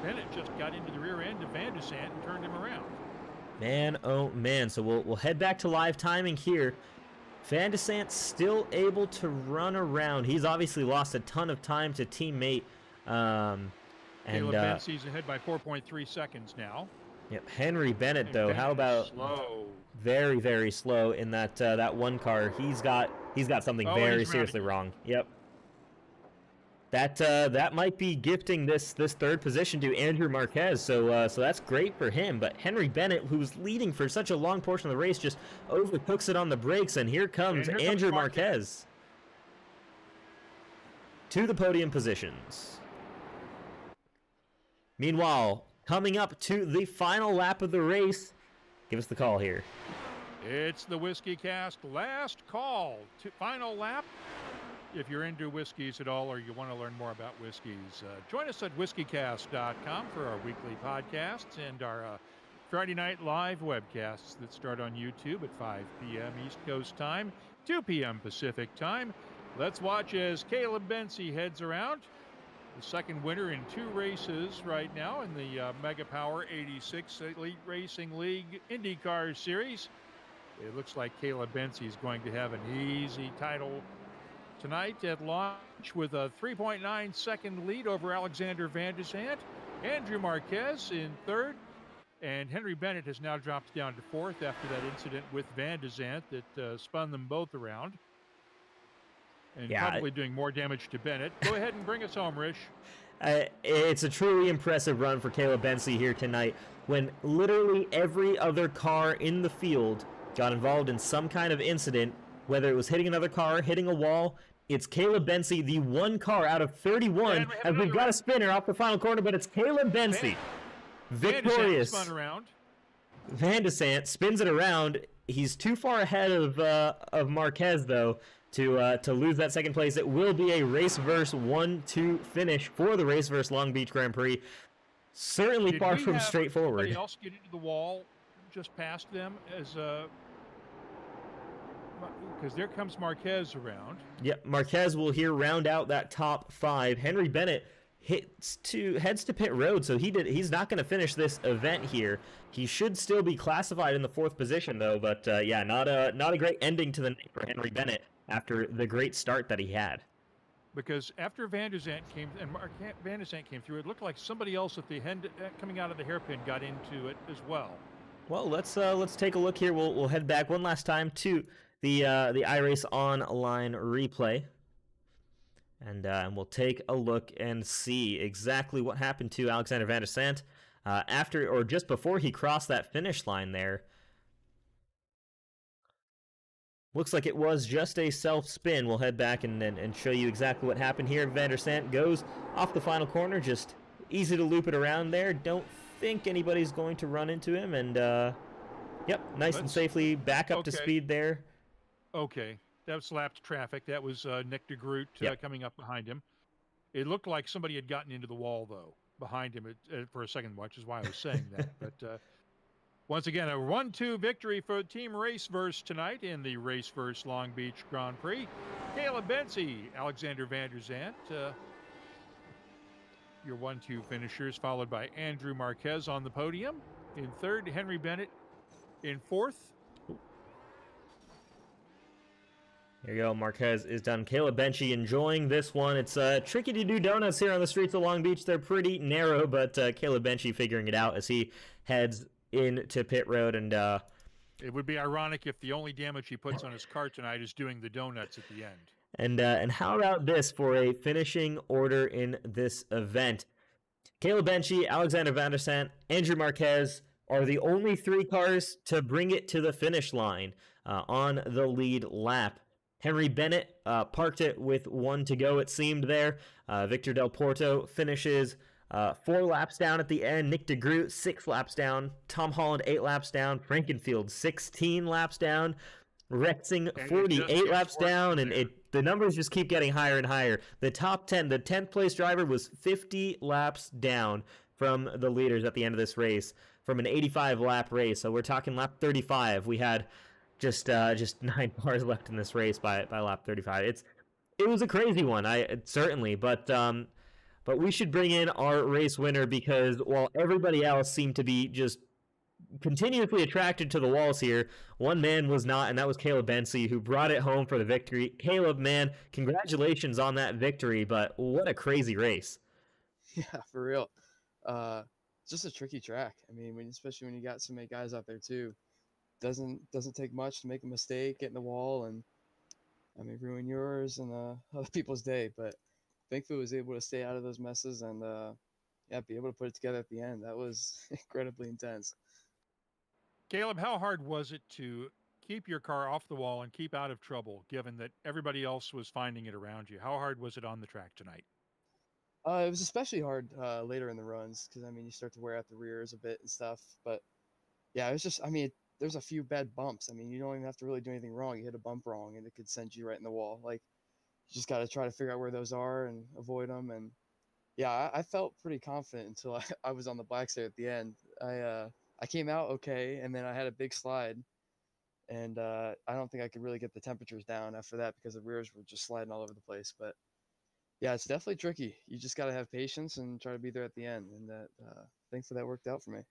Bennett just got into the rear end of Van der Sant and turned him around. Man, oh man. So we'll head back to live timing here. Van der Sant still able to run around. He's obviously lost a ton of time to teammate. Caleb Bensie's ahead by 4.3 seconds now. Yep, Henry Bennett though. How about slow? Very, very slow in that one car. He's got something very seriously wrong. Yep. That might be gifting this third position to Andrew Marquez, so that's great for him. But Henry Bennett, who's leading for such a long portion of the race, just overcooks it on the brakes, and here comes Andrew Marquez to the podium positions. Meanwhile, coming up to the final lap of the race, give us the call here. It's the Whiskey Cast last call to final lap. If you're into whiskeys at all or you want to learn more about whiskeys, join us at whiskeycast.com for our weekly podcasts and our Friday night live webcasts that start on YouTube at 5 p.m. East Coast time, 2 p.m. Pacific time. Let's watch as Caleb Bensie heads around. The second winner in 2 races right now in the Mega Power 86 Elite Racing League IndyCar Series. It looks like Caleb Bensie is going to have an easy title tonight at launch with a 3.9 second lead over Alexander Van der Sant. Andrew Marquez in third, and Henry Bennett has now dropped down to fourth after that incident with Van der Sant that spun them both around. And probably doing more damage to Bennett. Go ahead and bring us home, Rish. It's a truly impressive run for Caleb Bensie here tonight when literally every other car in the field got involved in some kind of incident, whether it was hitting another car, hitting a wall. It's Caleb Bensie, the one car out of 31, as we've got a spinner off the final corner, but it's Caleb Bensie, victorious. Van der Sant spins it around. He's too far ahead of Marquez, though, to lose that second place. It will be a RaceVerse 1-2 finish for the RaceVerse Long Beach Grand Prix. Certainly far from straightforward. Did else get into the wall just past them as because there comes Marquez around. Yep, Marquez will here round out that top 5. Henry Bennett heads to pit road, so he's not going to finish this event here. He should still be classified in the 4th position though, but yeah, not a great ending to the night for Henry Bennett after the great start that he had. Because after Van der Sant came and Van der Sant came through, it looked like somebody else at the end coming out of the hairpin got into it as well. Well, let's take a look here. We'll head back one last time to the iRace Online replay, and we'll take a look and see exactly what happened to Alexander Van der Sant after or just before he crossed that finish line there. Looks like it was just a self-spin. We'll head back and show you exactly what happened here. Van der Sant goes off the final corner, just easy to loop it around there. Don't think anybody's going to run into him, and yep, and safely back up to speed there. Okay, that was lapped traffic. That was Nick DeGroot coming up behind him. It looked like somebody had gotten into the wall, though, behind him for a second, which is why I was saying that. But Once again, a 1-2 victory for Team RaceVerse tonight in the RaceVerse Long Beach Grand Prix. Caleb Benzie, Alexander Van der Zandt, your 1-2 finishers, followed by Andrew Marquez on the podium. In third, Henry Bennett in fourth. There you go. Marquez is done. Caleb Benzie enjoying this one. It's tricky to do donuts here on the streets of Long Beach. They're pretty narrow, but Caleb Benzie figuring it out as he heads into pit road. And it would be ironic if the only damage he puts on his car tonight is doing the donuts at the end. And how about this for a finishing order in this event? Caleb Benzie, Alexander Van der Zandt, Andrew Marquez are the only 3 cars to bring it to the finish line on the lead lap. Henry Bennett parked it with 1 to go, it seemed there. Victor Del Porto finishes 4 laps down at the end. Nick DeGroot, 6 laps down. Tom Holland, 8 laps down. Frankenfield, 16 laps down. Rexing, 48 laps down. And the numbers just keep getting higher and higher. The top 10, the 10th place driver was 50 laps down from the leaders at the end of this race, from an 85 lap race. So we're talking lap 35. We had just 9 cars left in this race by lap 35. It was a crazy one, certainly, but we should bring in our race winner, because while everybody else seemed to be just continuously attracted to the walls here, one man was not, and that was Caleb Benzie, who brought it home for the victory. Caleb, man, congratulations on that victory, but what a crazy race. Yeah, for real. It's just a tricky track. I mean, especially when you got so many guys out there too. Doesn't take much to make a mistake, get in the wall, and I mean ruin yours and other people's day. But thankfully, was able to stay out of those messes and be able to put it together at the end. That was incredibly intense. Caleb, how hard was it to keep your car off the wall and keep out of trouble, given that everybody else was finding it around you? How hard was it on the track tonight? It was especially hard later in the runs, because I mean you start to wear out the rears a bit and stuff. But yeah, it was just, I mean, there's a few bad bumps. I mean, you don't even have to really do anything wrong. You hit a bump wrong and it could send you right in the wall. Like, you just got to try to figure out where those are and avoid them. And yeah, I felt pretty confident until I was on the blacks there at the end. I came out okay, and then I had a big slide, and I don't think I could really get the temperatures down after that, because the rears were just sliding all over the place. But yeah, it's definitely tricky. You just got to have patience and try to be there at the end. And thankfully that worked out for me.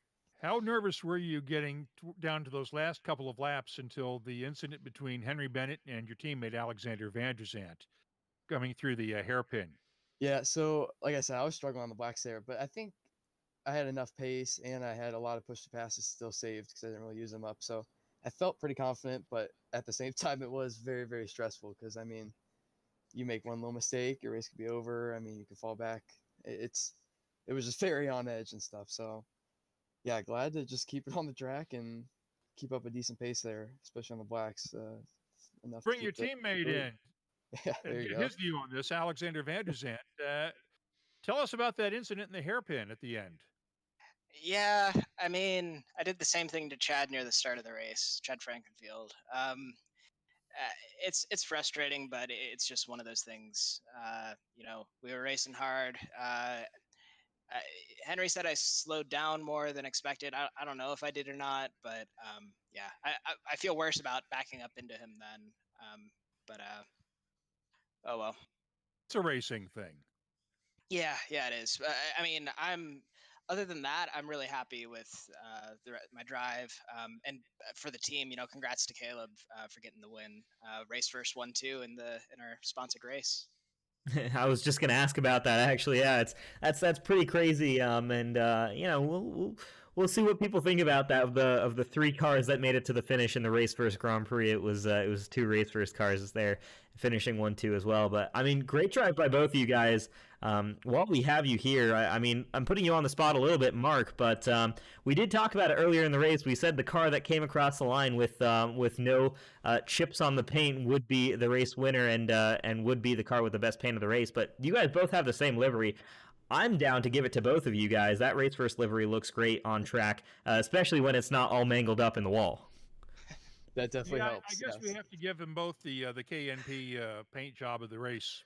How nervous were you getting down to those last couple of laps until the incident between Henry Bennett and your teammate Alexander Van der Zandt coming through the hairpin? Yeah, so like I said, I was struggling on the blacks there, but I think I had enough pace and I had a lot of push to passes still saved because I didn't really use them up. So I felt pretty confident, but at the same time, it was very, very stressful, because I mean, you make one little mistake, your race could be over. I mean, you can fall back. It was just very on edge and stuff. So yeah, glad to just keep it on the track and keep up a decent pace there, especially on the blacks. Enough. Bring your teammate in. Yeah, there you get go. his view on this, Alexander Van der Zandt. Tell us about that incident in the hairpin at the end. Yeah, I mean, I did the same thing to Chad near the start of the race, Chad Frankenfield. It's frustrating, but it's just one of those things. You know, we were racing hard. Henry said I slowed down more than expected. I don't know if I did or not, but yeah, I feel worse about backing up into him then. But oh well. It's a racing thing. Yeah, it is. I mean, other than that, I'm really happy with my drive. And for the team, you know, congrats to Caleb for getting the win. RaceVerse 1-2 in our sponsored race. I was just gonna ask about that actually. Yeah, that's pretty crazy. And you know, we'll see what people think about that of the 3 cars that made it to the finish in the RaceVerse Grand Prix. It was 2 RaceVerse cars there, finishing 1-2 as well. But I mean, great drive by both of you guys. While we have you here, I mean, I'm putting you on the spot a little bit, Mark, but we did talk about it earlier in the race. We said the car that came across the line with no chips on the paint would be the race winner and would be the car with the best paint of the race. But you guys both have the same livery. I'm down to give it to both of you guys. That RaceVerse livery looks great on track, especially when it's not all mangled up in the wall. That definitely helps. I guess we have to give them both the KNP paint job of the race.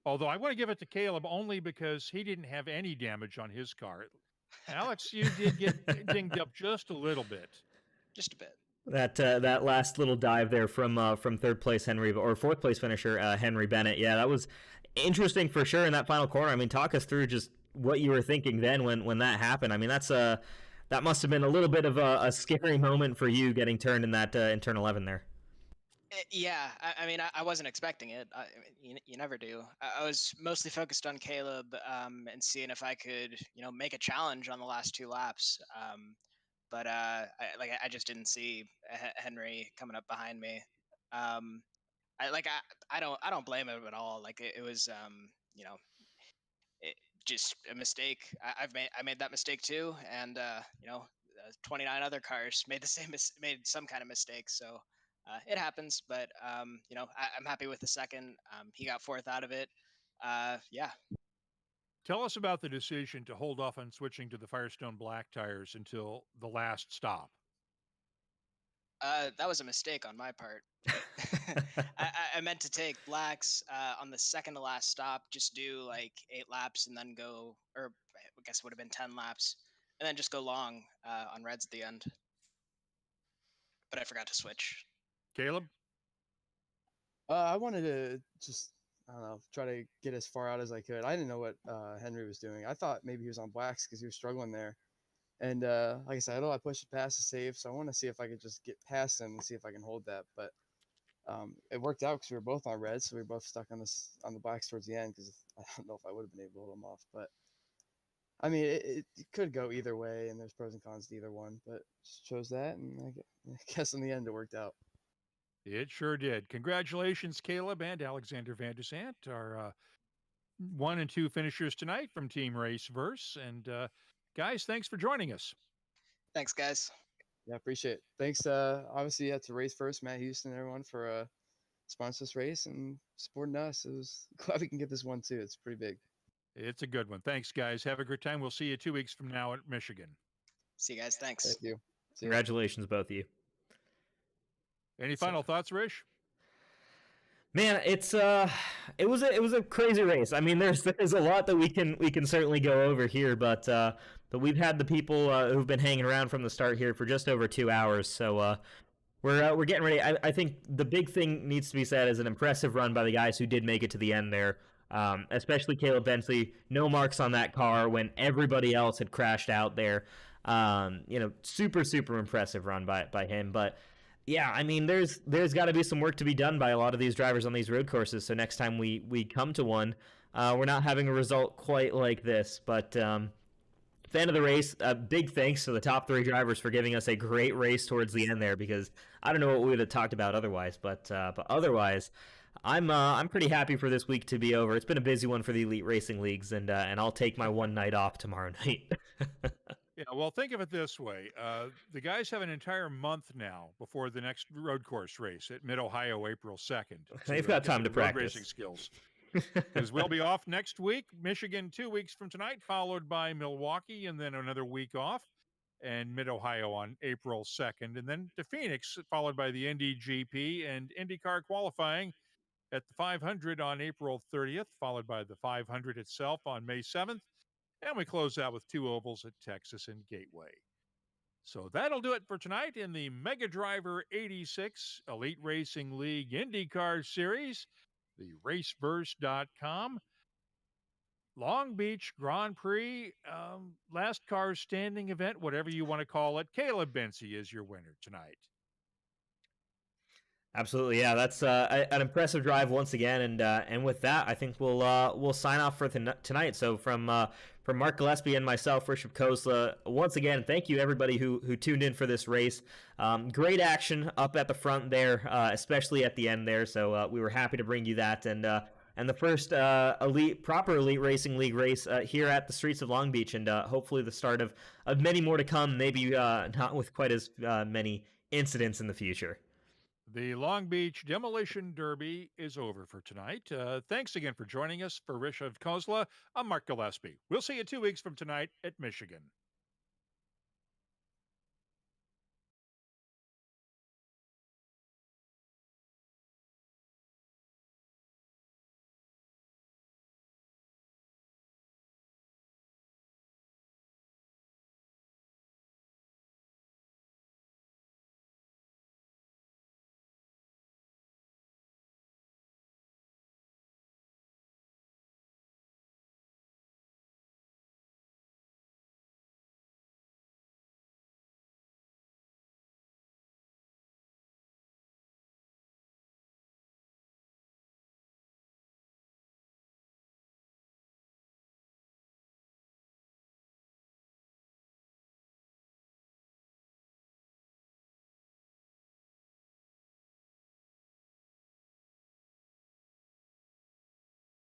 Although I want to give it to Caleb only because he didn't have any damage on his car. Alex, you did get dinged up just a little bit. Just a bit. That last little dive there from third place Henry or fourth place finisher Henry Bennett. Yeah, that was interesting for sure in that final corner. I mean, talk us through just what you were thinking then when that happened. I mean, that must have been a little bit of a scary moment for you getting turned in that in turn 11 there. Yeah, I mean, I wasn't expecting it. You never do. I was mostly focused on Caleb and seeing if I could, make a challenge on the last 2 laps. But I just didn't see Henry coming up behind me. I don't blame him at all. Like it was, it, just a mistake. I made that mistake too, and 29 other cars made the made some kind of mistake. So it happens, but I'm happy with the second. He got fourth out of it. Yeah. Tell us about the decision to hold off on switching to the Firestone black tires until the last stop. That was a mistake on my part. I meant to take blacks on the second to last stop, just do like 8 laps and then go, or I guess it would have been 10 laps, and then just go long on reds at the end. But I forgot to switch. Caleb? I wanted to just, I don't know, try to get as far out as I could. I didn't know what Henry was doing. I thought maybe he was on blacks because he was struggling there. And like I said, I pushed it past the save, so I want to see if I could just get past him and see if I can hold that. But it worked out because we were both on red, so we were both stuck on the blacks towards the end. Because I don't know if I would have been able to hold them off. But I mean, it could go either way, and there's pros and cons to either one. But just chose that, and I guess in the end it worked out. It sure did. Congratulations, Caleb and Alexander Van der Sant, our 1 and 2 finishers tonight from Team RaceVerse. And guys, thanks for joining us. Thanks, guys. Yeah, appreciate it. Thanks, obviously, to RaceVerse, Matt Houston, everyone for sponsoring this race and supporting us. It was glad we can get this one too. It's pretty big. It's a good one. Thanks, guys. Have a great time. We'll see you 2 weeks from now at Michigan. See you guys. Thanks. Thank you. Congratulations, both of you. Any final thoughts, Rish? Man, it was a crazy race. I mean, there's a lot that we can certainly go over here, but we've had the people who've been hanging around from the start here for just over 2 hours, so we're getting ready. I think the big thing needs to be said is an impressive run by the guys who did make it to the end there, especially Caleb Bentley. No marks on that car when everybody else had crashed out there. Super impressive run by him, but. Yeah, I mean, there's got to be some work to be done by a lot of these drivers on these road courses. So next time we come to one, we're not having a result quite like this. But fan of the race, big thanks to the top 3 drivers for giving us a great race towards the end there. Because I don't know what we would have talked about otherwise. But otherwise, I'm pretty happy for this week to be over. It's been a busy one for the Elite Racing Leagues, and I'll take my one night off tomorrow night. Yeah, well, think of it this way. The guys have an entire month now before the next road course race at Mid-Ohio, April 2nd. They've got time to practice. Road racing skills. Because we'll be off next week. Michigan 2 weeks from tonight, followed by Milwaukee, and then another week off. And Mid-Ohio on April 2nd. And then to Phoenix, followed by the NDGP and IndyCar qualifying at the 500 on April 30th, followed by the 500 itself on May 7th. And we close out with 2 ovals at Texas and Gateway. So that'll do it for tonight in the Mega Driver 86 Elite Racing League IndyCar Series, the RaceVerse.com. Long Beach Grand Prix, last car standing event, whatever you want to call it. Caleb Bentley is your winner tonight. Absolutely, yeah. That's an impressive drive once again, and with that, I think we'll sign off for tonight. So from Mark Gillespie and myself, Richard Kozla, once again, thank you everybody who tuned in for this race. Great action up at the front there, especially at the end there. So we were happy to bring you that, and the first proper Elite Racing League race here at the streets of Long Beach, and hopefully the start of many more to come. Maybe not with quite as many incidents in the future. The Long Beach Demolition Derby is over for tonight. Thanks again for joining us. For Richard Kozla, I'm Mark Gillespie. We'll see you 2 weeks from tonight at Michigan.